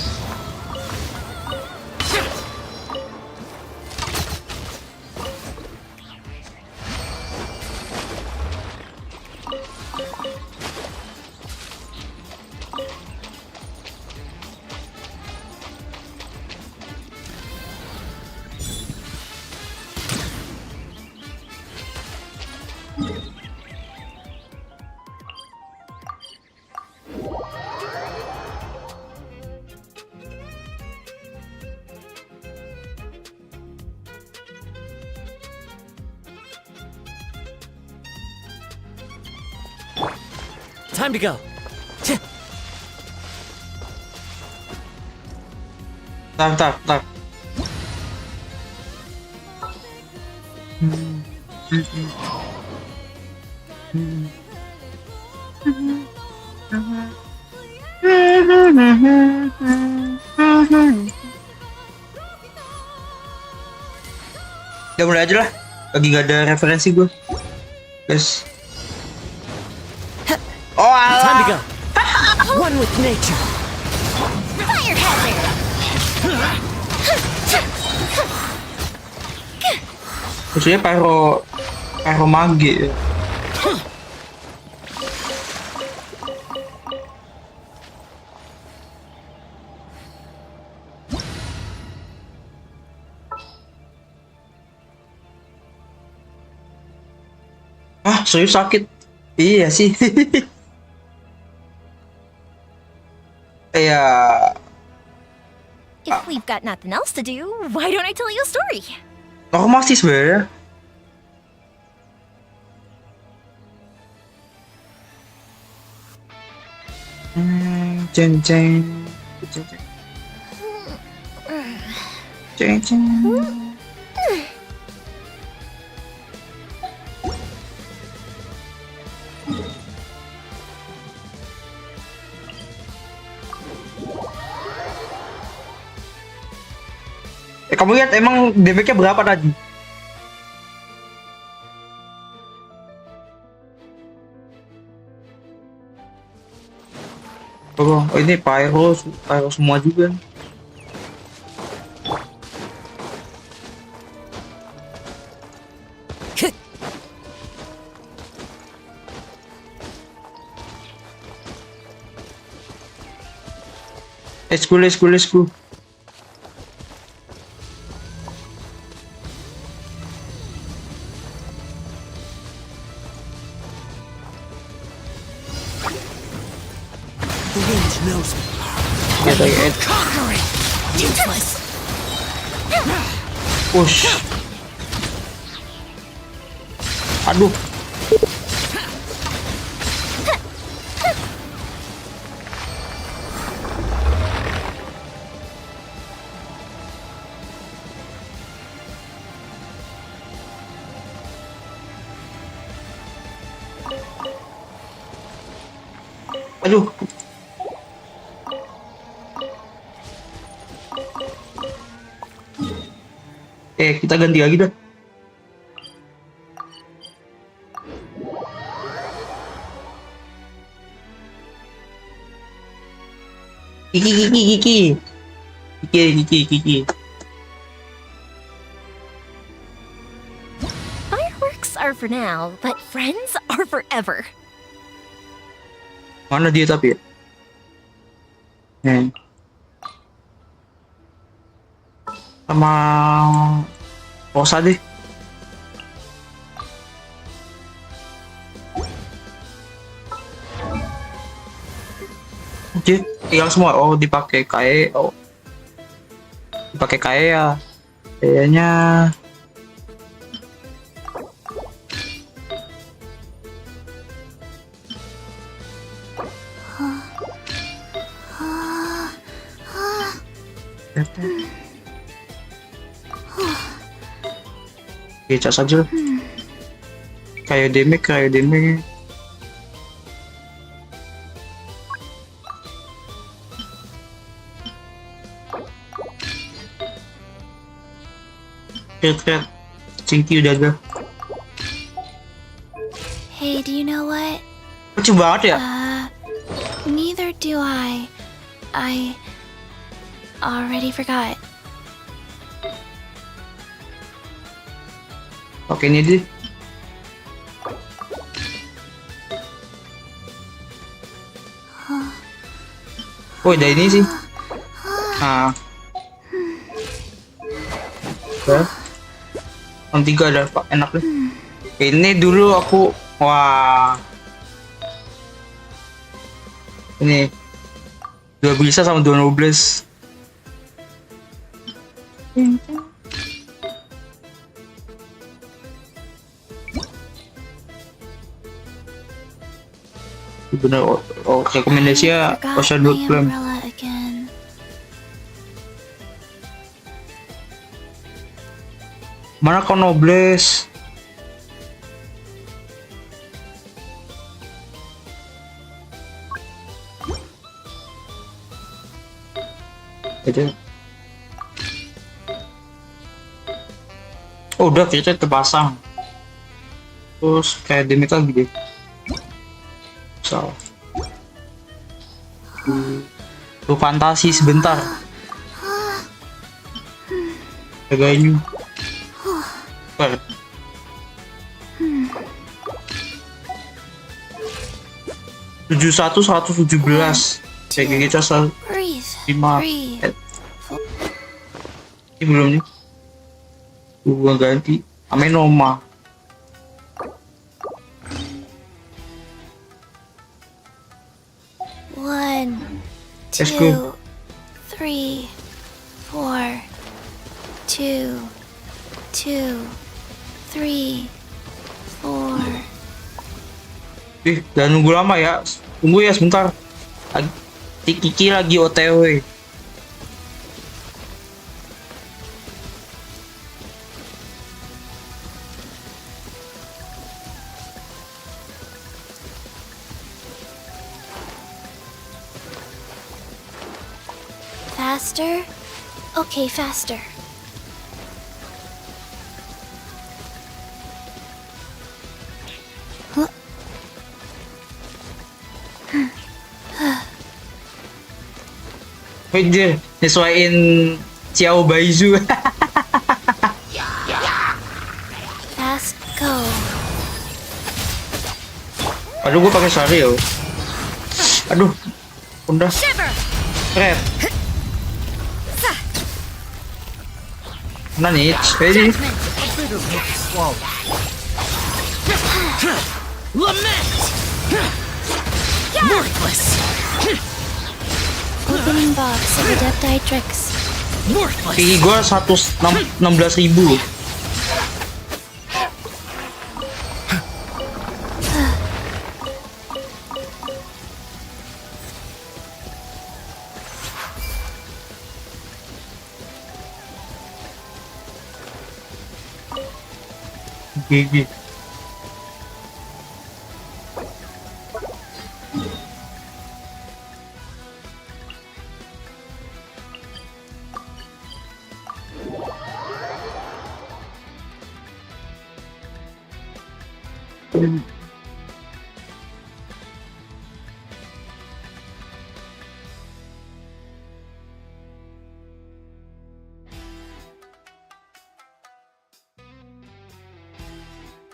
Time to go. Bentar. Ya mulai aja lah. Lagi gak ada referensi gue. Guys. Oh Time to alah. go. One with nature. Fire hazard! Maksudnya pyro mage. Ah, serius sakit. Iya sih. Ya, If we've got nothing else to do, why don't I tell you a story? normal sih sebenarnya. Ceng ceng. Ceng ceng. Kamu lihat emang damage-nya berapa tadi? Oh, ini pyro semua juga. Let's go. The wind knows me. Conquering. Useless. Push. Aduh. Aduh. Kita ganti lagi dah. Kiki. Fireworks are for now, but friends are forever. Mana dia tapi ya? Sama Rosa deh. Oke, hilang semua. Oh, dipakai kae. Oh. Dipakai kae ya. Kayaknya Kecak saja. Kayak damage. Red. Cingki udah ada. Hey, do you know what? Lucu banget ya? do I already forgot. Oke, ini dia. Oh, ada ini sih. Nah. Oke. Yang 3 ada, Pak. Enak deh. Ini dulu aku, wah. Ini 2 bisa sama 2 nobles. Bener, rekomendasinya Forgot Ocean my Flame. umbrella again. Mana kau nobles? Itu. Oh, udah kita terpasang. Terus kayak demi lagi deh. So. Tuh fantasi sebentar. Jagain. Per. Tujuh 117. Kayak gitu asal Breathe. 5. Breathe. Ini belum nih. Gua ganti. Amenoma. One, Let's go. 2, 3, 4, 2, 2, 3, 4. Jangan nunggu lama ya. Tunggu ya sebentar. Kiki lagi OTW. Faster? Okay, faster. Wait, dia nyesuaiin Xiao Baizu. Fast go. Aduh, gue pakai sari yo. Aduh, udah. Keren. Nah nih, ready. Lament! Worthless! Opening box of Adepti Tricks. Worthless! Tinggi gue 16.000. GG.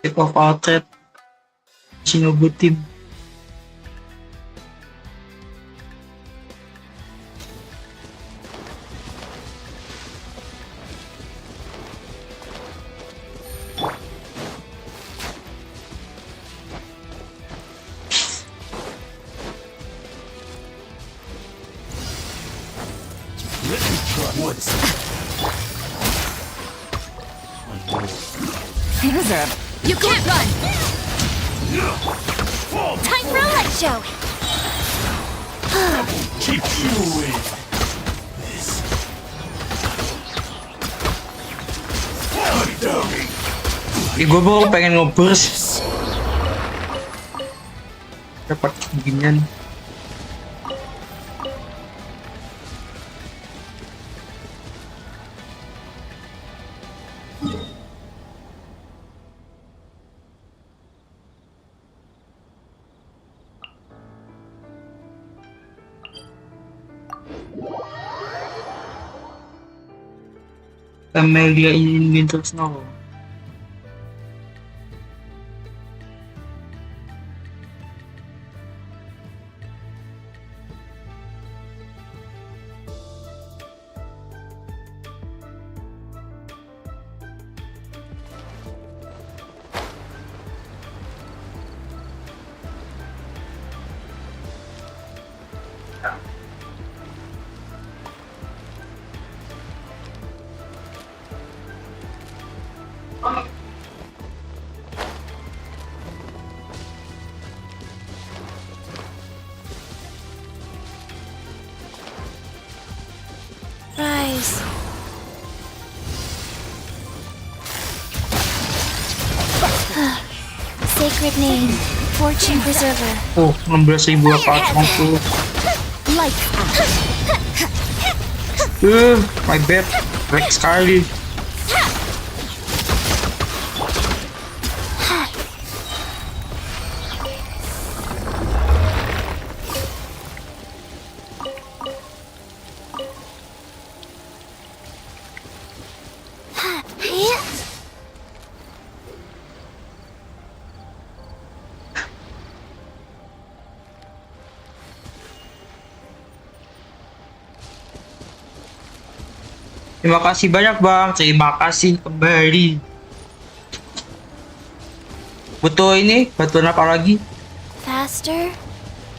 Take off outlet. Shinobu team. Hands up. You can't run! Time for a light show! Keep doing Gue baru pengen nge-burst. Dapat beginian. Amelia in Winter Snow. Rise. Sacred name, fortune preserver. Oh, 16.850. Lights out. My bad. Rex sekali. Terima kasih banyak bang, terima kasih kembali. Butuh ini, bantuan apa lagi? Faster?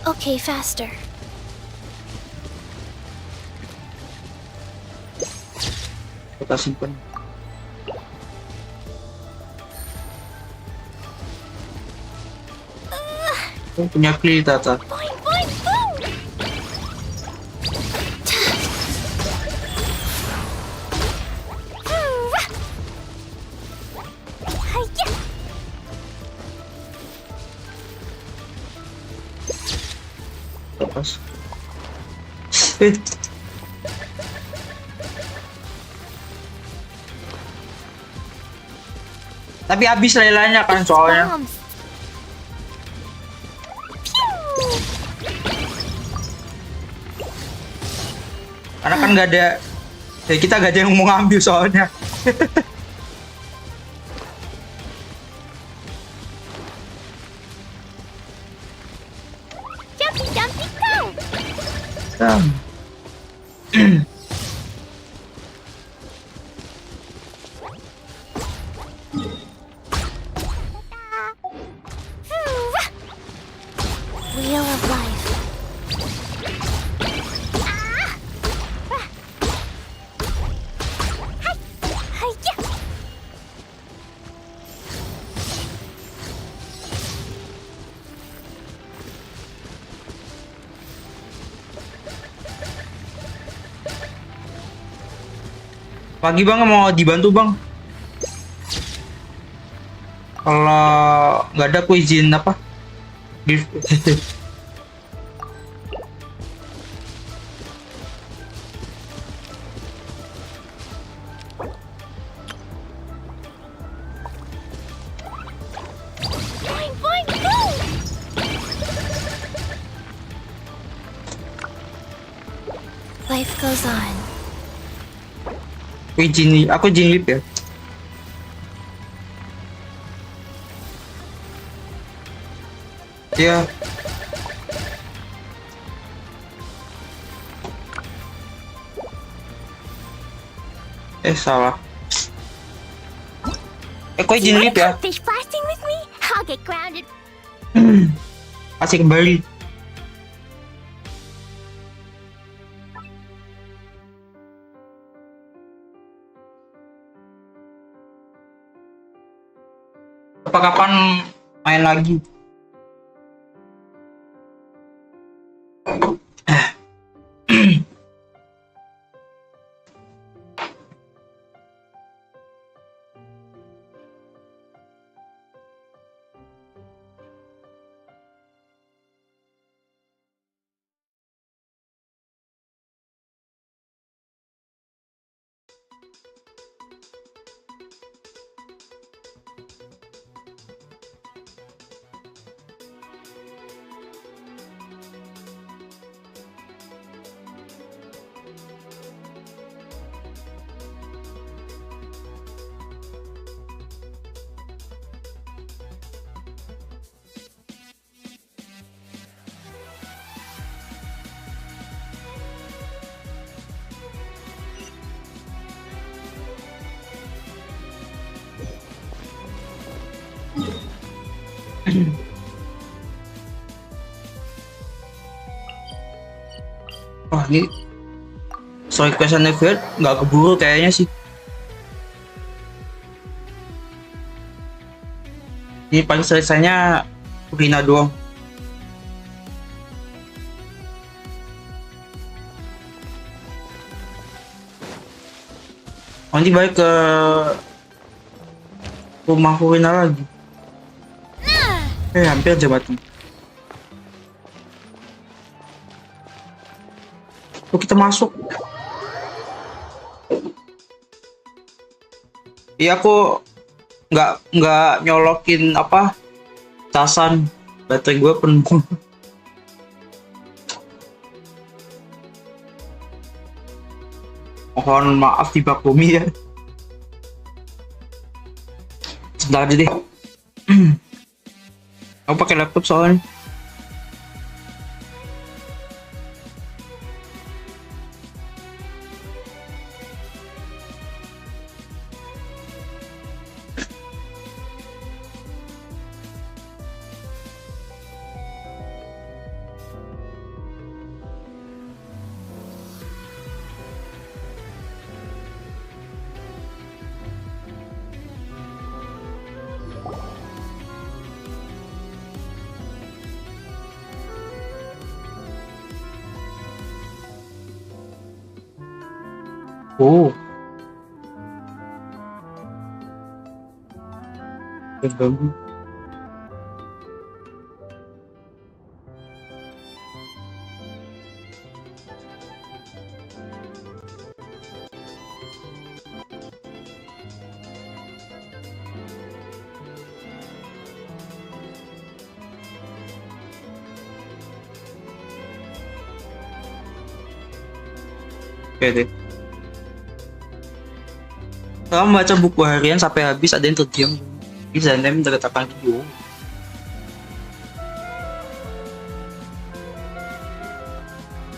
Okay, faster. Kita simpan. Oh, punya kli tata. Boing, boing, boom! Lepas. Tapi habis lelanya kan soalnya. Bombs. Karena kan nggak ada, ya kita nggak ada yang mau ngambil soalnya. Jumpy, jumpy, go! Wheel of life. Pagi bang, mau dibantu bang. Kalau nggak ada aku izin apa? Boing, boing, boom! Life goes on. Aku izin lip ya. Ya. Salah. Kok izin lip ya? Fish blasting with me? I'll get grounded. Kasih kembali. Kapan main lagi? Wah, ini story quest Never nggak keburu kayaknya sih. Ini paling selesainya Furina doang. Nanti balik ke rumah Furina lagi. Hampir aja mati. Tuh kita masuk. Iya, aku nggak nyolokin apa casan, baterai gue penuh. Mohon maaf dimaklumi ya. Sebentar aja deh. Aku pakai laptop soalnya. Oh. Ganggu. Oke deh. Kalau membaca buku harian sampai habis, ada yang terdiam. Bisa nem terletakkan video.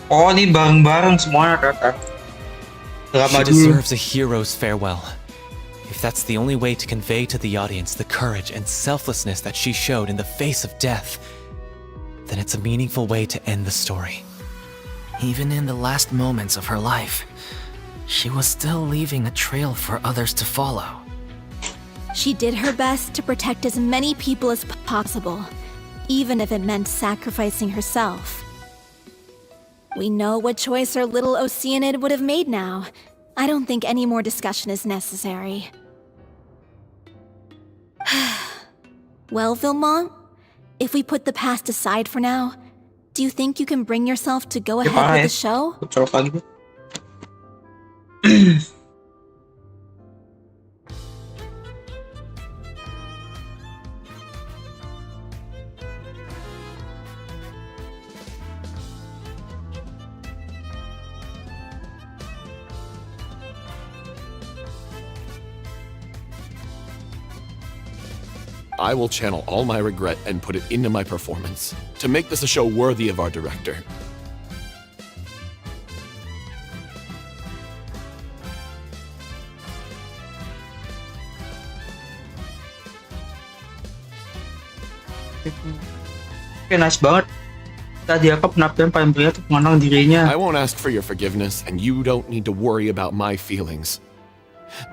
Oh, ini bareng-bareng semuanya kan. Drama She dulu. deserves a hero's farewell. If that's the only way to convey to the audience the courage and selflessness that she showed in the face of death, then it's a meaningful way to end the story. Even in the last moments of her life, she was still leaving a trail for others to follow. She did her best to protect as many people as possible, even if it meant sacrificing herself. We know what choice our little Oceanid would have made now. I don't think any more discussion is necessary. Well, Vilmont, if we put the past aside for now, do you think you can bring yourself to go ahead with the show? Colok lagi tuh. I will channel all my regret and put it into my performance to make this a show worthy of our director. Oke, nice banget. Tadi apa penampilan paling pria tuh mengenang dirinya. I won't ask for your forgiveness, and you don't need to worry about my feelings.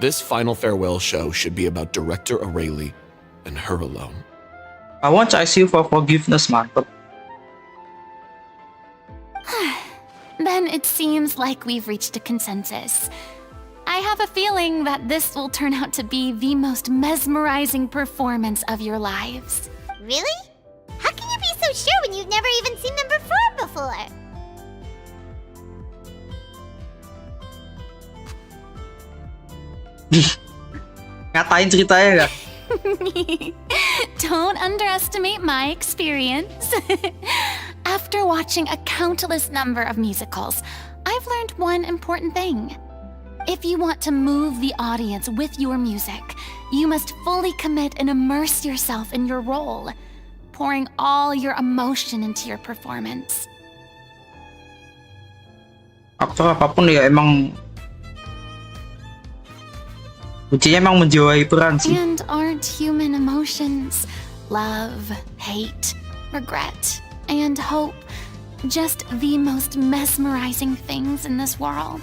This final farewell show should be about Director Aurelie and her alone. I want to ask you for forgiveness, mantap. Then it seems like we've reached a consensus. I have a feeling that this will turn out to be the most mesmerizing performance of your lives. Really? How can you be so sure when you've never even seen them perform before? Ngatain ceritanya gak? Don't underestimate my experience. After watching a countless number of musicals, I've learned one important thing. If you want to move the audience with your music, you must fully commit and immerse yourself in your role, pouring all your emotion into your performance. Aktor apapun ya emang kuncinya emang menjiwai peran sih. And aren't human emotions love, hate, regret, and hope. Just the most mesmerizing things in this world.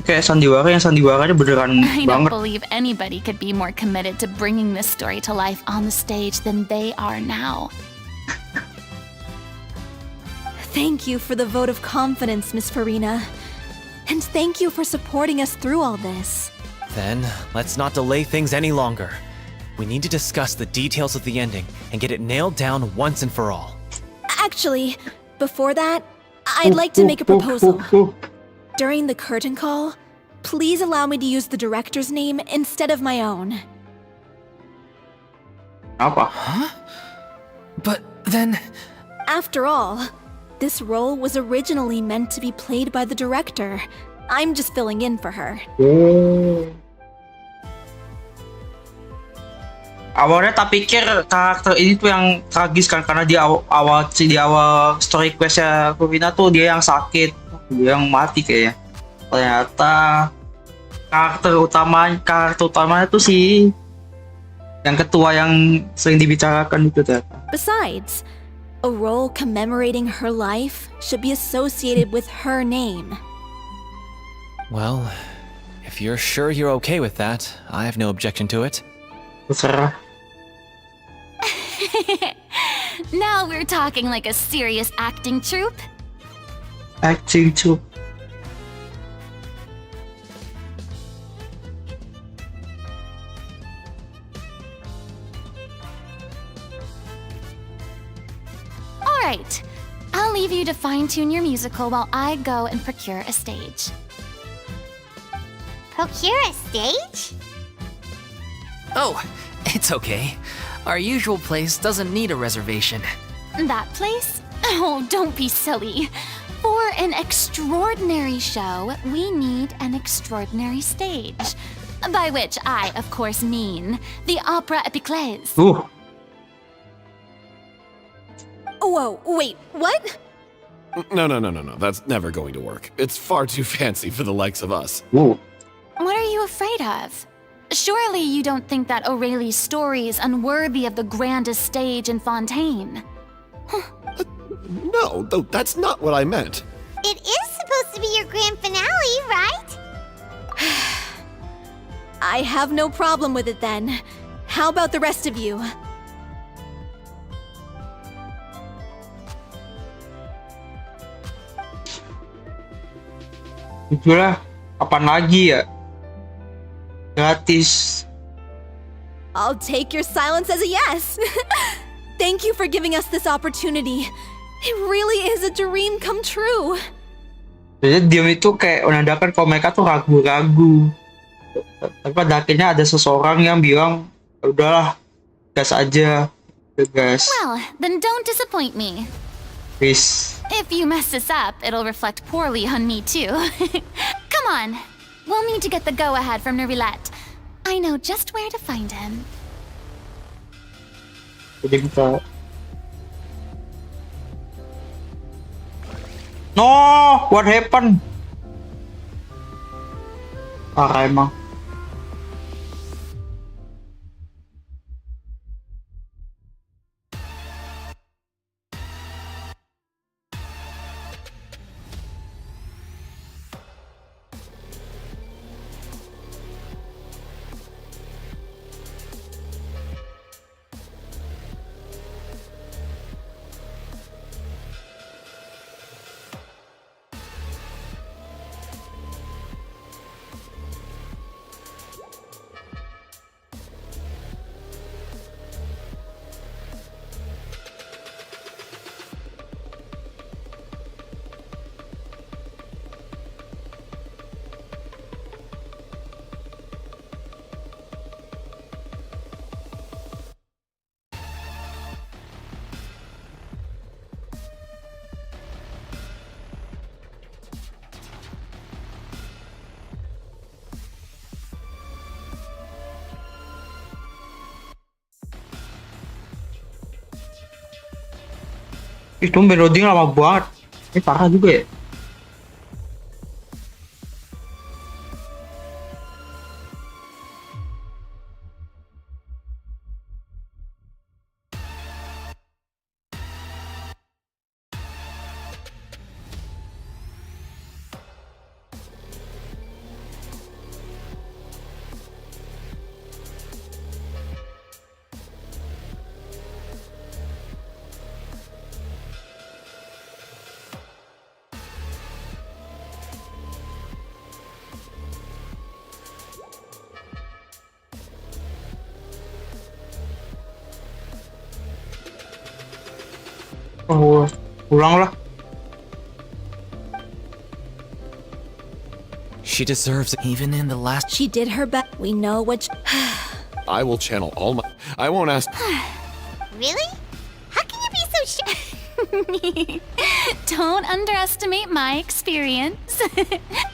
Kayak sandiwaranya beneran I don't banget. believe anybody could be more committed to bringing this story to life on the stage than they are now. Thank you for the vote of confidence, Miss Furina. And thank you for supporting us through all this. Then, let's not delay things any longer. We need to discuss the details of the ending and get it nailed down once and for all. Actually, before that, I'd like to make a proposal. During the curtain call, please allow me to use the director's name instead of my own. Apa? Huh? But then... After all, this role was originally meant to be played by the director. I'm just filling in for her. Oh. Awalnya tak pikir karakter ini tuh yang tragis kan, karena di awal story questnya Furina tuh dia yang sakit, dia yang mati kayaknya. Ternyata karakter utamanya tuh si yang ketua yang sering dibicarakan itu ternyata. Besides, a role commemorating her life should be associated with her name. Well, if you're sure you're okay with that, I have no objection to it. Terserah. Now we're talking like a serious acting troupe. Acting too. Alright, I'll leave you to fine-tune your musical while I go and procure a stage. Procure a stage? Oh, it's okay. Our usual place doesn't need a reservation. That place? Oh, don't be silly. For an extraordinary show, we need an extraordinary stage. By which I, of course, mean the Opera Epiclese. Whoa, wait, what? No. That's never going to work. It's far too fancy for the likes of us. What are you afraid of? Surely you don't think that Aurelie's story is unworthy of the grandest stage in Fontaine. No, though that's not what I meant. It is supposed to be your grand finale, right? I have no problem with it then. How about the rest of you? Itulah, kapan lagi ya? Gratis. I'll take your silence as a yes. Thank you for giving us this opportunity. It really is a dream come true. Jadi diam itu kayak menandakan kalau mereka tuh ragu-ragu. Tapi pada akhirnya ada seseorang yang bilang, udahlah, gas aja, gas. Well, then don't disappoint me. Please. If you mess this up, it'll reflect poorly on me too. Come on. We'll need to get the go-ahead from Nervilette. I know just where to find him. Jadi kita... No! What happened? Parah emang. Itu loading lama banget. Ini parah juga ya. Oh, pulang lah. She deserves it. Even in the last. She did her best. We know what. I will channel all my. I won't ask. Really? How can you be so sure? Don't underestimate my experience.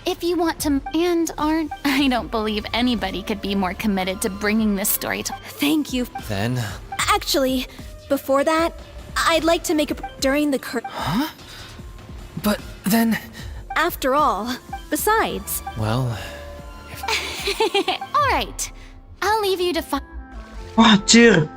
If you want to and aren't, I don't believe anybody could be more committed to bringing this story to. Thank you. Then, Actually, before that, I'd like to make a during the curtain. Huh? But then. After all, besides, well, All right, I'll leave you to find. Wah, anjir.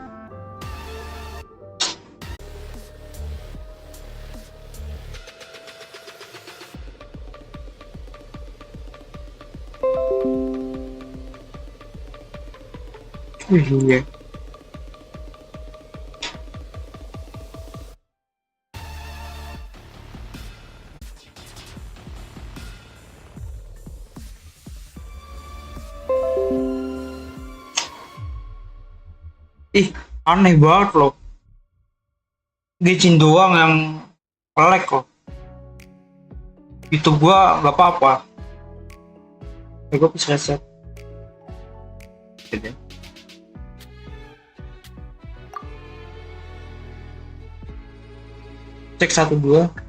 Iya. Ih, aneh banget loh. Genshin doang yang lag kok. YouTube gua nggak apa-apa. Gua bisa reset. Gitu. Cek 1 2.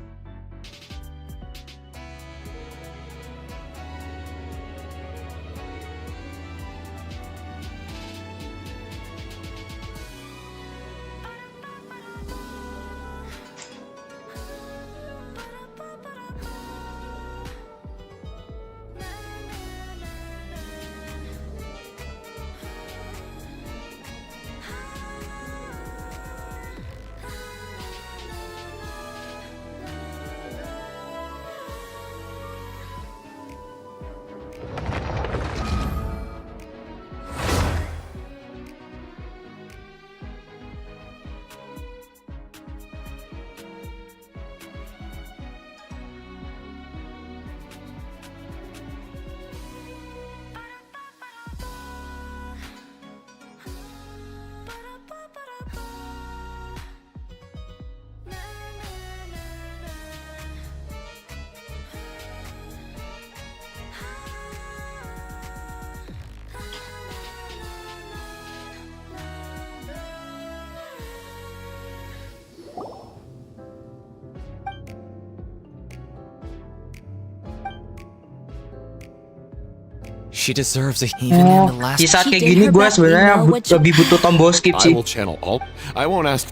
she deserves a. Even in the last. Di saat She kayak did gini her gue best, sebenarnya we know what lebih butuh tombol skip I sih. will channel all. I won't ask.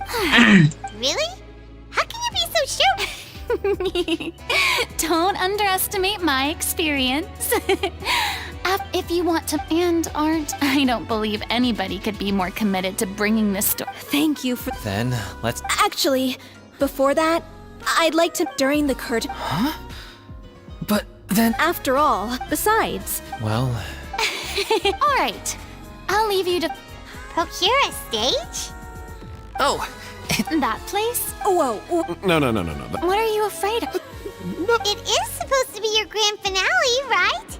Really? How can you be so sure? Don't underestimate my experience. If you want to and aren't, I don't believe anybody could be more committed to bringing this story. thank you for. Then, let's. Actually, before that, I'd like to during the curtain. Huh? But then. After all, besides, Well, All right, I'll leave you to Procure a stage? Oh, that place. whoa, No. What are you afraid of? It is supposed to be your grand finale, right?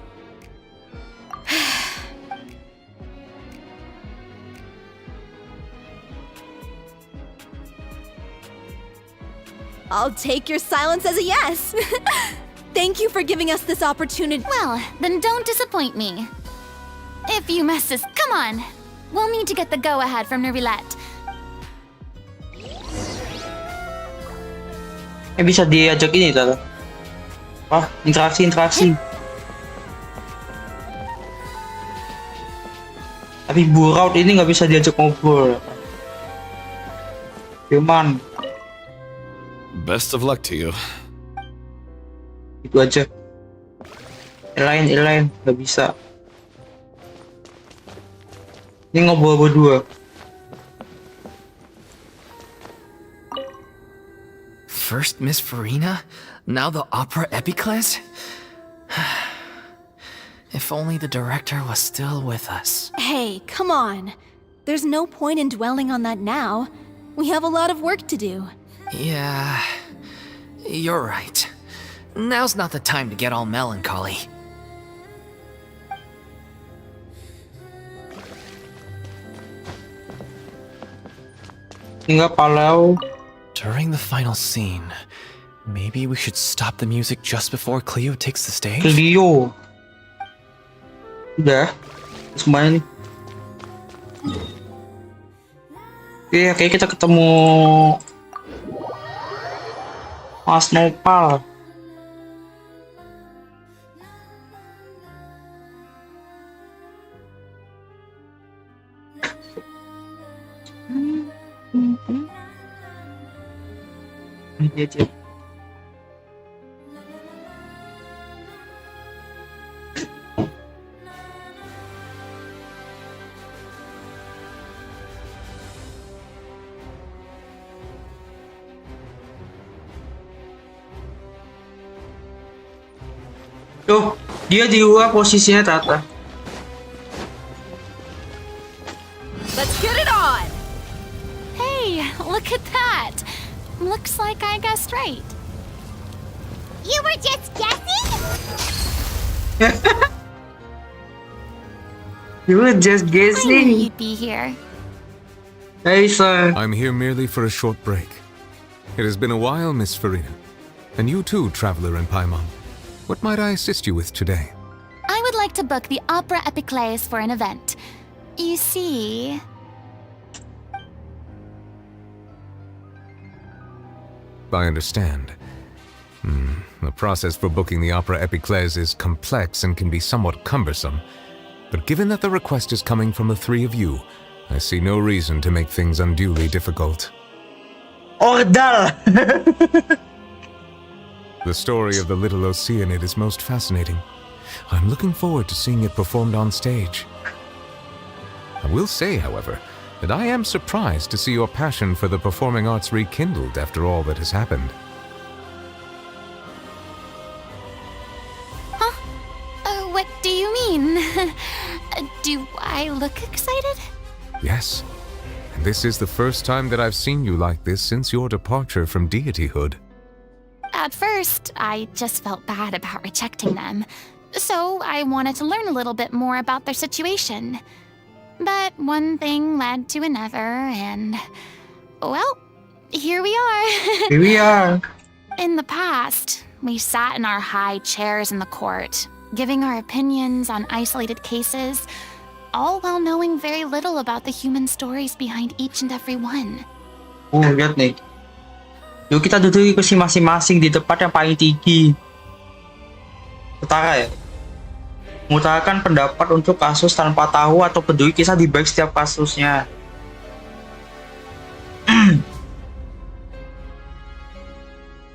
I'll take your silence as a yes. Thank you for giving us this opportunity. Well, then don't disappoint me. If you mess this, come on. We'll need to get the go-ahead from Nervilette. Bisa diajak ini tata. Interaksi. Tapi Buraut ini nggak bisa diajak ngobrol. Cuman Best of luck to you. itu aja. Lain nggak bisa. Ini ngobrol berdua. first Miss Furina, now the opera epiclese? If only the director was still with us. Hey, come on. There's no point in dwelling on that now. We have a lot of work to do. Yeah, you're right. Now's not the time to get all melancholy. Tinggal Palau During the final scene, maybe we should stop the music just before Cleo takes the stage? Cleo. Udah. Semuanya nih. Oke, kayak kita ketemu Mas Nopal. Ini dia. Tuh, dia diubah posisinya Tata. Let's get it on! Hey, look at that! Looks like I guessed right. You were just guessing? You were just I knew guessing. you'd be here. Hey, sir. I'm here merely for a short break. It has been a while, Miss Furina. And you too, traveler in Paimon. What might I assist you with today? I would like to book the Opera Epiclese for an event. You see... I understand. The process for booking the Opera Epiclese is complex and can be somewhat cumbersome. But given that the request is coming from the three of you, I see no reason to make things unduly difficult. Ordal. The story of the Little Oceanid is most fascinating. I'm looking forward to seeing it performed on stage. I will say, however, that I am surprised to see your passion for the performing arts rekindled after all that has happened. What do you mean? Do I look excited? Yes, and this is the first time that I've seen you like this since your departure from deityhood. At first, I just felt bad about rejecting them. So I wanted to learn a little bit more about their situation. But one thing led to another, and... well, here we are. Here we are. In the past, we sat in our high chairs in the court, giving our opinions on isolated cases, all while knowing very little about the human stories behind each and every one. Lihat nih. Yuk kita duduk di kursi masing-masing di tempat yang paling tinggi. Utara ya. Mengutarakan pendapat untuk kasus tanpa tahu atau peduli kisah di balik setiap kasusnya.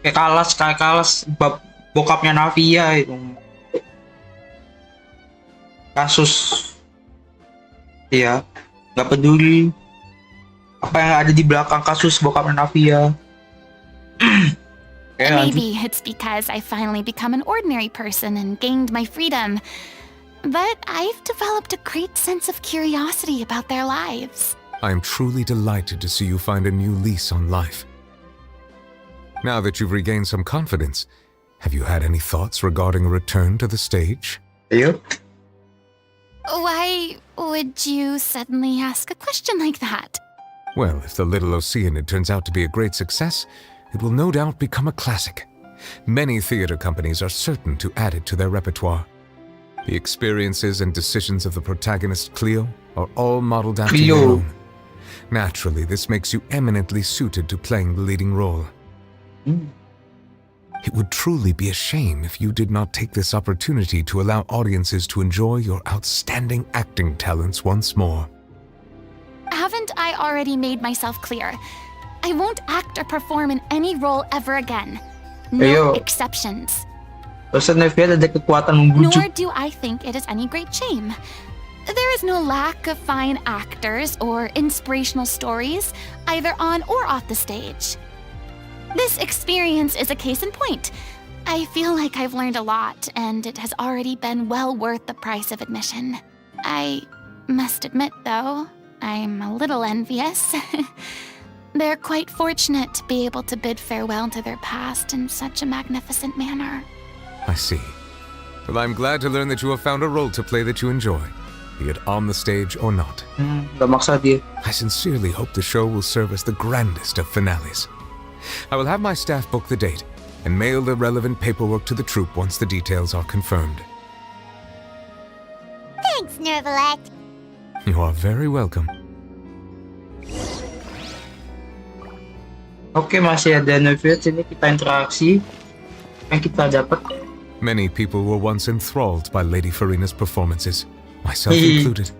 Kayak kalas bokapnya Navia itu. Kasus. Iya, nggak peduli apa yang ada di belakang kasus bokapnya Navia. Maybe it's because I finally become an ordinary person and gained my freedom. But I've developed a great sense of curiosity about their lives. I am truly delighted to see you find a new lease on life. Now that you've regained some confidence, have you had any thoughts regarding a return to the stage? Ayo. Why would you suddenly ask a question like that? Well, if the Little Oceanid turns out to be a great success, it will no doubt become a classic. Many theater companies are certain to add it to their repertoire. The experiences and decisions of the protagonist Cleo are all modeled after your own. Naturally, this makes you eminently suited to playing the leading role. It would truly be a shame if you did not take this opportunity to allow audiences to enjoy your outstanding acting talents once more. Haven't I already made myself clear? I won't act or perform in any role ever again. No Ayo. exceptions. Terus Navia ada kekuatan membujuk. Nor do I think it is any great shame. There is no lack of fine actors or inspirational stories, either on or off the stage. This experience is a case in point. I feel like I've learned a lot, and it has already been well worth the price of admission. I must admit, though, I'm a little envious. They're quite fortunate to be able to bid farewell to their past in such a magnificent manner. I see. Well, I'm glad to learn that you have found a role to play that you enjoy, be it on the stage or not. Gak maksa dia. I sincerely hope the show will serve as the grandest of finales. I will have my staff book the date and mail the relevant paperwork to the troupe once the details are confirmed. Thanks, Nervalet. You are very welcome. Oke, masih ada Nervalet sini, kita interaksi. Yang kita dapat. Many people were once enthralled by Lady Furina's performances, myself included.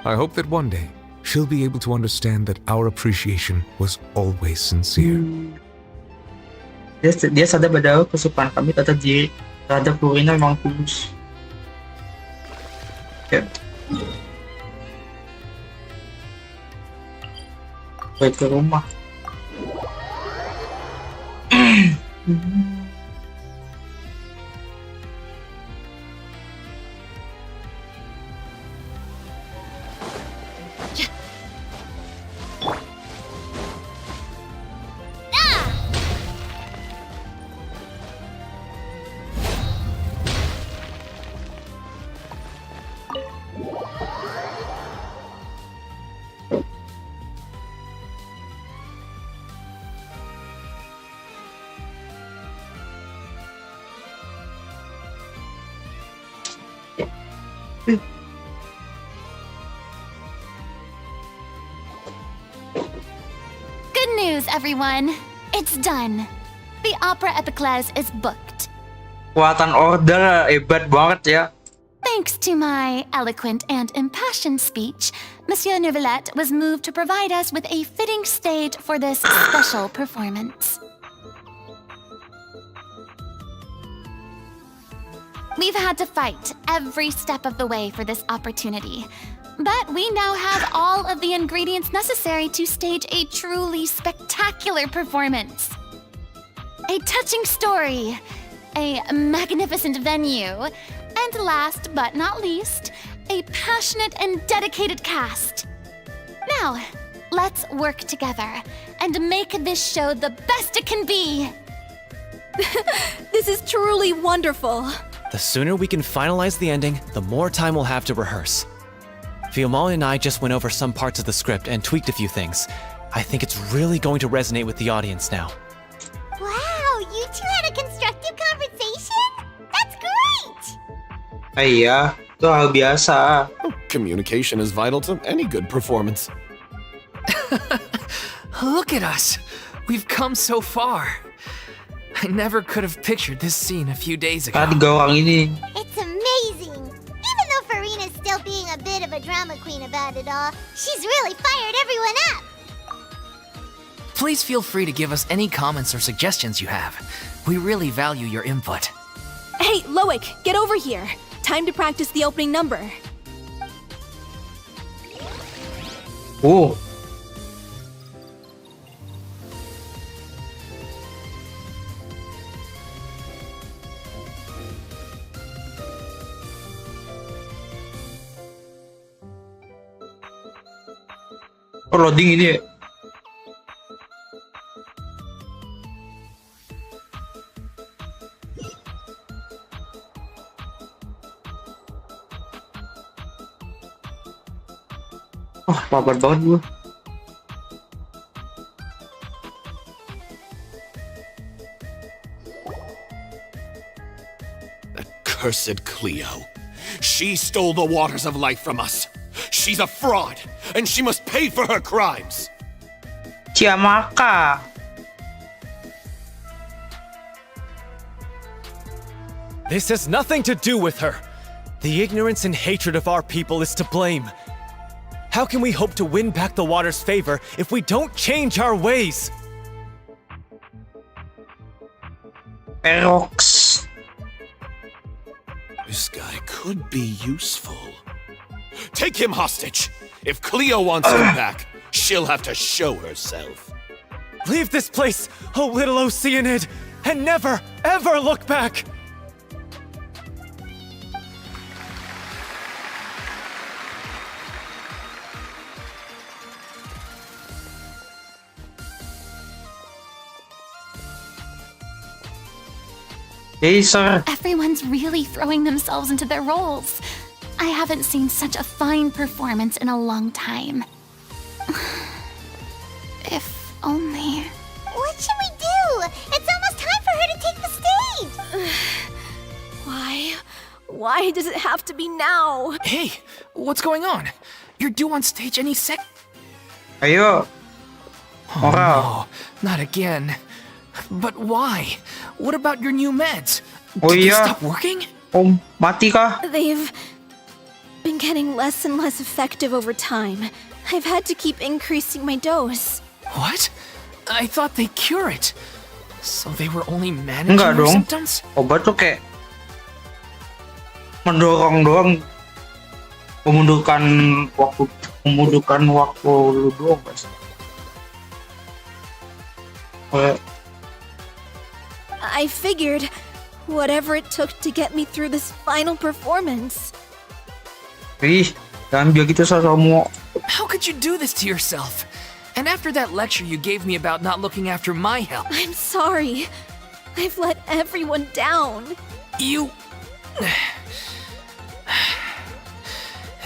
I hope that one day she'll be able to understand that our appreciation was always sincere. Dia sadar bahwa kesukaan kami terhadap Furina memang tulus. Ya. Balik ke rumah. Good news, everyone. It's done. The Opera Epiclese is booked. Kekuatan order hebat banget ya. Thanks to my eloquent and impassioned speech, Monsieur Nervalet was moved to provide us with a fitting stage for this special performance. We've had to fight every step of the way for this opportunity, but we now have all of the ingredients necessary to stage a truly spectacular performance. A touching story, a magnificent venue, and last but not least, a passionate and dedicated cast. Now, let's work together and make this show the best it can be. This is truly wonderful. The sooner we can finalize the ending, the more time we'll have to rehearse. Fiamma and I just went over some parts of the script and tweaked a few things. I think it's really going to resonate with the audience now. Wow, you two had a constructive conversation? That's great! Iya, itu hal biasa. Communication is vital to any good performance. Look at us! We've come so far. I never could have pictured this scene a few days ago. Tiga orang ini. It's amazing! Even though Furina's still being a bit of a drama queen about it all, she's really fired everyone up! Please feel free to give us any comments or suggestions you have. We really value your input. Hey, Loic, get over here. Time to practice the opening number. Oh. Oh, loading ini ya. Oh, lapar banget gue. That cursed Cleo. She stole the waters of life from us. She's a fraud, and she must pay for her crimes. Ciamaka. This has nothing to do with her. The ignorance and hatred of our people is to blame. How can we hope to win back the water's favor if we don't change our ways? Erox. This guy could be useful. Take him hostage. If Cleo wants him back, she'll have to show herself. Leave this place, oh little Oceanid, and never, ever look back! Hey, sir. Everyone's really throwing themselves into their roles. I haven't seen such a fine performance in a long time. If only... Why does it have to be now? Hey, what's going on? You're due on stage any sec. Ayo. Oh no, not again. But why? What about your new meds? Oh Did they iya. stop working? Om, mati kah? They've been getting less and less effective over time. I've had to keep increasing my dose. What? I thought they cure it. So they were only managing Enggak your dong. symptoms? Obat tuh kayak mendorong doang, memundurkan waktu lu doang, guys. I figured whatever it took to get me through this final performance. Ih, jangan bilang gitu sama. How could you do this to yourself? And after that lecture you gave me about not looking after my health, I'm sorry. I've let everyone down. you...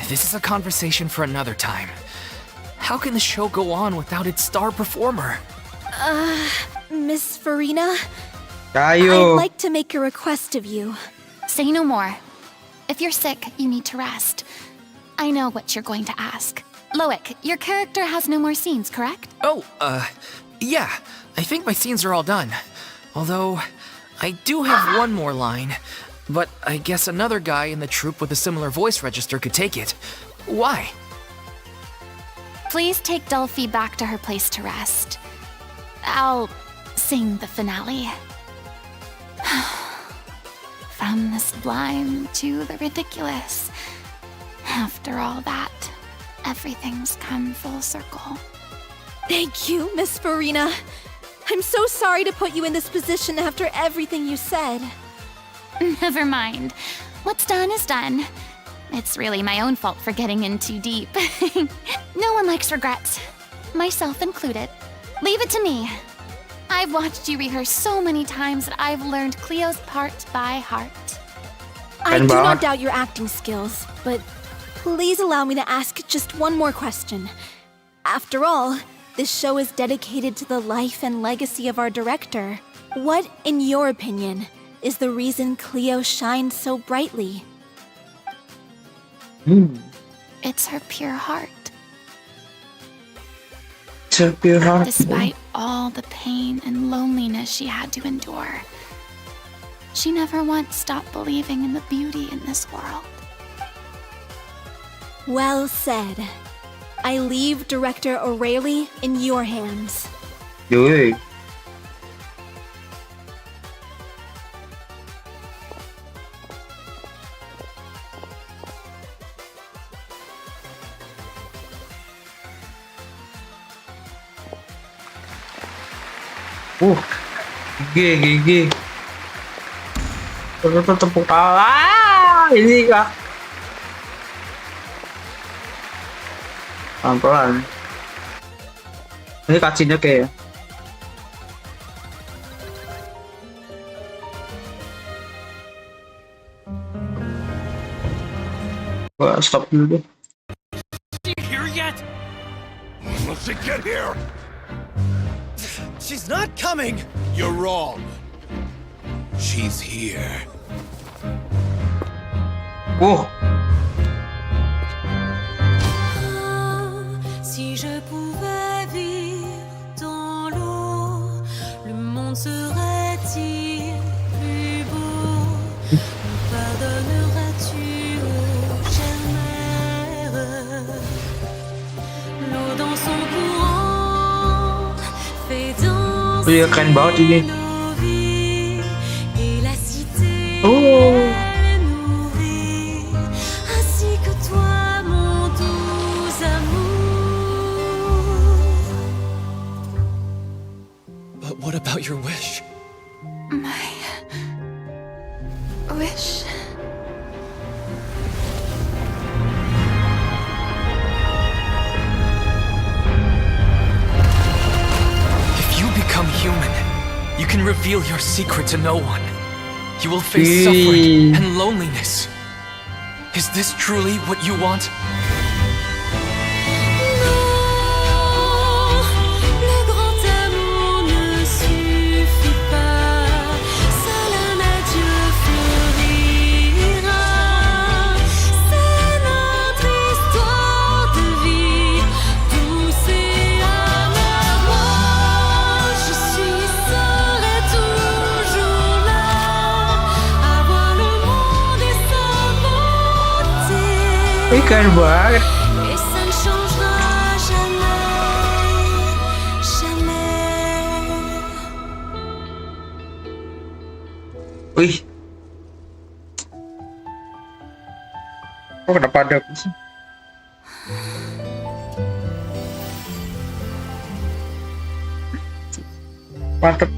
This is a conversation for another time. How can the show go on without its star performer? Miss Furina, Ayo. I'd like to make a request of you. Say no more. If you're sick, you need to rest. I know what you're going to ask. Loic, your character has no more scenes, correct? Oh, yeah. I think my scenes are all done. Although, I do have one more line. But I guess another guy in the troupe with a similar voice register could take it. Why? Please take Delphi back to her place to rest. I'll sing the finale. From the sublime to the ridiculous. After all that, everything's come full circle. Thank you, Miss Furina. I'm so sorry to put you in this position after everything you said. Never mind. What's done is done. It's really my own fault for getting in too deep. No one likes regrets, myself included. Leave it to me. I've watched you rehearse so many times that I've learned Cleo's part by heart. I do not doubt your acting skills, but please allow me to ask just one more question. After all, this show is dedicated to the life and legacy of our director. What, in your opinion, is the reason Cleo shines so brightly? It's her pure heart. It's her pure heart. Despite all the pain and loneliness she had to endure, she never once stopped believing in the beauty in this world. Well said. I leave Director O'Reilly in your hands. Yoi. Gigi. Terus tepuk tangan. Ini kah? Pelan-pelan. Ini cutscene-nya kayak. Wah, stop dulu deh. Here yet? Must it get here? She's not coming! You're wrong. She's here. Whoa. Si je pouvais vivre dans l'eau, le monde serait-il plus beau? Me pardonneras-tu, ô chère mère? L'eau dans son courant fait danser Iya, keren banget ini. nos vies et la cité Oh. est nourrie, ainsi que toi, mon doux amour. But what about your wish? My wish. If you become human, you can reveal your secret to no one. You will face suffering and loneliness. Is this truly what you want? Non, le grand amour ne suffit pas. Seul un adieu fleurira. Keren banget. Et ça ne changera jamais, jamais. Wih. Kok kenapa ada sih? Mantep.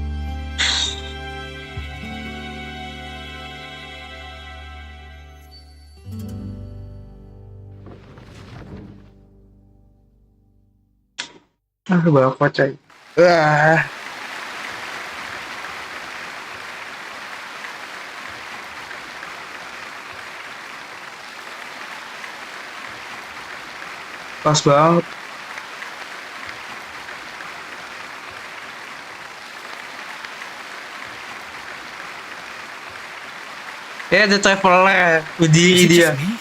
Bapak coy. Wah. Pas banget. Ada traveler berdiri Is it dia. just me?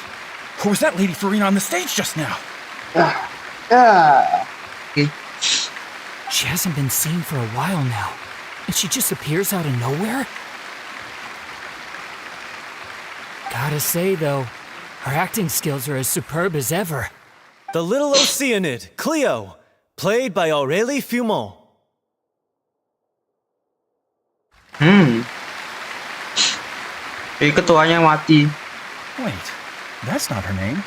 Or was that Lady Furina on the stage just now? Okay. She hasn't been seen for a while now, and she just appears out of nowhere? Gotta say, though, her acting skills are as superb as ever. The little Oceanid, Cleo, played by Aurélie Fumont. Ketuanya mati. Wait, that's not her name.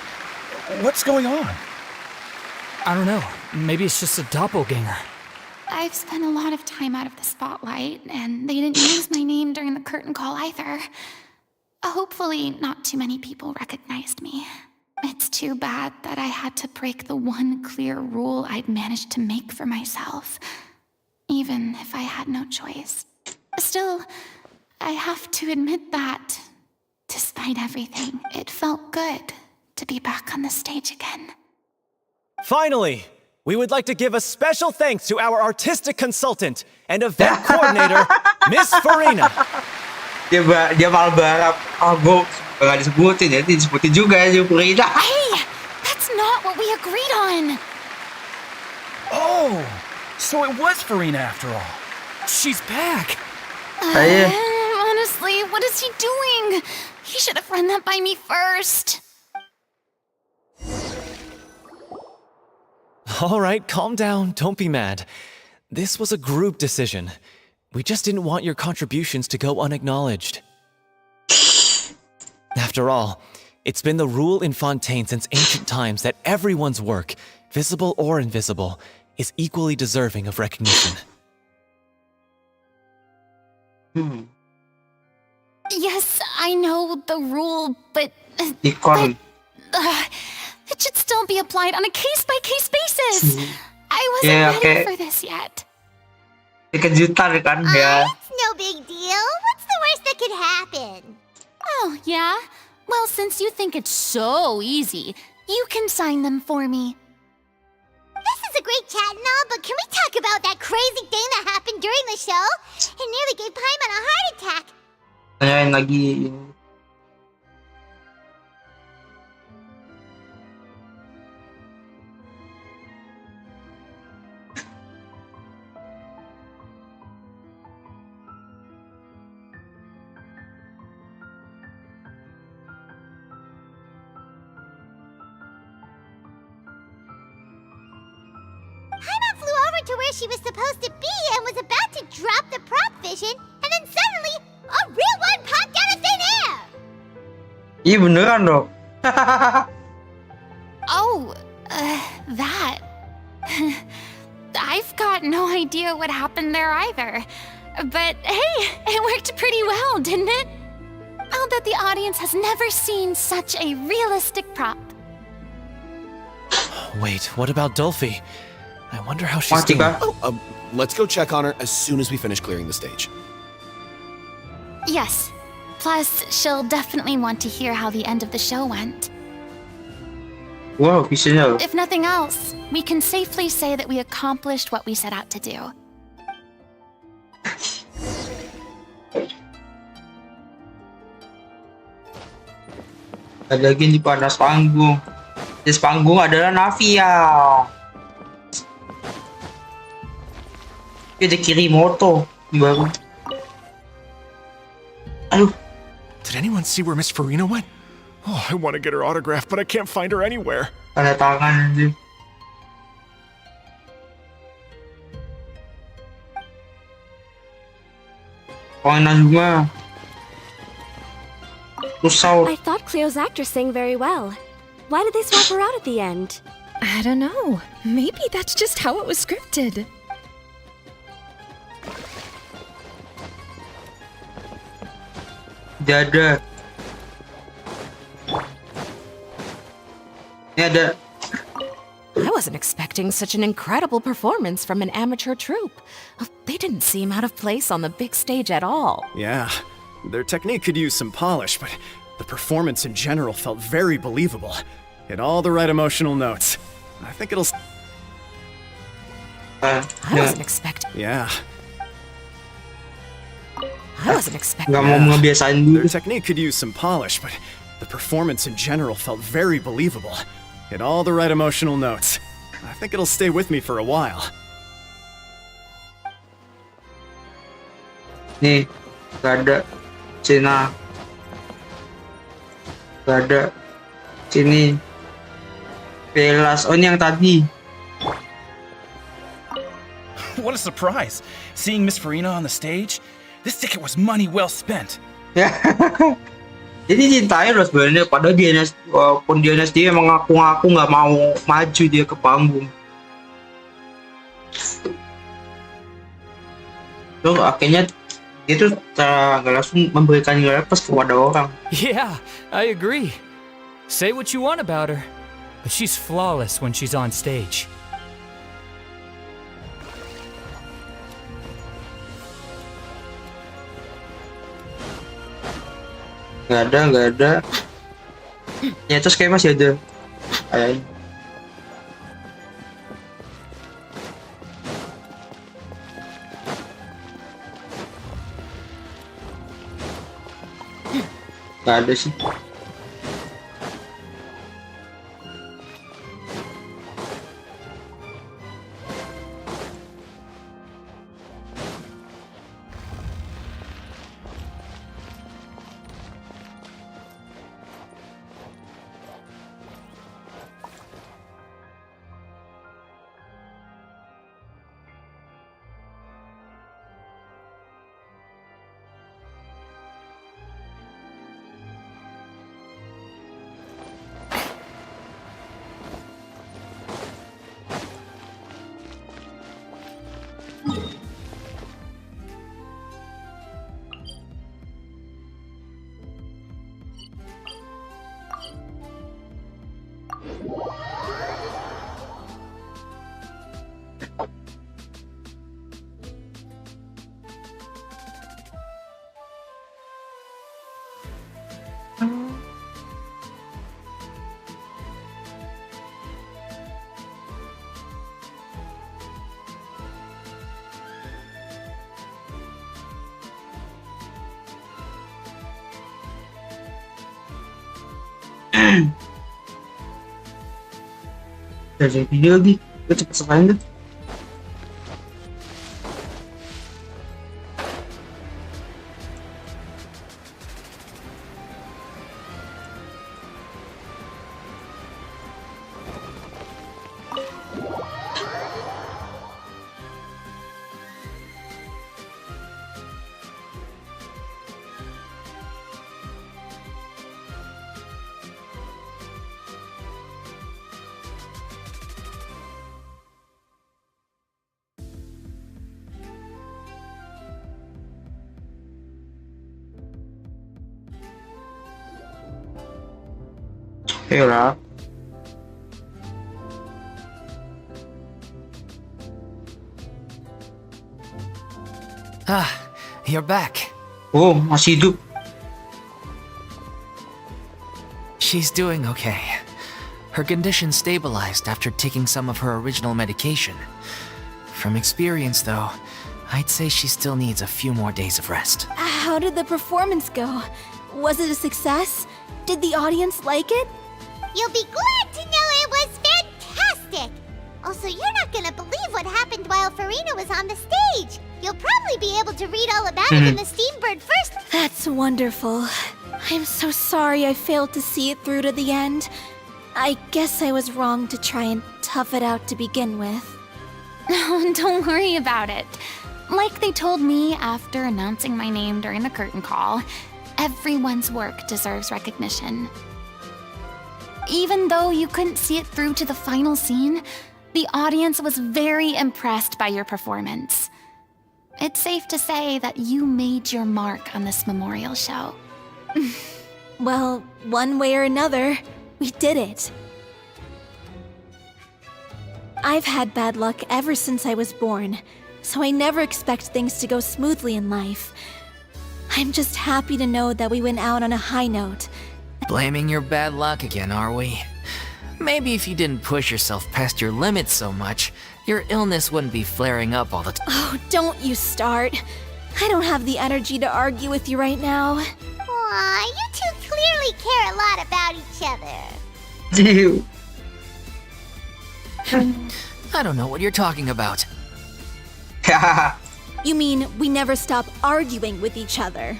What's going on? I don't know. Maybe it's just a doppelganger. I've spent a lot of time out of the spotlight, and they didn't use my name during the curtain call either. Hopefully, not too many people recognized me. It's too bad that I had to break the one clear rule I'd managed to make for myself, even if I had no choice. Still, I have to admit that, despite everything, it felt good to be back on the stage again. Finally, we would like to give a special thanks to our artistic consultant and event coordinator, Miss Furina. Dia malah berharap, gue gak disebutin ya, disebutin juga ya Furina. Hey, that's not what we agreed on. Oh, so it was Furina after all. She's back! Honestly, what is he doing? He should have run that by me first. All right, calm down, don't be mad. This was a group decision. We just didn't want your contributions to go unacknowledged. After all, it's been the rule in Fontaine since ancient times that everyone's work, visible or invisible, is equally deserving of recognition. Yes, I know the rule, but Ikon. it should still be applied on a case-by-case basis. I wasn't ready for this yet. Kejutan kan ya. It's no big deal. What's the worst that could happen? Oh, yeah? Well, since you think it's so easy, you can sign them for me. This is a great chat and all, but can we talk about that crazy thing that happened during the show? It nearly gave Paimon a heart attack. Tanyain lagi. Paimon flew over to where she was supposed to be and was about to drop the prop vision, and then suddenly, a real one popped out of thin air! Iya beneran dong. Oh, that. I've got no idea what happened there either. But hey, it worked pretty well, didn't it? I'll bet the audience has never seen such a realistic prop. Wait, what about Dolphy? I wonder how she's doing. Let's go check on her as soon as we finish clearing the stage. Yes. Plus, she'll definitely want to hear how the end of the show went. Wow, bisa. If nothing else, we can safely say that we accomplished what we set out to do. Ada lagi di panas panggung. Di panggung adalah Navia. Dia ada Kirimoto baru. Aduh. Did anyone see where Miss Furina went? Oh, I want to get her autograph, but I can't find her anywhere. Tanda tangan anjing. Pengenan juga. Susah. I thought Cleo's actor sang very well. Why did they swap her out at the end? I don't know. Maybe that's just how it was scripted. Dada. Ini ada. I wasn't expecting such an incredible performance from an amateur troupe. They didn't seem out of place on the big stage at all. Yeah, their technique could use some polish, but the performance in general felt very believable. Hit all the right emotional notes. I think it'll... I wasn't expecting... Yeah. I wasn't expecting... Gak mau ngebiasain dulu. Their technique could use some polish, but the performance in general felt very believable. Hit all the right emotional notes. I think it'll stay with me for a while. Nih, gak ada. Cina. Gak ada. Sini. Pelas. Oh, ini yang tadi. What a surprise! Seeing Miss Furina on the stage? This ticket was money well spent. Jadi cintai loh sebenarnya, padahal walaupun dia emang ngaku-ngaku nggak mau maju dia ke panggung. Terus akhirnya dia tuh nggak langsung memberikan pas kepada orang. Yeah, I agree. Say what you want about her, but she's flawless when she's on stage. Nggak ada. Ya terus kayak masih ada. Kayaknya. Nggak ada sih. Udah jadi video lagi, gue cepet selain deh. Ayolah. Ah, you're back. Oh, masih hidup. She's doing okay. Her condition stabilized after taking some of her original medication. From experience, though, I'd say she still needs a few more days of rest. How did the performance go? Was it a success? Did the audience like it? You'll be glad to know it was fantastic! Also, you're not gonna believe what happened while Furina was on the stage! You'll probably be able to read all about it in the Steambird first... That's wonderful. I'm so sorry I failed to see it through to the end. I guess I was wrong to try and tough it out to begin with. Oh, don't worry about it. Like they told me after announcing my name during the curtain call, everyone's work deserves recognition. Even though you couldn't see it through to the final scene, the audience was very impressed by your performance. It's safe to say that you made your mark on this memorial show. Well, one way or another, we did it. I've had bad luck ever since I was born, so I never expect things to go smoothly in life. I'm just happy to know that we went out on a high note. Blaming your bad luck again, are we? Maybe if you didn't push yourself past your limits so much, your illness wouldn't be flaring up all the time. Oh, don't you start. I don't have the energy to argue with you right now. Aw, you two clearly care a lot about each other. Dude. I don't know what you're talking about. You mean we never stop arguing with each other?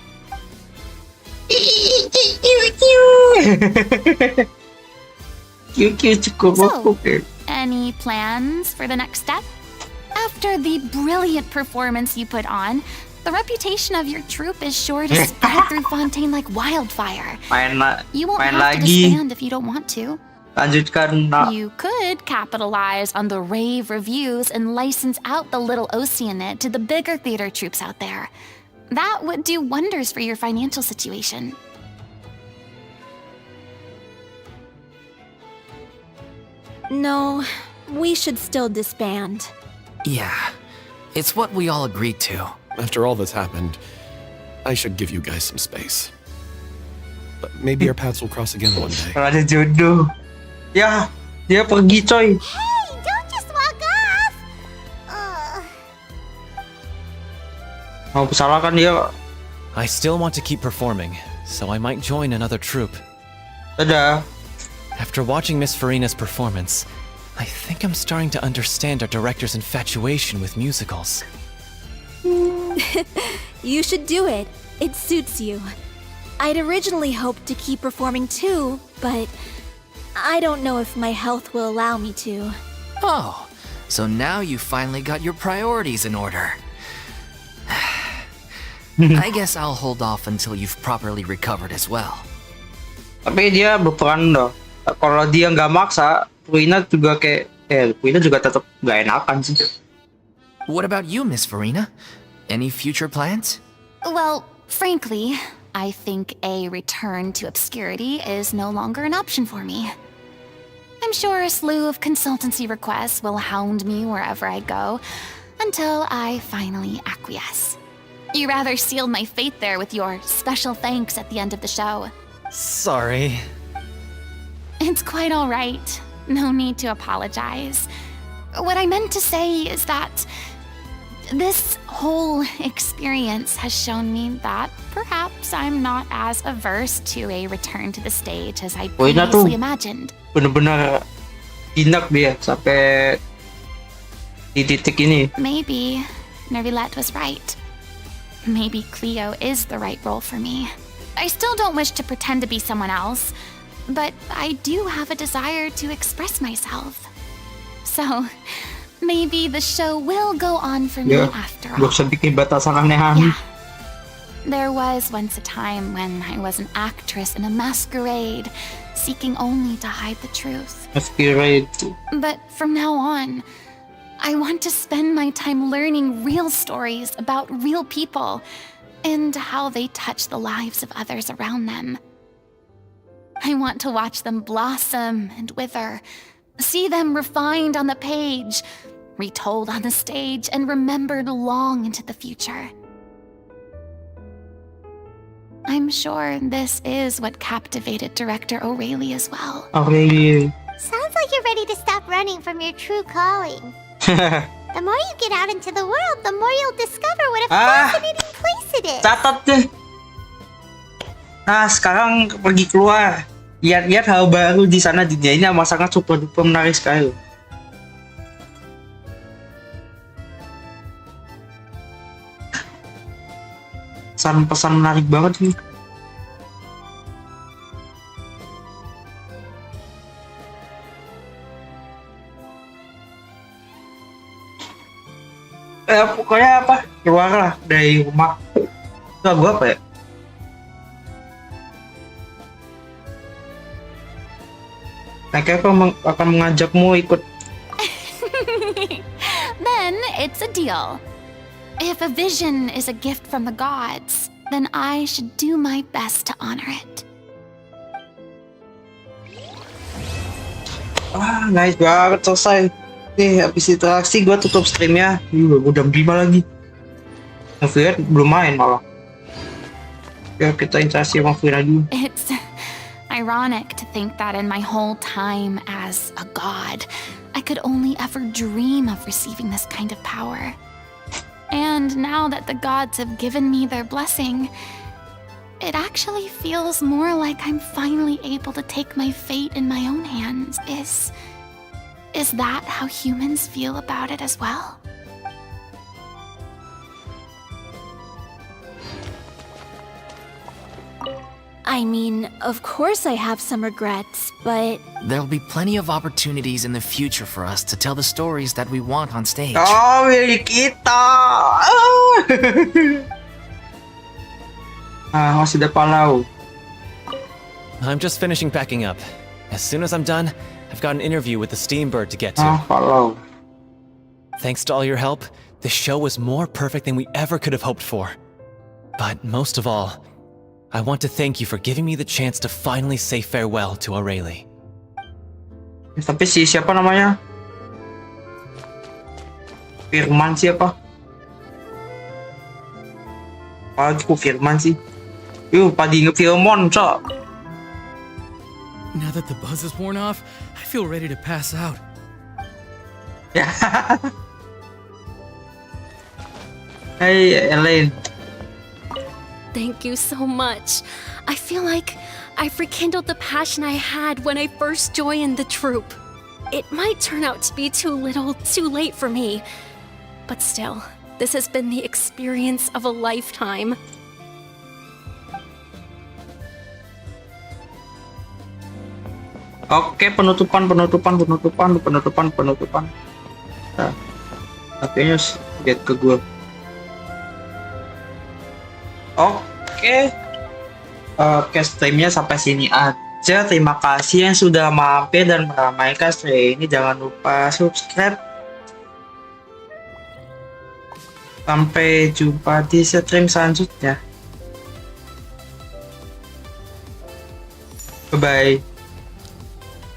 So, any plans for the next step? After the brilliant performance you put on, the reputation of your troupe is sure to spread through Fontaine like wildfire. You won't have to disband if you don't want to. Lanjutkan. You could capitalize on the rave reviews and license out the Little Oceanid to the bigger theater troupes out there. That would do wonders for your financial situation. No, we should still disband. Yeah, it's what we all agreed to. After all that's happened, I should give you guys some space. But maybe our paths will cross again one day. Kalau ada jodoh. Ya, dia pergi coy. Hey, don't just walk off! Mau salah kan dia. I still want to keep performing, so I might join another troupe. Dadah. After watching Miss Furina's performance, I think I'm starting to understand our director's infatuation with musicals. You should do it. It suits you. I'd originally hoped to keep performing too, but I don't know if my health will allow me to. Oh, so now you finally got your priorities in order. I guess I'll hold off until you've properly recovered as well. Tapi dia berperan loh. Kalau dia nggak maksa, Furina juga Furina juga tetap nggak enakan sih. What about you, Miss Furina? Any future plans? Well, frankly, I think a return to obscurity is no longer an option for me. I'm sure a slew of consultancy requests will hound me wherever I go until I finally acquiesce. You rather sealed my fate there with your special thanks at the end of the show. Sorry. It's quite all right. No need to apologize. What I meant to say is that this whole experience has shown me that perhaps I'm not as averse to a return to the stage as I previously imagined. Bener-bener jinak dia sampai di titik ini. Maybe Nervilette was right. Maybe Cleo is the right role for me. I still don't wish to pretend to be someone else, but I do have a desire to express myself. So, maybe the show will go on for me after all. Gak usah bikin batasan aneh-aneh. Yeah. There was once a time when I was an actress in a masquerade, seeking only to hide the truth. Masquerade. But from now on, I want to spend my time learning real stories about real people and how they touch the lives of others around them. I want to watch them blossom and wither, see them refined on the page, retold on the stage, and remembered long into the future. I'm sure this is what captivated director O'Reilly as well. O'Reilly. Sounds like you're ready to stop running from your true calling. The more you get out into the world, the more you'll discover what a fascinating place it is. Catat deh. Nah, sekarang pergi keluar. Lihat-lihat hal baru di sana. Dunia ini amat sangat super duper menarik sekali. Pesan-pesan menarik banget nih. Pokoknya apa? Keluarlah dari rumah. Itu lagu apa ya? Mereka akan mengajakmu ikut. Then it's a deal. If a vision is a gift from the gods, then I should do my best to honor it. Wah, nice banget, selesai. Nih, habis interaksi gue tutup streamnya. Udah 5 lagi. Ngeliat belum main malah. Ya, kita interaksi sama Furina dulu. It's ironic to think that in my whole time as a god, I could only ever dream of receiving this kind of power. And now that the gods have given me their blessing, it actually feels more like I'm finally able to take my fate in my own hands. Is that how humans feel about it as well? I mean, of course I have some regrets, but... There'll be plenty of opportunities in the future for us to tell the stories that we want on stage. Oh, milik kita. Masih ada palau. I'm just finishing packing up. As soon as I'm done, I've got an interview with the Steambird to get to. Palau. Thanks to all your help, this show was more perfect than we ever could have hoped for. But most of all, I want to thank you for giving me the chance to finally say farewell to Aurelie. Tapi siapa namanya? Firman siapa? Aku Firman sih. Padi nge-Firmon, cok. Now that the buzz is worn off, I feel ready to pass out. Hey, Elaine. Thank you so much. I feel like I've rekindled the passion I had when I first joined the troupe. It might turn out to be too little, too late for me. But still, this has been the experience of a lifetime. Oke, penutupan. Nah, akhirnya get ke gue. Oke, streamnya sampai sini aja. Terima kasih yang sudah mampir dan meramaikan stream ini. Jangan lupa subscribe. Sampai jumpa di stream selanjutnya. Bye-bye.